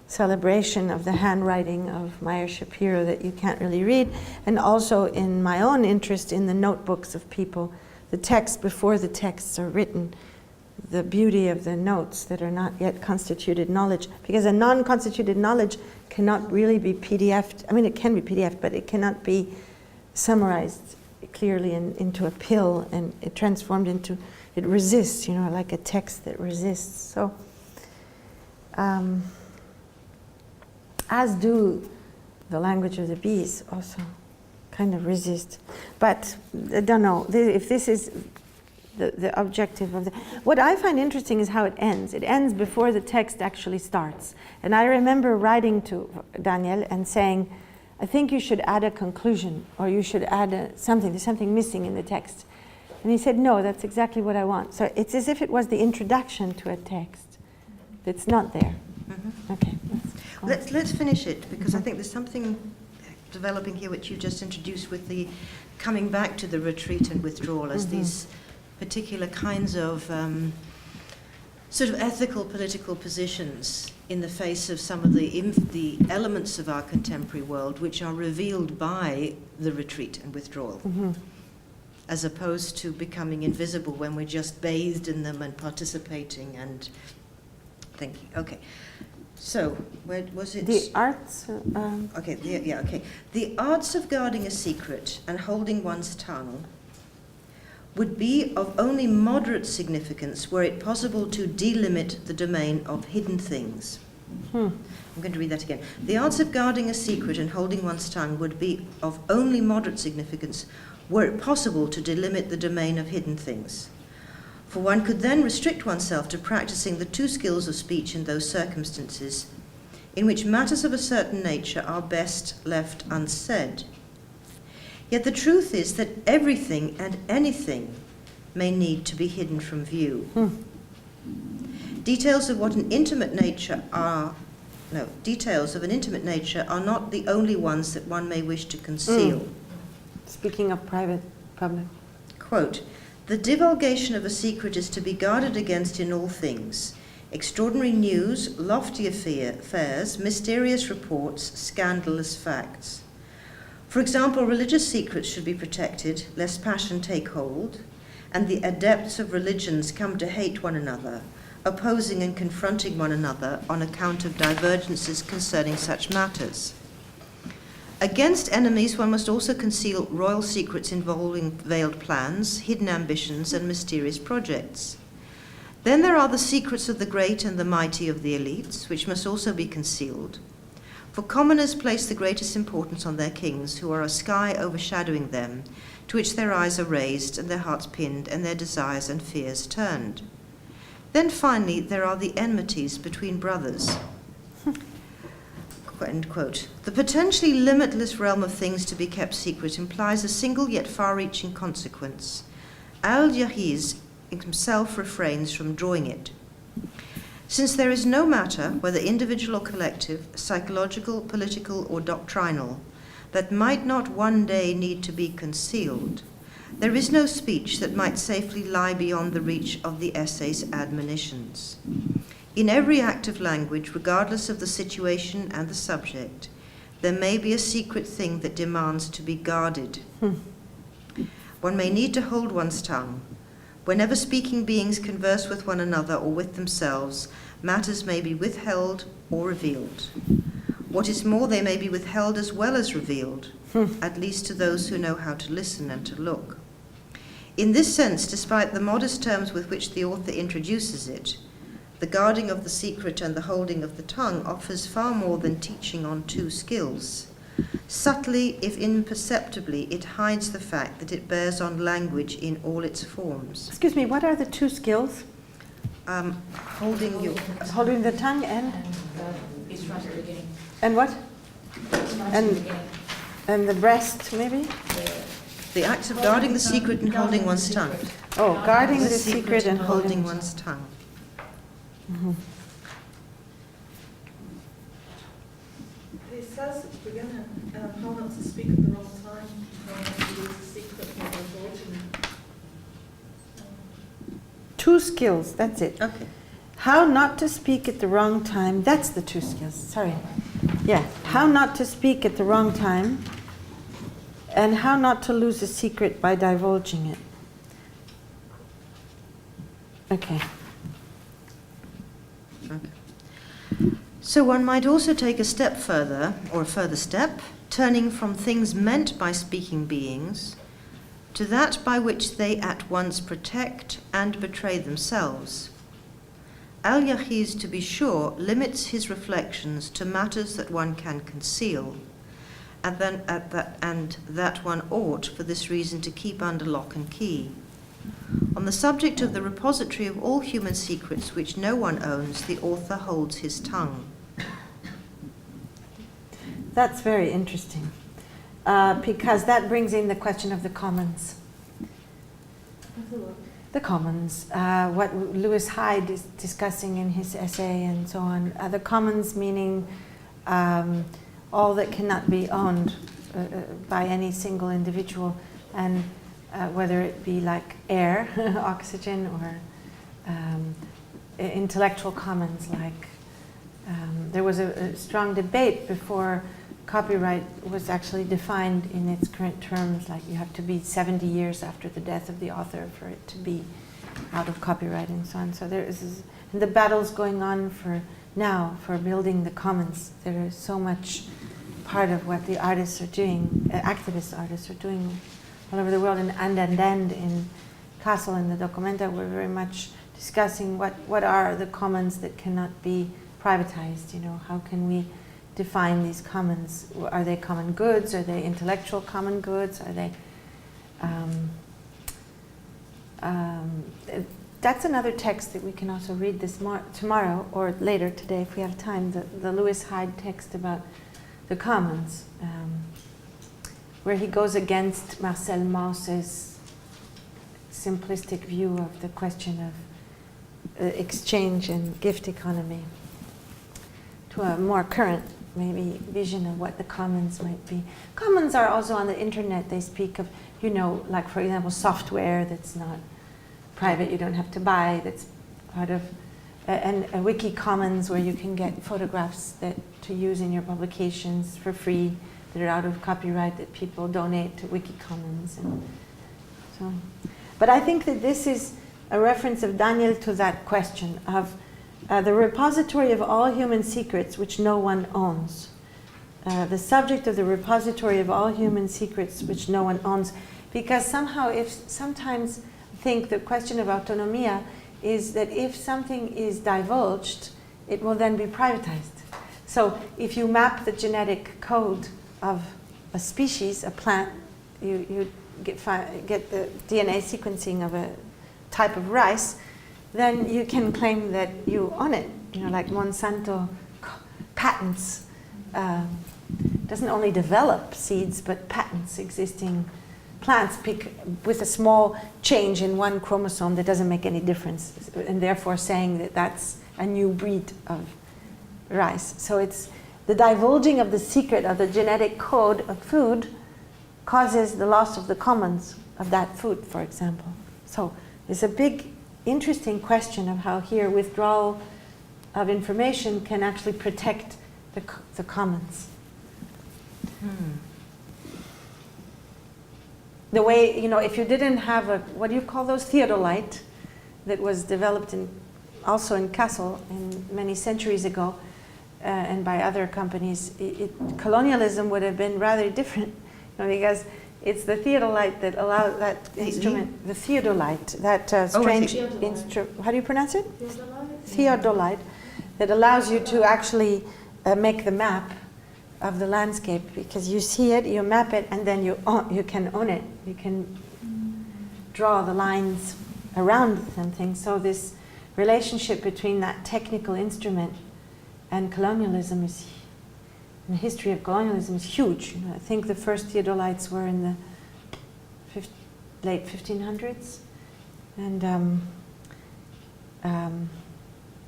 celebration of the handwriting of Meyer Shapiro that you can't really read, and also in my own interest in the notebooks of people, the text before the texts are written, the beauty of the notes that are not yet constituted knowledge, because a non-constituted knowledge cannot really be PDF'd. I mean, it can be PDF'd, but it cannot be summarized clearly into a pill and it transformed into, it resists, you know, like a text that resists. So, as do the language of the bees also kind of resist. But I don't know if this is the objective of the... What I find interesting is how it ends. It ends before the text actually starts. And I remember writing to Daniel and saying, I think you should add a conclusion, or you should add something. There's something missing in the text. And he said, no, that's exactly what I want. So it's as if it was the introduction to a text that's not there. Mm-hmm. Okay. Let's finish it, because I think there's something developing here which you just introduced with the coming back to the retreat and withdrawal as these particular kinds of sort of ethical political positions in the face of some of the elements of our contemporary world which are revealed by the retreat and withdrawal, as opposed to becoming invisible when we're just bathed in them and participating and thinking. Okay. So, where was it? The arts. Okay. Okay. The arts of guarding a secret and holding one's tongue would be of only moderate significance were it possible to delimit the domain of hidden things. I'm going to read that again. The arts of guarding a secret and holding one's tongue would be of only moderate significance were it possible to delimit the domain of hidden things. For one could then restrict oneself to practicing the two skills of speech in those circumstances in which matters of a certain nature are best left unsaid. Yet the truth is that everything and anything may need to be hidden from view. Details of an intimate nature are not the only ones that one may wish to conceal. Speaking of private, public. Quote, the divulgation of a secret is to be guarded against in all things. Extraordinary news, lofty affairs, mysterious reports, scandalous facts. For example, religious secrets should be protected, lest passion take hold, and the adepts of religions come to hate one another, opposing and confronting one another on account of divergences concerning such matters. Against enemies, one must also conceal royal secrets involving veiled plans, hidden ambitions, and mysterious projects. Then there are the secrets of the great and the mighty of the elites, which must also be concealed. For commoners place the greatest importance on their kings, who are a sky overshadowing them, to which their eyes are raised and their hearts pinned and their desires and fears turned. Then finally there are the enmities between brothers. End quote. The potentially limitless realm of things to be kept secret implies a single yet far-reaching consequence. Al-Jahiz himself refrains from drawing it. Since there is no matter, whether individual or collective, psychological, political, or doctrinal, that might not one day need to be concealed, there is no speech that might safely lie beyond the reach of the essay's admonitions. In every act of language, regardless of the situation and the subject, there may be a secret thing that demands to be guarded. One may need to hold one's tongue. Whenever speaking beings converse with one another or with themselves, matters may be withheld or revealed. What is more, they may be withheld as well as revealed, at least to those who know how to listen and to look. In this sense, despite the modest terms with which the author introduces it, the guarding of the secret and the holding of the tongue offers far more than teaching on two skills. Subtly, if imperceptibly, it hides the fact that it bears on language in all its forms. Excuse me, what are the two skills? Holding the tongue and? It's right at the beginning. And what? And the breast, maybe? The act of guarding the secret and holding one's tongue. Oh, guarding the secret and holding one's tongue. It says at the beginning, how not to speak at the wrong time, how not to use a secret when divulging. Two skills, that's it. Okay. How not to speak at the wrong time, that's the two skills, sorry. Yeah, how not to speak at the wrong time, and how not to lose a secret by divulging it. Okay. So one might also take a step further, or a further step, turning from things meant by speaking beings to that by which they at once protect and betray themselves. Al-Jahiz, to be sure, limits his reflections to matters that one can conceal, and that one ought, for this reason, to keep under lock and key. On the subject of the repository of all human secrets which no one owns, the author holds his tongue. That's very interesting, because that brings in the question of the commons. The commons, what Lewis Hyde is discussing in his essay and so on. The commons meaning all that cannot be owned by any single individual, and whether it be like air, oxygen, or intellectual commons. Like there was a strong debate before copyright was actually defined in its current terms. Like you have to be 70 years after the death of the author for it to be out of copyright and so on. So there is, and the battle's going on for now for building the commons. There is so much part of what the artists are doing, activist artists are doing all over the world. And in Kassel, in the Documenta, we're very much discussing what are the commons that cannot be privatized. You know, how can we define these commons? Are they common goods? Are they intellectual common goods? Are they? That's another text that we can also read tomorrow or later today if we have time. The Lewis Hyde text about the commons, where he goes against Marcel Maus's simplistic view of the question of exchange and gift economy to a more current, maybe, vision of what the commons might be. Commons are also on the internet. They speak of, you know, like for example, software that's not private, you don't have to buy, that's part of, and a wiki commons where you can get photographs to use in your publications for free that are out of copyright that people donate to wiki commons. And so, but I think that this is a reference of Daniel to that question of the repository of all human secrets which no one owns. The subject of the repository of all human secrets which no one owns. Because somehow, sometimes I think the question of autonomia is that if something is divulged, it will then be privatized. So if you map the genetic code of a species, a plant, you get the DNA sequencing of a type of rice, then you can claim that you own it. You know, like Monsanto patents, doesn't only develop seeds, but patents existing plants with a small change in one chromosome that doesn't make any difference, and therefore saying that that's a new breed of rice. So it's the divulging of the secret of the genetic code of food causes the loss of the commons of that food, for example. So it's a big, interesting question of how here withdrawal of information can actually protect the commons. The way, you know, if you didn't have a, what do you call those, theodolite, that was developed also in Kassel many centuries ago, and by other companies, colonialism would have been rather different, you know, because it's the theodolite that allows that instrument, the theodolite, that strange instrument. How do you pronounce it? Theodolite, that allows you to actually make the map of the landscape, because you see it, you map it, and then you can own it. You can draw the lines around something. So this relationship between that technical instrument and colonialism is, in the history of colonialism, is huge. You know, I think the first theodolites were in the late 1500s, and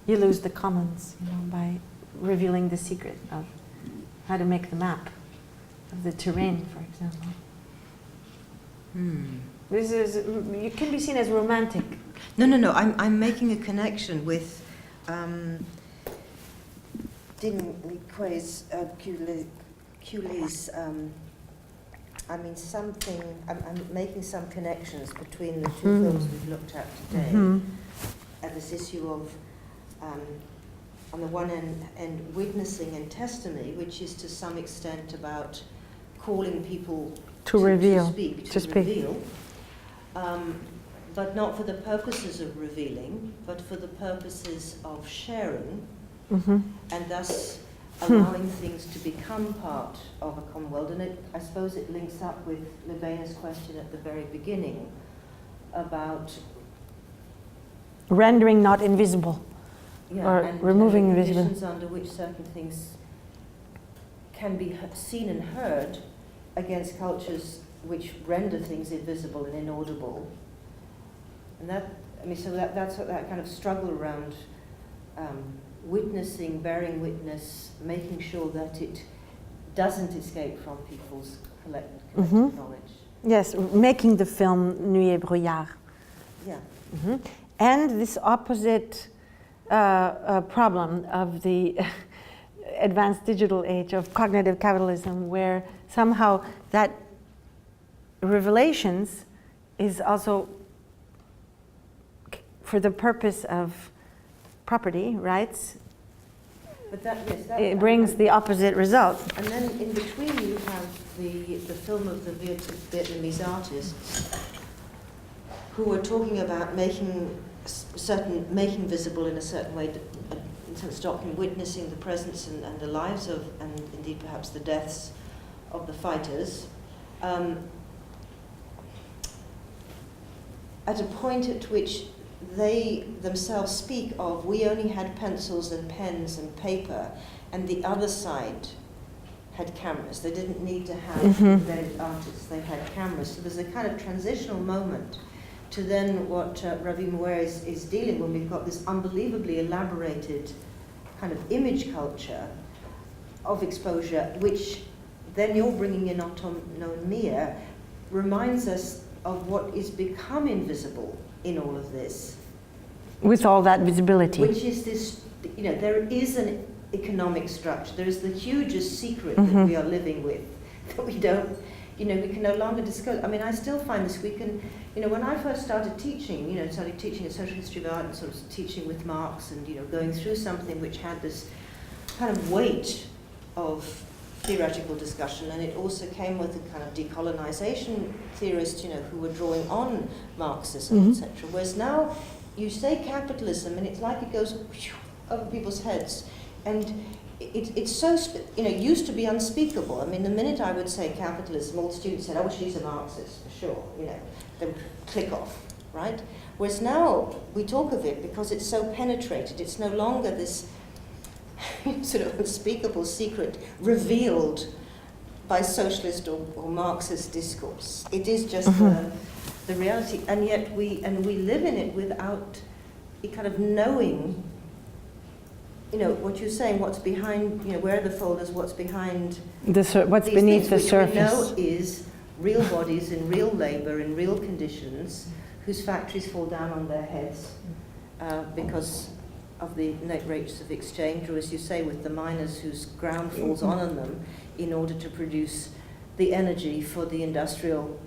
you lose the commons, you know, by revealing the secret of how to make the map of the terrain, for example. This is, you can be seen as romantic. No. I'm making a connection with Kule's. I'm making some connections between the two films we've looked at today, and this issue of, on the one end, witnessing and testimony, which is to some extent about calling people to speak, but not for the purposes of revealing, but for the purposes of sharing, and thus allowing things to become part of a common world. And I suppose it links up with Levena's question at the very beginning about rendering not invisible, or and removing the invisible. conditions under which certain things can be seen and heard against cultures which render things invisible and inaudible. And that, I mean, so that's what that kind of struggle around witnessing, bearing witness, making sure that it doesn't escape from people's collective knowledge. Yes, making the film Nuit et Brouillard. Yeah. And this opposite problem of the advanced digital age of cognitive capitalism, where somehow that revelations is also for the purpose of property rights. But that, yes, that, it brings the opposite result. And then in between you have the film of the Vietnamese artists who were talking about making visible in a certain way, in terms of document, witnessing the presence and the lives of, and indeed perhaps the deaths of the fighters, at a point at which they themselves speak of, we only had pencils and pens and paper, and the other side had cameras. They didn't need to have embedded artists, they had cameras. So there's a kind of transitional moment to then what Ravi Moir is dealing when we've got this unbelievably elaborated kind of image culture of exposure, which then you're bringing in autonomia, reminds us of what is become invisible in all of this. With all that visibility. Which is this, you know, there is an economic structure. There is the hugest secret that we are living with, that we don't, you know, we can no longer discuss. I mean, I still find this, we can, you know, when I first started teaching, you know, started teaching a social history of art and sort of teaching with Marx and, you know, going through something which had this kind of weight of theoretical discussion, and it also came with a kind of decolonization theorists, you know, who were drawing on Marxism, etc. Whereas now you say capitalism and it's like it goes over people's heads, and it's so, you know, it used to be unspeakable. I mean, the minute I would say capitalism, all the students said, oh, she's a Marxist, for sure, you know, they would click off, right? Whereas now we talk of it because it's so penetrated, it's no longer this sort of unspeakable secret revealed by socialist or Marxist discourse. It is just the reality, and yet we live in it without it kind of knowing, you know, what you're saying, what's behind, you know, where are the folders, what's behind what's beneath the surface. What we know is real bodies in real labor in real conditions whose factories fall down on their heads because of the net rates of exchange, or as you say, with the miners whose ground falls on them in order to produce the energy for the industrial...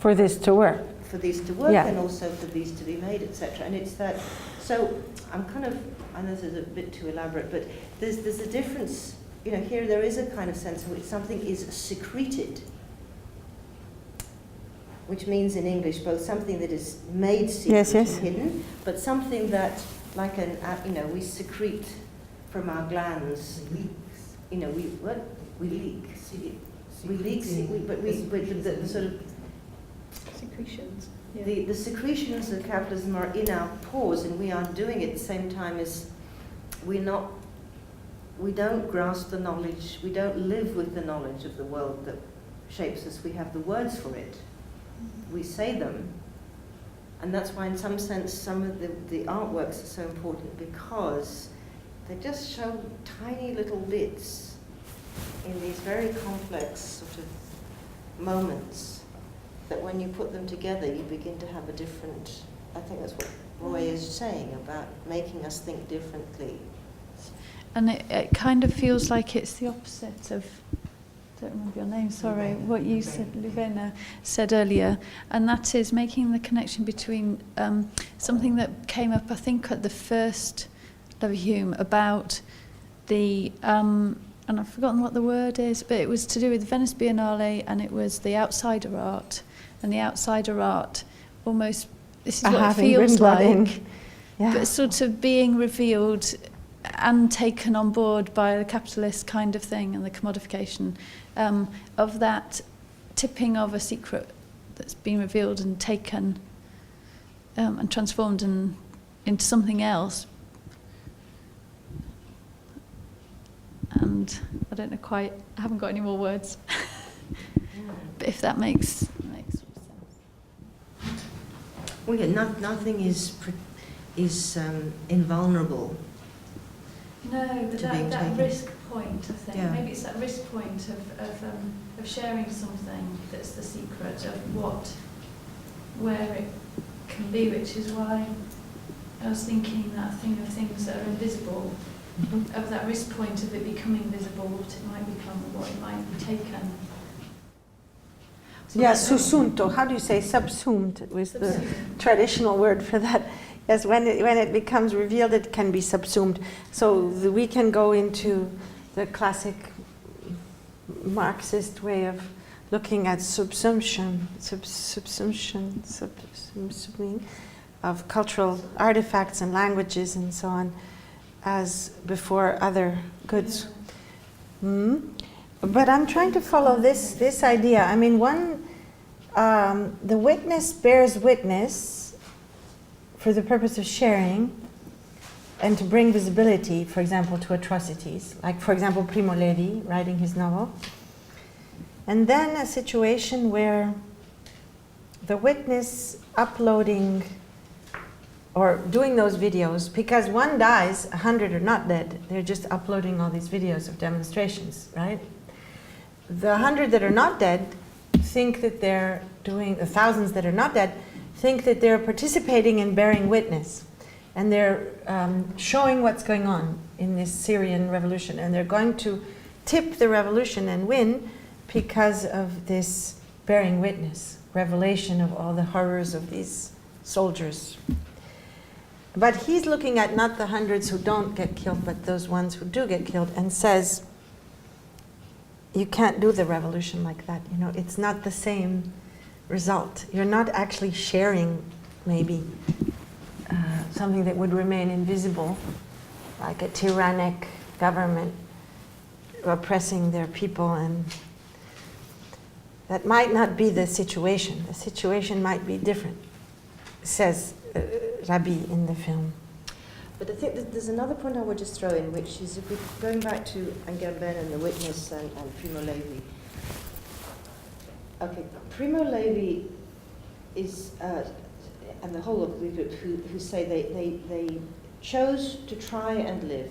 For this to work. For these to work, and also for these to be made, etc. And it's that, so I'm kind of, I know this is a bit too elaborate, but there's a difference, you know, here there is a kind of sense in which something is secreted, which means in English both something that is made secret and hidden, but something that, like an, you know, we secrete from our glands. You know, we leak. We leak, but the sort of secretions. Yeah. The secretions of capitalism are in our pores, and we aren't doing it at the same time as we don't grasp the knowledge, we don't live with the knowledge of the world that shapes us. We have the words for it. We say them. And that's why, in some sense, some of the artworks are so important, because they just show tiny little bits in these very complex sort of moments that when you put them together, you begin to have a different, I think that's what Roy is saying about making us think differently. And it kind of feels like it's the opposite of, I don't remember your name, sorry, what you said, Levena said earlier, and that is making the connection between something that came up, I think, at the first Leverhulme about the, and I've forgotten what the word is, but it was to do with Venice Biennale, and it was the outsider art, and the outsider art almost, this is what it feels like, but sort of being revealed and taken on board by the capitalist kind of thing and the commodification of that tipping of a secret that's been revealed and taken and transformed into something else. And I don't know quite, I haven't got any more words. But if that makes sense. Well, yeah, nothing is invulnerable. No, but that risk point, I think. Yeah. Maybe it's that risk point of sharing something that's the secret of where it can be, which is why I was thinking that thing of things that are invisible, of that risk point of it becoming visible, what it might become, what it might be taken. Yeah, sussunto. How do you say subsumed? Was the traditional word for that. Yes, when it becomes revealed, it can be subsumed. So we can go into the classic Marxist way of looking at subsumption of cultural artifacts and languages and so on, as before other goods. But I'm trying to follow this idea. I mean, the witness bears witness for the purpose of sharing and to bring visibility, for example, to atrocities, like, for example, Primo Levi writing his novel. And then a situation where the witness uploading or doing those videos, because one dies, 100 are not dead. They're just uploading all these videos of demonstrations, right? The 100 that are not dead think that they're doing, the thousands that are not dead, think that they're participating in bearing witness. And they're showing what's going on in this Syrian revolution. And they're going to tip the revolution and win because of this bearing witness, revelation of all the horrors of these soldiers. But he's looking at not the hundreds who don't get killed, but those ones who do get killed, and says, you can't do the revolution like that. You know, it's not the same result. You're not actually sharing, maybe, something that would remain invisible, like a tyrannic government oppressing their people, and that might not be the situation. The situation might be different, says Rabi in the film. But I think that there's another point I would just throw in, which is if we're going back to Agamben and the witness and Primo Levi. Okay, Primo Levi is, and the whole of the group who say they chose to try and live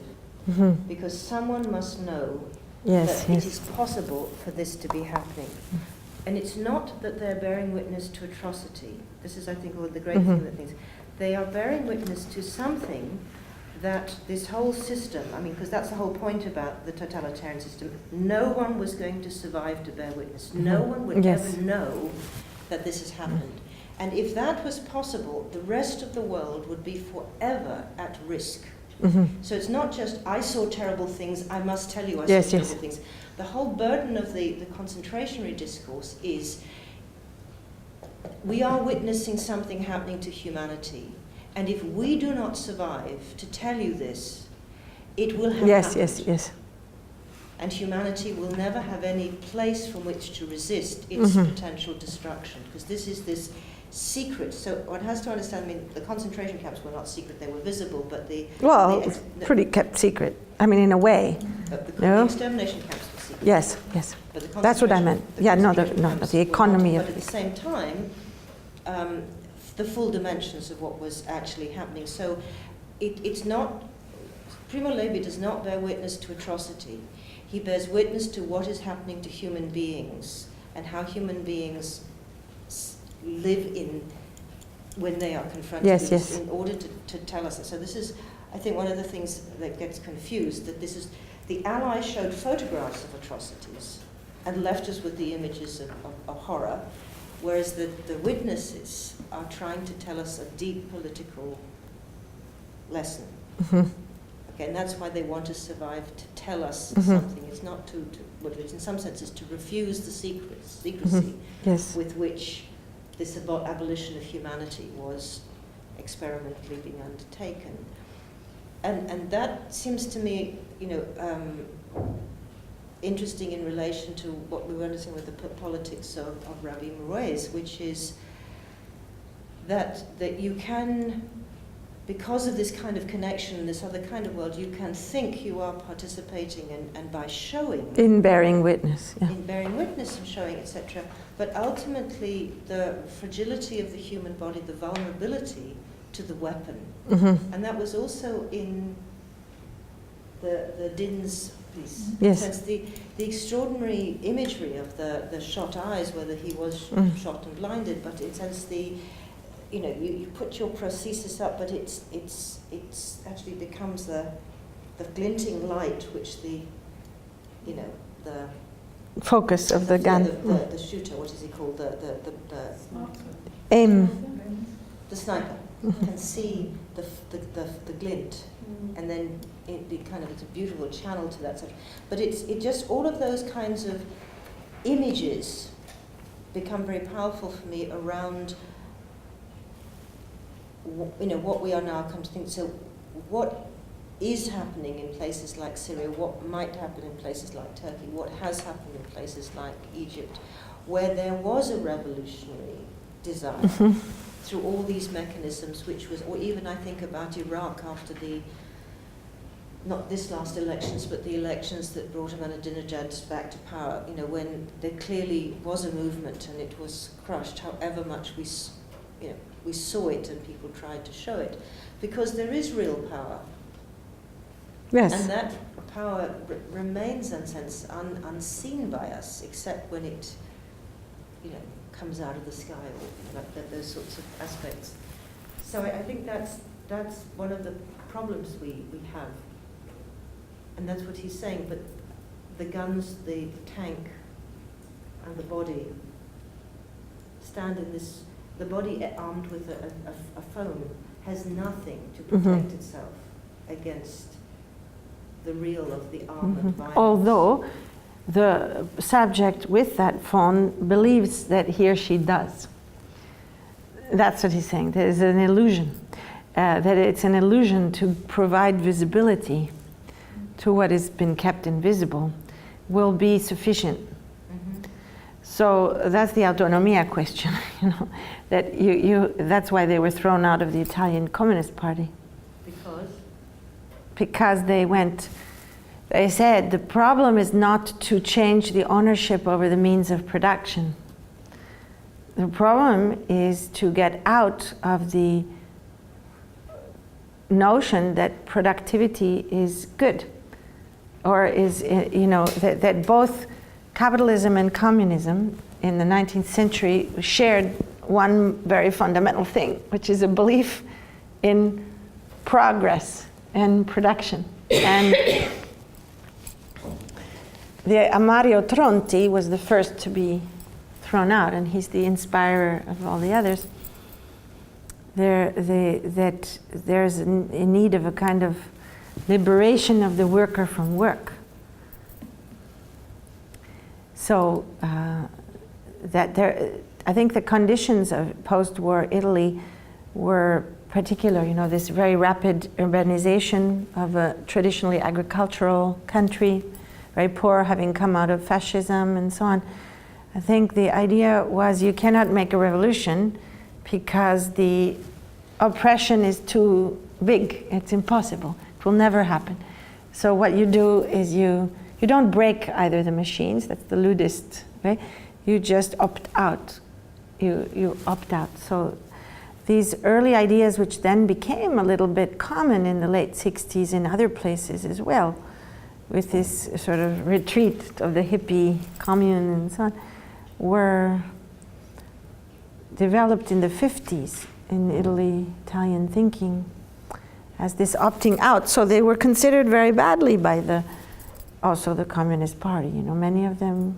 because someone must know that it is possible for this to be happening. And it's not that they're bearing witness to atrocity. This is, I think, one of the great things that things. They are bearing witness to something that this whole system, I mean, because that's the whole point about the totalitarian system, no one was going to survive to bear witness. No one would ever know that this has happened. And if that was possible, the rest of the world would be forever at risk. So it's not just, I saw terrible things, I must tell you I saw terrible things. The whole burden of the concentrationary discourse is, we are witnessing something happening to humanity. And if we do not survive to tell you this, it will have happened. Yes. And humanity will never have any place from which to resist its potential destruction. Because this is this secret. So one has to understand, I mean, the concentration camps were not secret, they were visible, but pretty kept secret. I mean, in a way. The extermination camps were secret. Yes. But the that's what I meant. Yeah, but the economy of it. But at the same time, the full dimensions of what was actually happening. So it's not, Primo Levi does not bear witness to atrocity. He bears witness to what is happening to human beings and how human beings live in when they are confronted with this in order to tell us. So this is, I think, one of the things that gets confused, that this is, the Allies showed photographs of atrocities and left us with the images of horror, whereas the witnesses are trying to tell us a deep political lesson. Okay, and that's why they want to survive, to tell us something. It's not well, it's in some senses to refuse the secrecy with which this abolition of humanity was experimentally being undertaken. and that seems to me, interesting in relation to what we were understanding with the politics of Ravi Moraes, which is that you can, because of this kind of connection, this other kind of world, you can think you are participating and by showing. In bearing witness. Yeah. In bearing witness and showing, etc. But ultimately, the fragility of the human body, the vulnerability to the weapon. Mm-hmm. And that was also in the Din's piece. Yes. Since the extraordinary imagery of the shot eyes, whether he was shot and blinded, but it says you put your prosthesis up, but it's actually becomes the glinting light, which the focus of the gun. The shooter, what is he called? The aim. The sniper can see the glint, and then it's a beautiful channel to that. But it just all of those kinds of images become very powerful for me around what we are now come to think. So what is happening in places like Syria, what might happen in places like Turkey, what has happened in places like Egypt, where there was a revolutionary desire through all these mechanisms, which was, or even I think about Iraq after not this last elections, but the elections that brought Ahmadinejad back to power, when there clearly was a movement and it was crushed, however much we saw it and people tried to show it, because there is real power. Yes. And that power remains, in a sense, unseen by us, except when it, comes out of the sky, or those sorts of aspects. So I think that's one of the problems we have, and that's what he's saying. But the guns, the tank, and the body stand in this. The body armed with a phone has nothing to protect itself against the real of the armored violence. Although the subject with that phone believes that he or she does. That's what he's saying. There is an illusion. That it's an illusion to provide visibility to what has been kept invisible will be sufficient. So that's the autonomia question, that that's why they were thrown out of the Italian Communist Party. Because they said the problem is not to change the ownership over the means of production. The problem is to get out of the notion that productivity is good, or is, that both capitalism and communism in the 19th century shared one very fundamental thing, which is a belief in progress and production. And Mario Tronti was the first to be thrown out, and he's the inspirer of all the others. That there's a need of a kind of liberation of the worker from work. So I think the conditions of post-war Italy were particular, this very rapid urbanization of a traditionally agricultural country, very poor, having come out of fascism and so on. I think the idea was you cannot make a revolution because the oppression is too big. It's impossible. It will never happen. So what you do is you don't break either the machines, that's the ludist, right? You just opt out. You opt out. So these early ideas, which then became a little bit common in the late 60s in other places as well, with this sort of retreat of the hippie commune and so on, were developed in the 50s in Italy, Italian thinking, as this opting out. So they were considered very badly by also the Communist Party. Many of them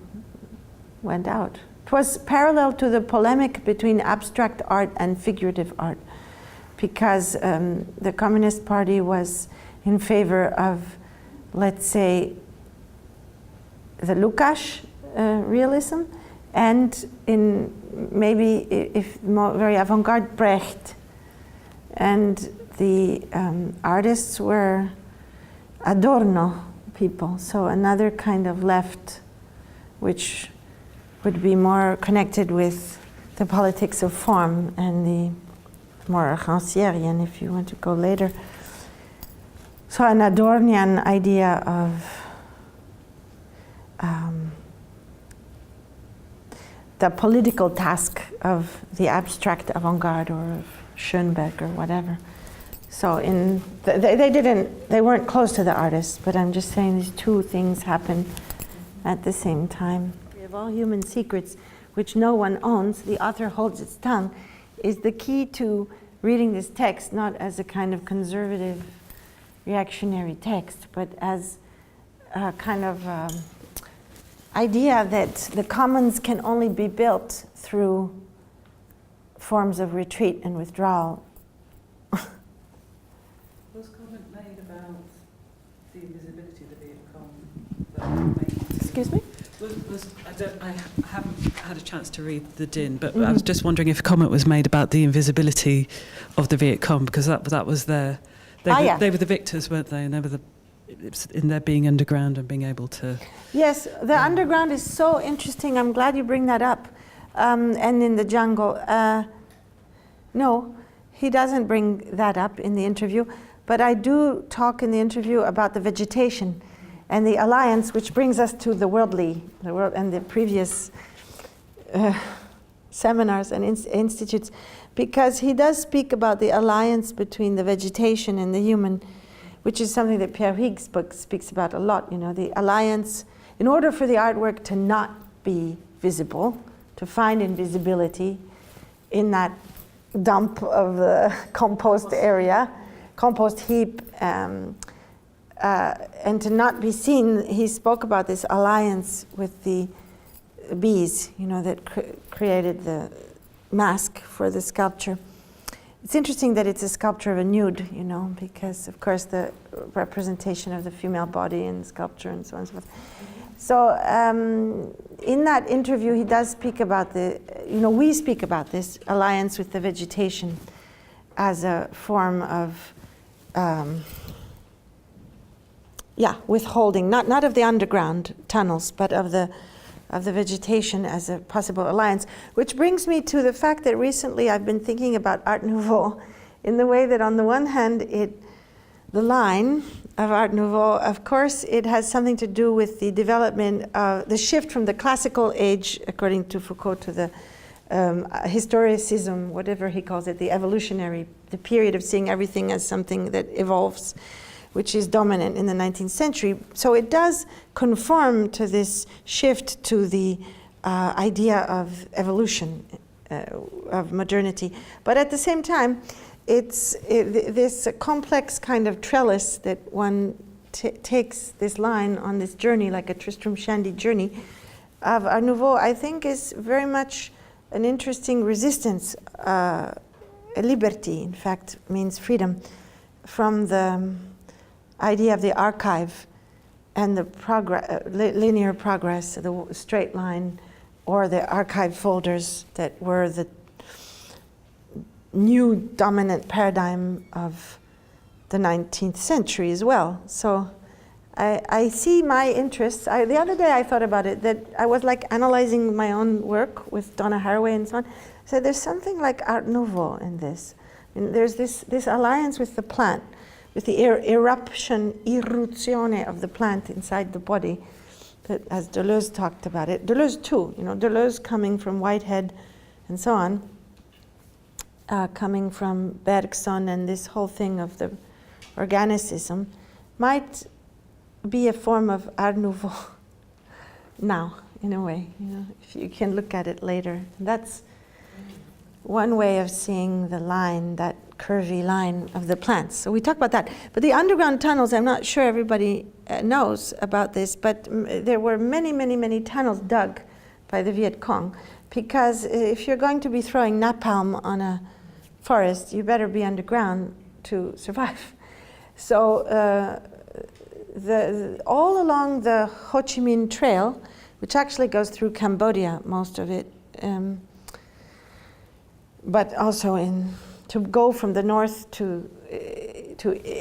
went out. It was parallel to the polemic between abstract art and figurative art, because the Communist Party was in favor of, let's say, the Lukács realism, and in maybe, if more very avant-garde, Brecht. And the artists were Adorno people, so another kind of left, which would be more connected with the politics of form and the more Rancierian, if you want to go later. So an Adornian idea of the political task of the abstract avant-garde or of Schoenberg or whatever. So they weren't close to the artists, but I'm just saying these two things happen at the same time. Of all human secrets, which no one owns, the author holds its tongue, is the key to reading this text not as a kind of conservative, reactionary text, but as a kind of idea that the commons can only be built through forms of retreat and withdrawal. Was comment made about the invisibility of the Vietcong? Excuse me? I haven't had a chance to read the Din, but I was just wondering if a comment was made about the invisibility of the Vietcong, because that was their... They were the victors, weren't they? And they were in their being underground and being able to... Yes, the underground is so interesting. I'm glad you bring that up. And in the jungle. No, he doesn't bring that up in the interview, but I do talk in the interview about the vegetation and the alliance, which brings us to the world and the previous seminars and institutes, because he does speak about the alliance between the vegetation and the human, which is something that Pierre Huyghe's book speaks about a lot, the alliance. In order for the artwork to not be visible, to find invisibility in that dump of the compost area, compost heap, and to not be seen, he spoke about this alliance with the bees, that created the mask for the sculpture. It's interesting that it's a sculpture of a nude, because of course the representation of the female body in sculpture and so on and so forth. So in that interview, he does speak about we speak about this alliance with the vegetation as a form of, withholding, not of the underground tunnels, but of the vegetation as a possible alliance, which brings me to the fact that recently I've been thinking about Art Nouveau in the way that on the one hand, the line of Art Nouveau, of course, it has something to do with the development of the shift from the classical age, according to Foucault, to the historicism, whatever he calls it, the period of seeing everything as something that evolves, which is dominant in the 19th century. So it does conform to this shift to the idea of evolution, of modernity. But at the same time, it's this complex kind of trellis that one takes this line on this journey, like a Tristram Shandy journey of Art Nouveau, I think is very much an interesting resistance. Liberty, in fact, means freedom from the idea of the archive and the linear progress, the straight line, or the archive folders that were the new dominant paradigm of the 19th century as well. So I see my interests. The other day I thought about it, that I was like analyzing my own work with Donna Haraway and so on. So there's something like Art Nouveau in this. I mean, there's this alliance with the plant, with the irruzione of the plant inside the body, that, as Deleuze talked about it. Deleuze too, Deleuze coming from Whitehead and so on, coming from Bergson and this whole thing of the organicism, might be a form of Art Nouveau now, in a way, if you can look at it later. That's one way of seeing the line, that curvy line of the plants. So we talk about that. But the underground tunnels, I'm not sure everybody knows about this, but there were many, many, many tunnels dug by the Viet Cong, because if you're going to be throwing napalm on a forest, you better be underground to survive. So all along the Ho Chi Minh Trail, which actually goes through Cambodia, most of it, but also in to go from the north to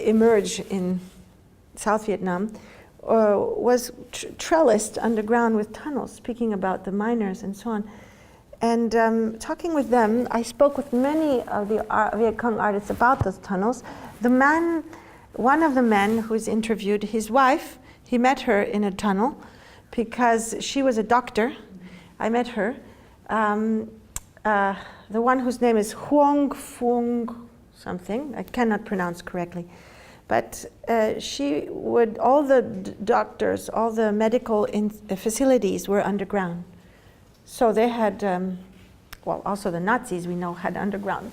emerge in South Vietnam was trellised underground with tunnels, speaking about the miners and so on. And talking with them, I spoke with many of the Viet Cong artists about those tunnels. One of the men who's interviewed, his wife, he met her in a tunnel because she was a doctor. I met her. The one whose name is Huong Phuong something, I cannot pronounce correctly. But she would, all the doctors, all the medical facilities were underground. So they had, well, also the Nazis we know had underground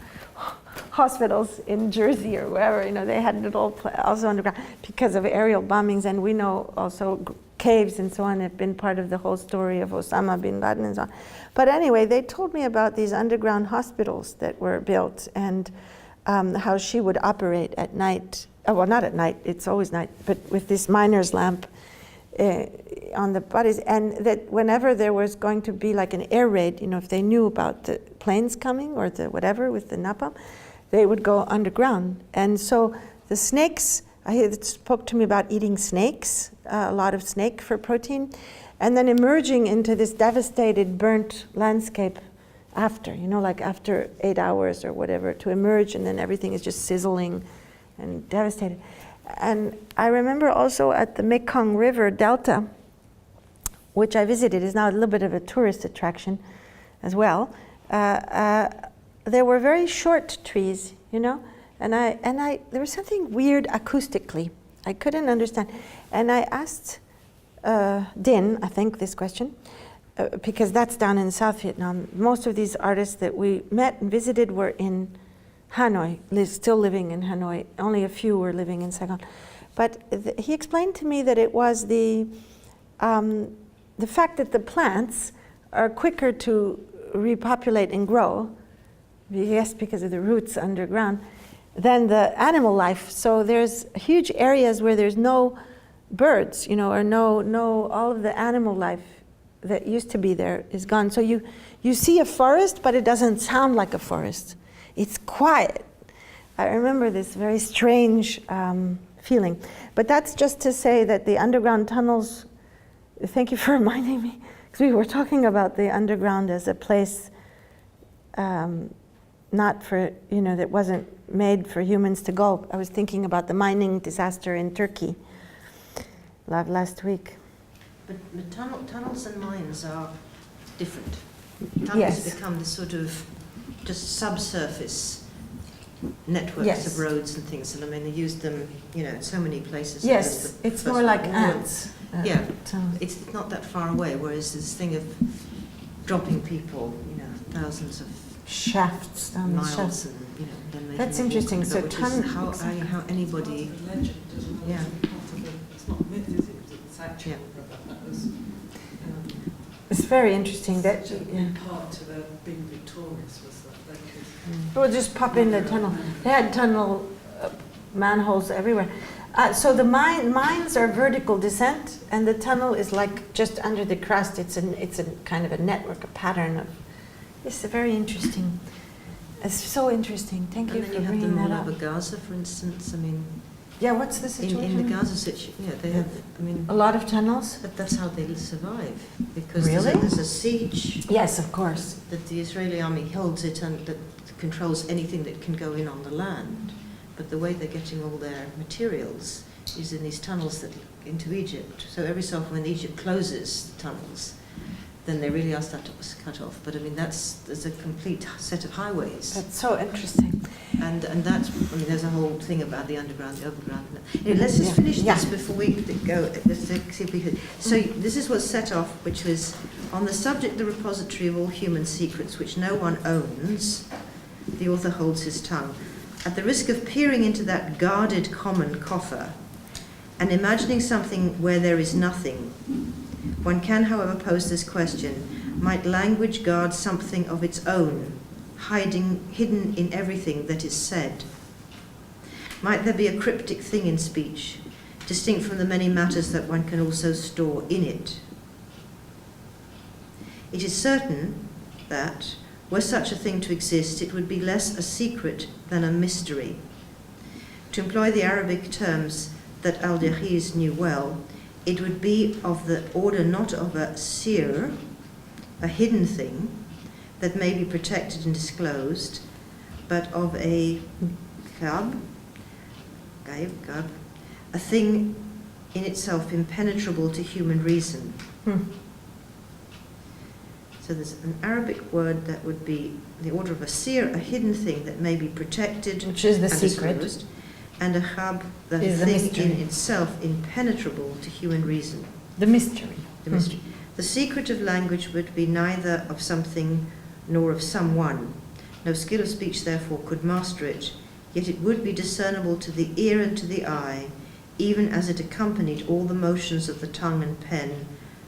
hospitals in Jersey or wherever, you know, they had it all also underground because of aerial bombings, and we know also caves and so on have been part of the whole story of Osama bin Laden and so on. But anyway, they told me about these underground hospitals that were built and how she would operate at night. Oh, well, not at night, it's always night, but with this miner's lamp on the bodies, and that whenever there was going to be like an air raid, you know, if they knew about the planes coming or the whatever with the napalm, they would go underground. And so the snakes, it spoke to me about eating snakes, a lot of snake for protein, and then emerging into this devastated, burnt landscape after, you know, like after 8 hours or whatever, to emerge, and then everything is just sizzling and devastated. And I remember also at the Mekong River Delta, which I visited, is now a little bit of a tourist attraction as well. There were very short trees, you know, and there was something weird acoustically. I couldn't understand. And I asked Din, I think, this question, because that's down in South Vietnam. Most of these artists that we met and visited were in Hanoi, still living in Hanoi. Only a few were living in Saigon. But he explained to me that it was the fact that the plants are quicker to repopulate and grow, yes, because of the roots underground, than the animal life. So there's huge areas where there's no birds, you know, or no all of the animal life that used to be there is gone. So you see a forest, but it doesn't sound like a forest. It's quiet. I remember this very strange feeling. But that's just to say that the underground tunnels, thank you for reminding me, because we were talking about the underground as a place not for, you know, that wasn't made for humans to go. I was thinking about the mining disaster in Turkey last week. But tunnels and mines are different. Tunnels Yes. become this sort of just subsurface networks Yes. of roads and things, and I mean they use them, you know, in so many places. Yes, it's more like ants. Yeah, tunnels. it's not that far away. Whereas this thing of dropping people, you know, thousands of Shafts down the miles, shafts. and you know, then making That's them walk interesting. and So go, which is exactly. how anybody, Part of the legend, isn't it? yeah, It's not a myth, is it? It's actual. Yeah. That was It's very interesting that. such a big part to their being victorious was that they could. We'll just pop in the tunnel. They had tunnel manholes everywhere. So the mines are vertical descent, and the tunnel is like just under the crust. It's a kind of a network, a pattern of. It's very interesting. It's so interesting. Thank you and for then you have bringing them all that up. over Gaza, for instance. I mean, Yeah, what's the situation? in the Gaza situation, yeah, they have. I mean, A lot of tunnels. but that's how they survive because Really? there's a siege. Yes, of course. That the Israeli army holds it and that controls anything that can go in on the land. But the way they're getting all their materials is in these tunnels that into Egypt. So every so often when Egypt closes the tunnels, then they really are cut off. But I mean, there's a complete set of highways. That's so interesting. And that's, I mean, there's a whole thing about the underground, the overground. Anyway, let's just finish this before we go. Let's see if we could. So this is what's set off, which was on the subject, the repository of all human secrets, which no one owns. The author holds his tongue. At the risk of peering into that guarded common coffer and imagining something where there is nothing, one can, however, pose this question: might language guard something of its own, hidden in everything that is said? Might there be a cryptic thing in speech, distinct from the many matters that one can also store in it? It is certain that, Were such a thing to exist, it would be less a secret than a mystery. To employ the Arabic terms that Al-Jahiz knew well, it would be of the order not of a sir, a hidden thing that may be protected and disclosed, but of a gab, a thing in itself impenetrable to human reason. So there's an Arabic word that would be the order of a sir, a hidden thing that may be protected, which is the and secret, disclosed, and a khab, the thing in itself impenetrable to human reason. The mystery. The mystery. The secret of language would be neither of something nor of someone. No skill of speech, therefore, could master it, yet it would be discernible to the ear and to the eye, even as it accompanied all the motions of the tongue and pen,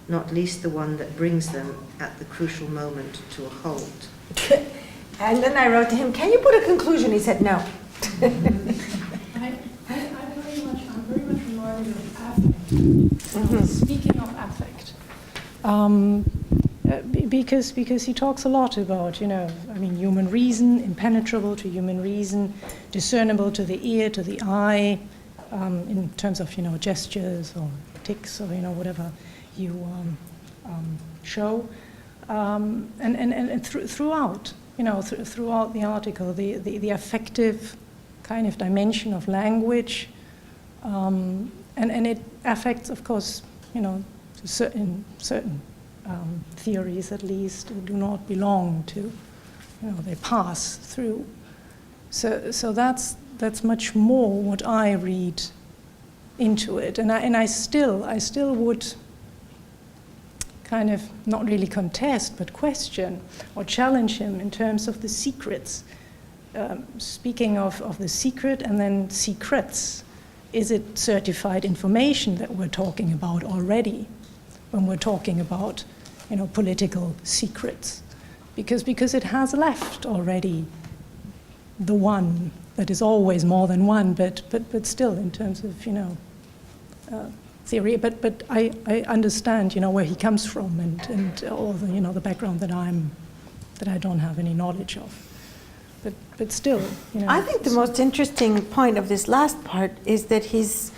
not least the one that brings them at the crucial moment to a halt. And then I wrote to him, can you put a conclusion? He said no. I'm very much reminded of affect. Speaking of affect, because he talks a lot about, human reason, impenetrable to human reason, discernible to the ear, to the eye, in terms of, gestures or tics or, whatever you show. And throughout, throughout the article, the affective kind of dimension of language, and it affects, of course, certain theories at least do not belong to, they pass through. So that's much more what I read into it, and I still would kind of not really contest, but question or challenge him in terms of the secrets. Speaking of the secret and then secrets, is it certified information that we're talking about already when we're talking about, political secrets? Because it has left already the one that is always more than one, but still in terms of, theory, but I understand, where he comes from and all the, the background that I don't have any knowledge of. But still, I think the most interesting point of this last part is that he's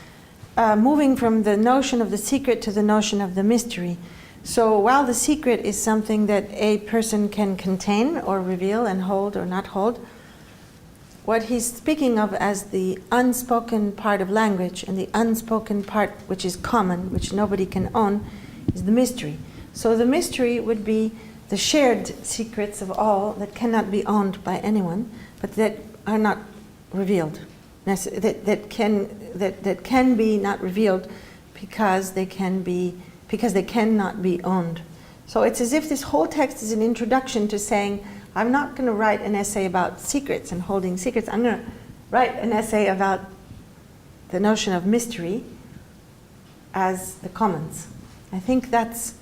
moving from the notion of the secret to the notion of the mystery. So while the secret is something that a person can contain or reveal and hold or not hold, what he's speaking of as the unspoken part of language and the unspoken part which is common, which nobody can own, is the mystery. So the mystery would be the shared secrets of all that cannot be owned by anyone, but that are not revealed, that can be not revealed because they cannot be owned. So it's as if this whole text is an introduction to saying, I'm not going to write an essay about secrets and holding secrets. I'm going to write an essay about the notion of mystery as the commons. I think that's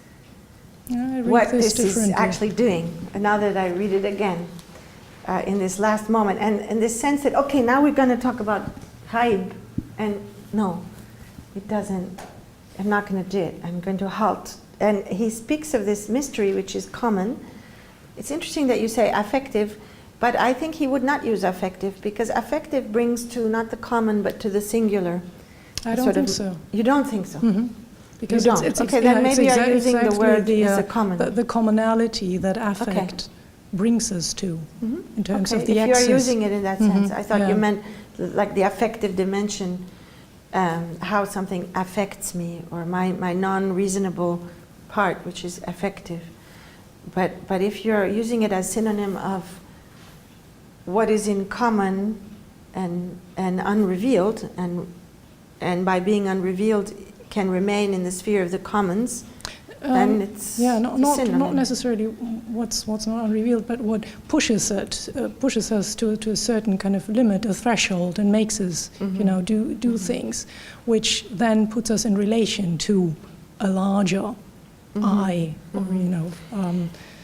what this is actually doing. And now that I read it again, in this last moment, and in this sense that, okay, now we're going to talk about Haib, and no, it doesn't. I'm not going to do it. I'm going to halt. And he speaks of this mystery, which is common. It's interesting that you say affective, but I think he would not use affective, because affective brings to not the common, but to the singular. I don't think so. You don't think so? Mm-hmm. Because it's okay, then maybe you're using the word as a common. The commonality that affect brings us to, in terms of the if access. You're using it in that sense. I thought you meant like the affective dimension, how something affects me, or my non-reasonable part, which is affective. But if you're using it as synonym of what is in common and unrevealed, and by being unrevealed can remain in the sphere of the commons, then it's not necessarily what's not unrevealed, but what pushes us to a certain kind of limit, a threshold, and makes us do things, which then puts us in relation to a larger I, or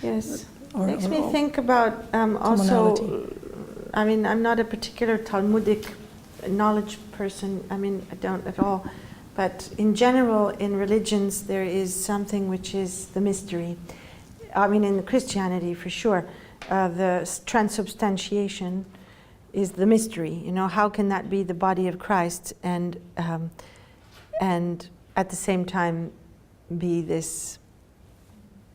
yes, makes me think about also. I mean, I'm not a particular Talmudic knowledge person. I mean, I don't at all. But in general, in religions, there is something which is the mystery. I mean, in Christianity, for sure. transubstantiation is the mystery. You know, how can that be the body of Christ and at the same time be this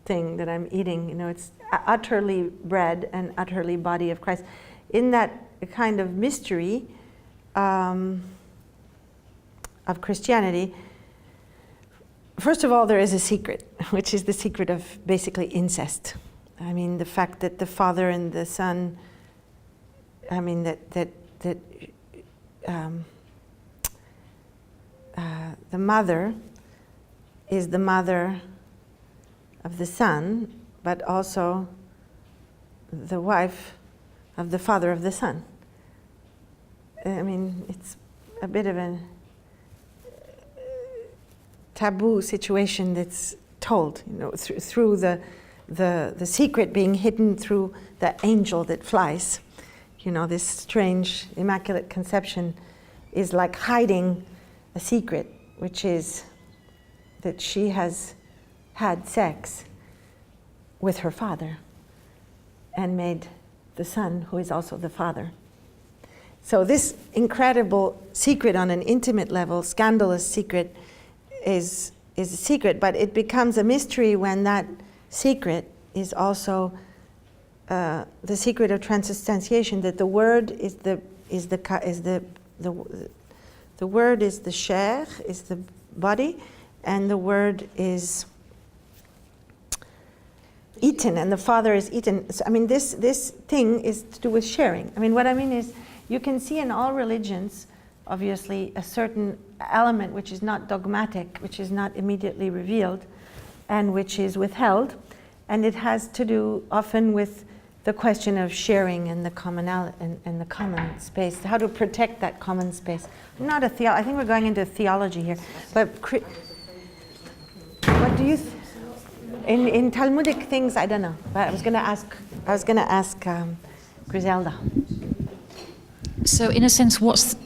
thing that I'm eating? You know, it's utterly bread and utterly body of Christ. In that kind of mystery of Christianity, first of all, there is a secret, which is the secret of basically incest. I mean, the fact that the Father and the Son, I mean, the mother is the mother of the Son, but also the wife of the father of the Son. I mean, it's a bit of a taboo situation that's told, you know, through the secret being hidden through the angel that flies. You know, this strange Immaculate Conception is like hiding a secret, which is that she has had sex with her father and made the Son, who is also the Father. So this incredible secret on an intimate level, scandalous secret, is a secret, but it becomes a mystery when that secret is also the secret of transubstantiation. That the Word is the Word is the chair, is the body, and the Word is eaten, and the Father is eaten. So, I mean, this thing is to do with sharing. I mean, what I mean is, you can see in all religions, obviously, a certain element which is not dogmatic, which is not immediately revealed, and which is withheld, and it has to do often with the question of sharing and the commonality and the common space, how to protect that common space. I'm not a I think we're going into theology here, but what do you? In Talmudic things, I don't know. But I was going to ask Griselda. So, in a sense, what's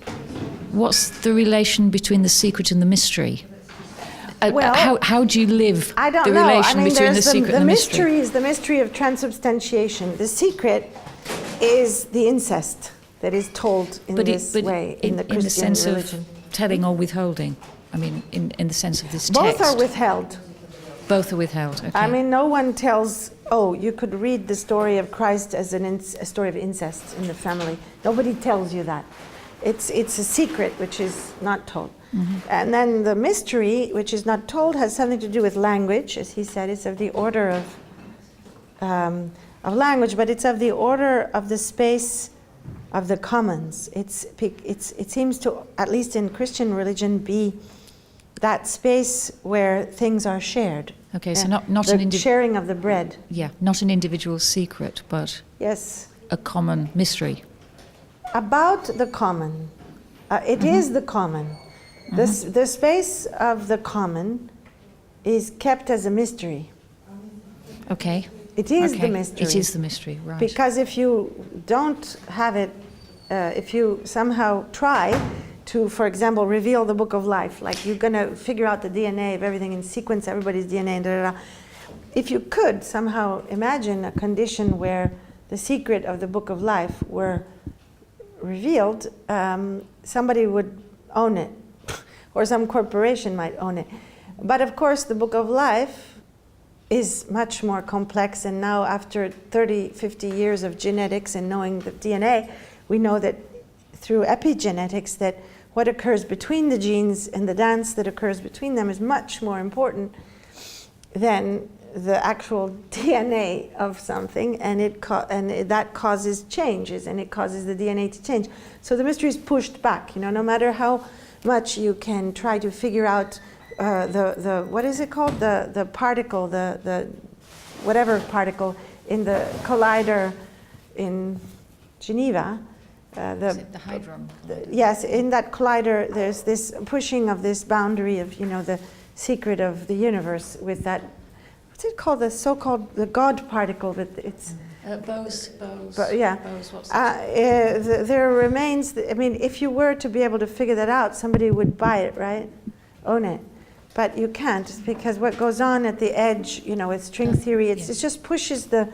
the relation between the secret and the mystery? Well, how do you live I don't the know. relation I mean, between the secret and the mystery? The mystery is the mystery of transubstantiation. The secret is the incest that is told in this way in the Christian in the sense religion. Of telling or withholding. I mean, in the sense of this Both text. are withheld. Both are withheld. Okay. I mean, no one tells. Oh, you could read the story of Christ as a story of incest in the family. Nobody tells you that. It's a secret which is not told. Mm-hmm. And then the mystery, which is not told, has something to do with language. As he said, it's of the order of language, but it's of the order of the space of the commons. It seems to, at least in Christian religion, be that space where things are shared. Okay, so not the sharing of the bread. Yeah, not an individual secret, but yes, a common mystery. About the common. It is the common. The space of the common is kept as a mystery. Okay. It is the mystery. It is the mystery, right. Because if you don't have it, if you somehow try to, for example, reveal the book of life, like you're going to figure out the DNA of everything and sequence everybody's DNA, and da, da, da. If you could somehow imagine a condition where the secret of the book of life were revealed, somebody would own it, or some corporation might own it. But of course, the book of life is much more complex, and now after 30, 50 years of genetics and knowing the DNA, we know that through epigenetics that what occurs between the genes and the dance that occurs between them is much more important than the actual DNA of something, and that causes changes, and it causes the DNA to change. So the mystery is pushed back. You know, no matter how much you can try to figure out the what is it called, the particle, the whatever particle in the collider in Geneva. Is it the Hadron? Yes, in that collider, there's this pushing of this boundary of, you know, the secret of the universe with that. What's it called? The so-called the God particle, but it's Bose. Yeah. Bose, what's there remains. I mean, if you were to be able to figure that out, somebody would buy it, right? Own it. But you can't, because what goes on at the edge, you know, with string theory, it just pushes the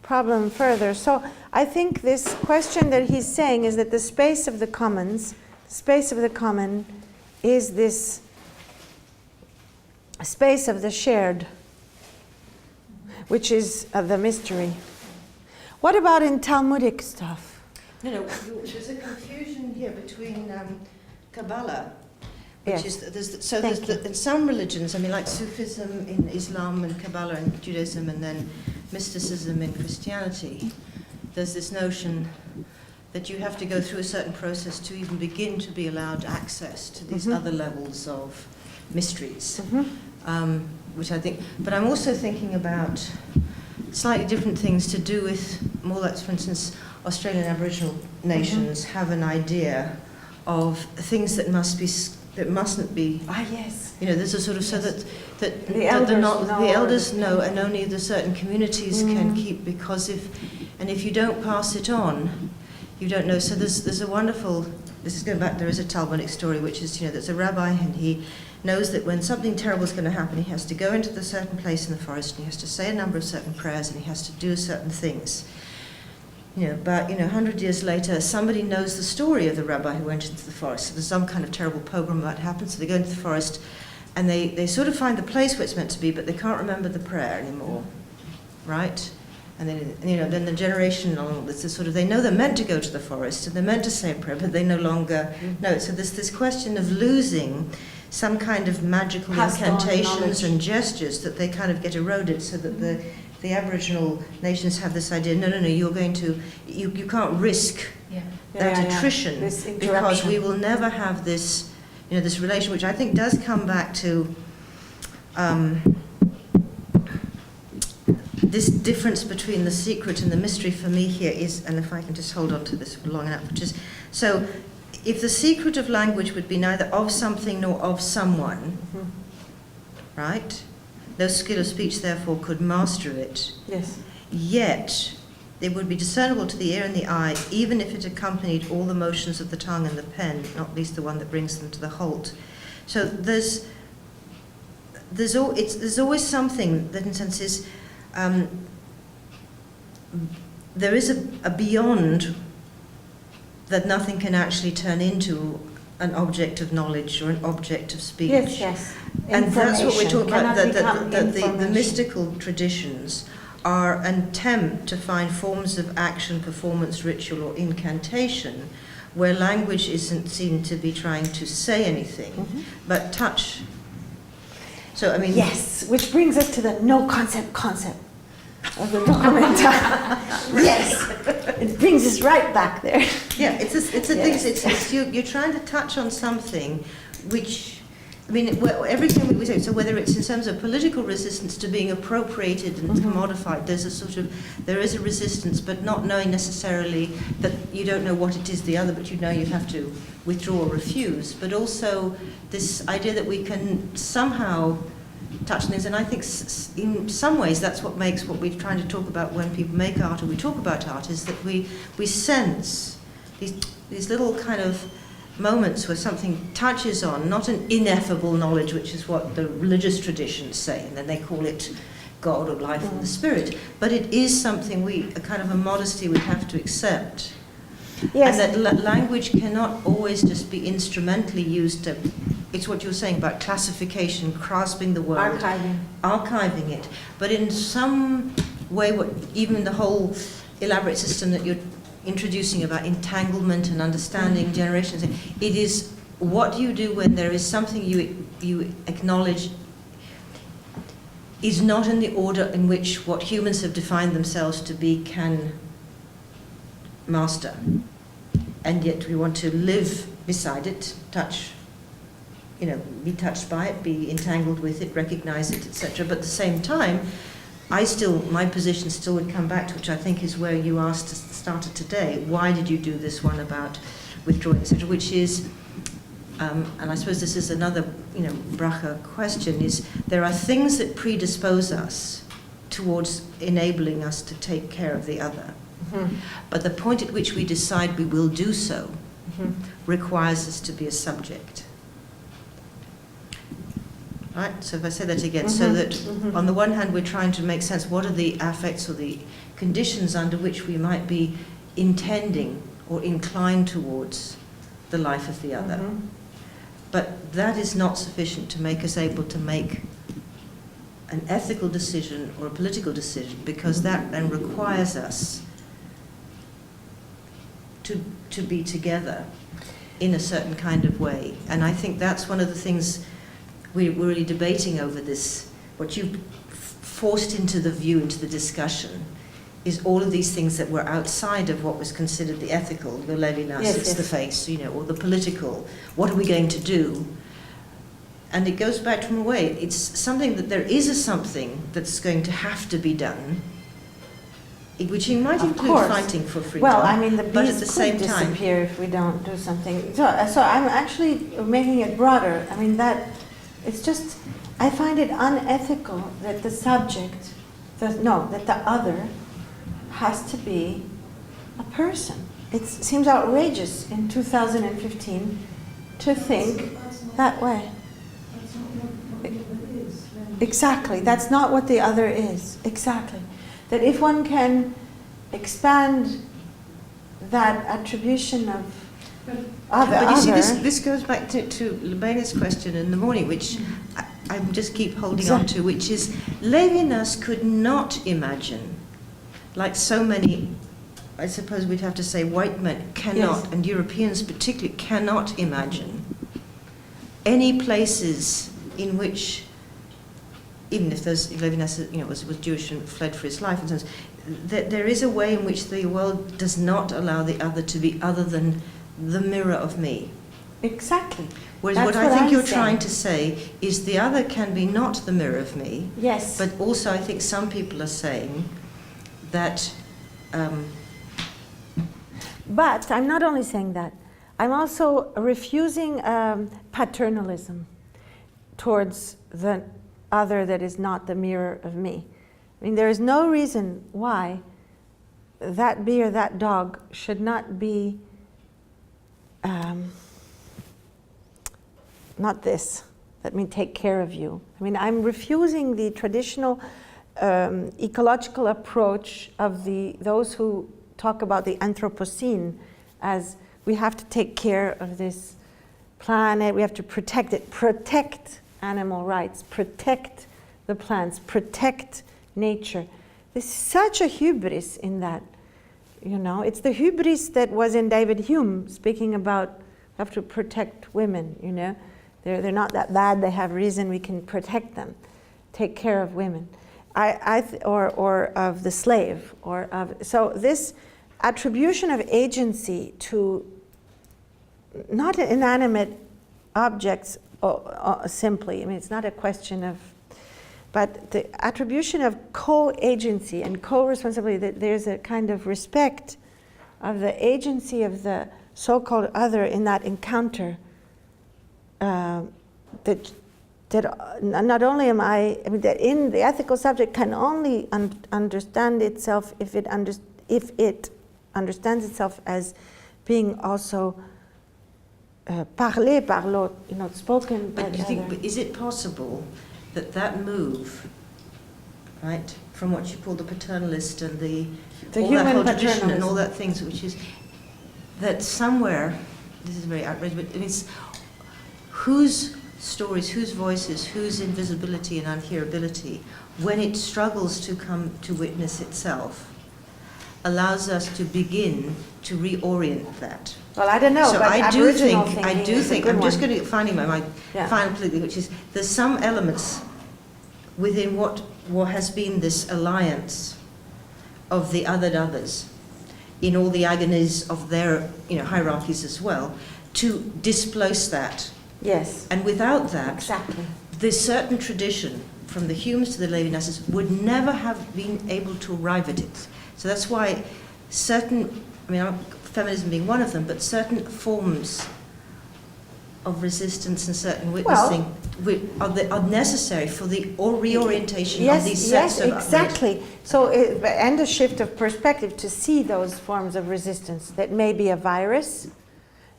problem further. So I think this question that he's saying is that the space of the commons, the space of the common, is this space of the shared, which is the mystery. What about in Talmudic stuff? No, there's a confusion here between Kabbalah, which is in some religions, I mean, like Sufism in Islam and Kabbalah in Judaism, and then mysticism in Christianity. There's this notion that you have to go through a certain process to even begin to be allowed access to these other levels of mysteries, which I think. But I'm also thinking about slightly different things to do with more like, for instance, Australian Aboriginal nations have an idea of things that mustn't be. Ah, yes. You know, there's a sort of so that the elders know, and only the certain communities can keep, because if you don't pass it on, you don't know. So there's a wonderful. This is going back. There is a Talmudic story, which is, you know, there's a rabbi and he knows that when something terrible is going to happen, he has to go into the certain place in the forest and he has to say a number of certain prayers and he has to do certain things. You know, but 100 years later, somebody knows the story of the rabbi who went into the forest. So there's some kind of terrible pogrom that happened. So they go into the forest, and they sort of find the place where it's meant to be, but they can't remember the prayer anymore, right? And then then the generation along this is sort of, they know they're meant to go to the forest and they're meant to say a prayer, but they no longer know. So there's this question of losing some kind of magical incantations and gestures that they kind of get eroded, so that the Aboriginal nations have this idea, no, you're going to, you can't risk that attrition, because we will never have this, this relation, which I think does come back to this difference between the secret and the mystery for me here is, and if I can just hold on to this for long enough, which is, so if the secret of language would be neither of something nor of someone, right? No skill of speech, therefore, could master it. Yes. Yet, it would be discernible to the ear and the eye, even if it accompanied all the motions of the tongue and the pen, not least the one that brings them to the halt. So there's always something that, in a sense, is there is a beyond that nothing can actually turn into an object of knowledge or an object of speech. Yes. And that's what we're talking about, that the mystical traditions are an attempt to find forms of action, performance, ritual, or incantation where language isn't seen to be trying to say anything, but touch. So, I mean... Yes, which brings us to the no concept of the documenta. Yes, it brings us right back there. Yeah, thing. You're trying to touch on something which, I mean, everything we say. So whether it's in terms of political resistance to being appropriated and commodified, there is a resistance, but not knowing necessarily that you don't know what it is the other, but you know you have to withdraw or refuse. But also this idea that we can somehow touch things, and I think in some ways that's what makes what we're trying to talk about when people make art or we talk about art, is that we sense these little kind of moments where something touches on, not an ineffable knowledge, which is what the religious traditions say, and then they call it God or life and the spirit, but it is something a kind of a modesty we have to accept. Yes. And that language cannot always just be instrumentally used to, it's what you're saying about classification, grasping the word, archiving it. But in some way, even the whole elaborate system that you're introducing about entanglement and understanding generations, it is what you do when there is something you acknowledge is not in the order in which what humans have defined themselves to be can master. And yet we want to live beside it, touch, be touched by it, be entangled with it, recognize it, etc. But at the same time, my position still would come back to, which I think is where you started today, why did you do this one about withdrawing, etc., which is, and I suppose this is another, bracha question, is there are things that predispose us towards enabling us to take care of the other. But the point at which we decide we will do so requires us to be a subject. right? So if I say that again, so that on the one hand we're trying to make sense, what are the affects or the conditions under which we might be intending or inclined towards the life of the other. But that is not sufficient to make us able to make an ethical decision or a political decision, because that then requires us to be together in a certain kind of way. And I think that's one of the things we're really debating over this. What you've forced into the view, into the discussion, is all of these things that were outside of what was considered the ethical, the Levinas, it's the face, you know, or the political. What are we going to do? And it goes back from a way. It's something that there is a something that's going to have to be done, which might include fighting for freedom. Well, I mean, the but at bees the could same time, disappear if we don't do something. So I'm actually making it broader. I mean, that it's just, I find it unethical that the subject, that the other has to be a person. It seems outrageous in 2015 to think that way. Exactly, that's not what the other is. Exactly. That if one can expand that attribution of but you see, this goes back to Lebena's question in the morning, which I just keep holding on to, which is Levinas could not imagine, like so many, I suppose we'd have to say white men cannot, and Europeans particularly cannot imagine any places in which, even if those Levinas, you know, was Jewish and fled for his life, and so on, that there is a way in which the world does not allow the other to be other than the mirror of me. Exactly. Whereas what I think you're trying to say is the other can be not the mirror of me. Yes. But also I think some people are saying that... but I'm not only saying that. I'm also refusing paternalism towards the other that is not the mirror of me. I mean, there is no reason why that bee or that dog should not be not this, let me take care of you. I mean, I'm refusing the traditional ecological approach of those who talk about the Anthropocene as we have to take care of this planet, we have to protect it, protect animal rights, protect the plants, protect nature. There's such a hubris in that, you know. It's the hubris that was in David Hume speaking about have to protect women, you know. They're not that bad, they have reason, we can protect them, take care of women. Or of the slave, or of, so this attribution of agency to not inanimate objects simply, I mean, it's not a question of, but the attribution of co-agency and co-responsibility, that there's a kind of respect of the agency of the so-called other in that encounter, that not only am I mean, that in the ethical subject can only understand itself if it understands itself as being also parlé par l'autre, you know, spoken by the other. But is it possible that that move, right, from what you call the paternalist and all human that whole tradition and paternalism, all that things, which is that somewhere, this is very outrageous, but it's whose stories, whose voices, whose invisibility and unhearability, when it struggles to come to witness itself, allows us to begin to reorient that. Well, I don't know, so but I do think, I'm just one. going to finding my final plea, which is there's some elements within what has been this alliance of the othered others, in all the agonies of their, you know, hierarchies as well, to displace that. Yes. And without that, exactly, this certain tradition, from the Humes to the Levinas's, would never have been able to arrive at it. So that's why certain, I mean, feminism being one of them, but certain forms of resistance and certain witnessing are necessary for the reorientation of these sets of exactly. So, and a shift of perspective to see those forms of resistance that may be a virus,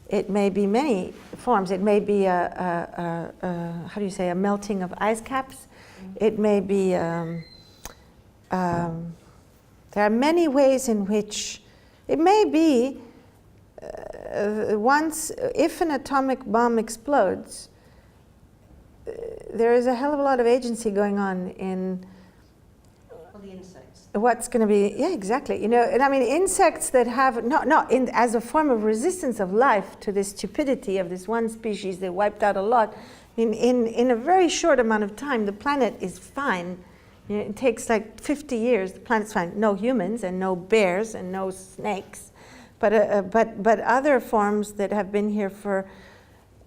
It may be many forms. It may be how do you say, a melting of ice caps. It may be, there are many ways in which it may be if an atomic bomb explodes, there is a hell of a lot of agency going on in the insects. What's going to be, yeah, exactly. You know, and I mean, insects that have, as a form of resistance of life to the stupidity of this one species that wiped out a lot, in a very short amount of time, the planet is fine. You know, it takes like 50 years, the planet's fine. No humans and no bears and no snakes, but other forms that have been here for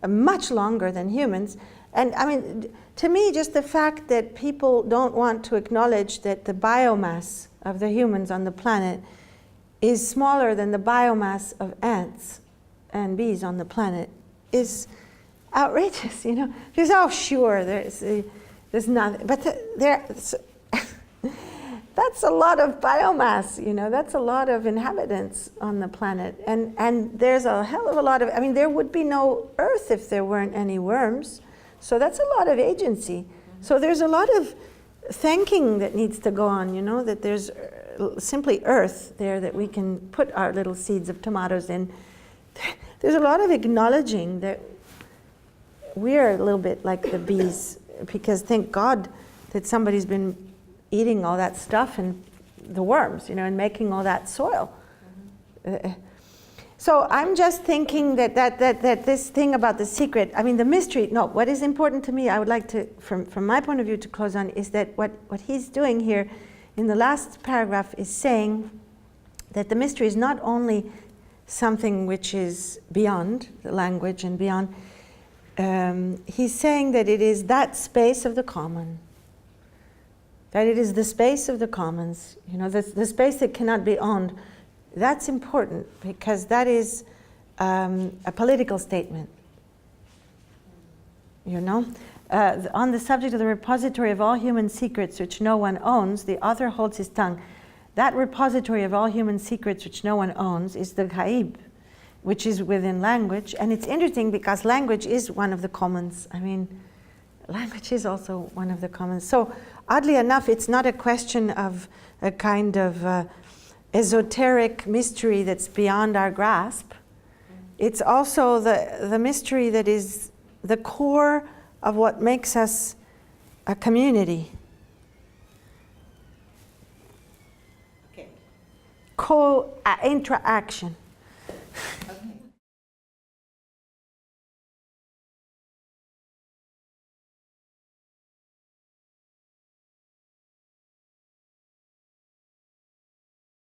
much longer than humans. And I mean, to me, just the fact that people don't want to acknowledge that the biomass of the humans on the planet is smaller than the biomass of ants and bees on the planet is outrageous, you know. Because, oh, sure, there's nothing, but that's a lot of biomass, you know. That's a lot of inhabitants on the planet, and there's a hell of a lot of. I mean, there would be no Earth if there weren't any worms. So that's a lot of agency. So there's a lot of thanking that needs to go on, you know, that there's simply earth there that we can put our little seeds of tomatoes in. There's a lot of acknowledging that we're a little bit like the bees, because thank God that somebody's been eating all that stuff and the worms, you know, and making all that soil. So I'm just thinking that this thing about the secret, I mean, the mystery, no, what is important to me, I would like to, from my point of view, to close on, is that what he's doing here in the last paragraph is saying that the mystery is not only something which is beyond the language and beyond, he's saying that it is that space of the common, that it is the space of the commons, you know, the space that cannot be owned. That's important because that is a political statement, you know. On the subject of the repository of all human secrets which no one owns, the author holds his tongue. That repository of all human secrets which no one owns is the ghaib, which is within language. And it's interesting because language is one of the commons. I mean, language is also one of the commons. So oddly enough, it's not a question of a kind of esoteric mystery that's beyond our grasp. It's also the mystery that is the core of what makes us a community. Okay. Interaction.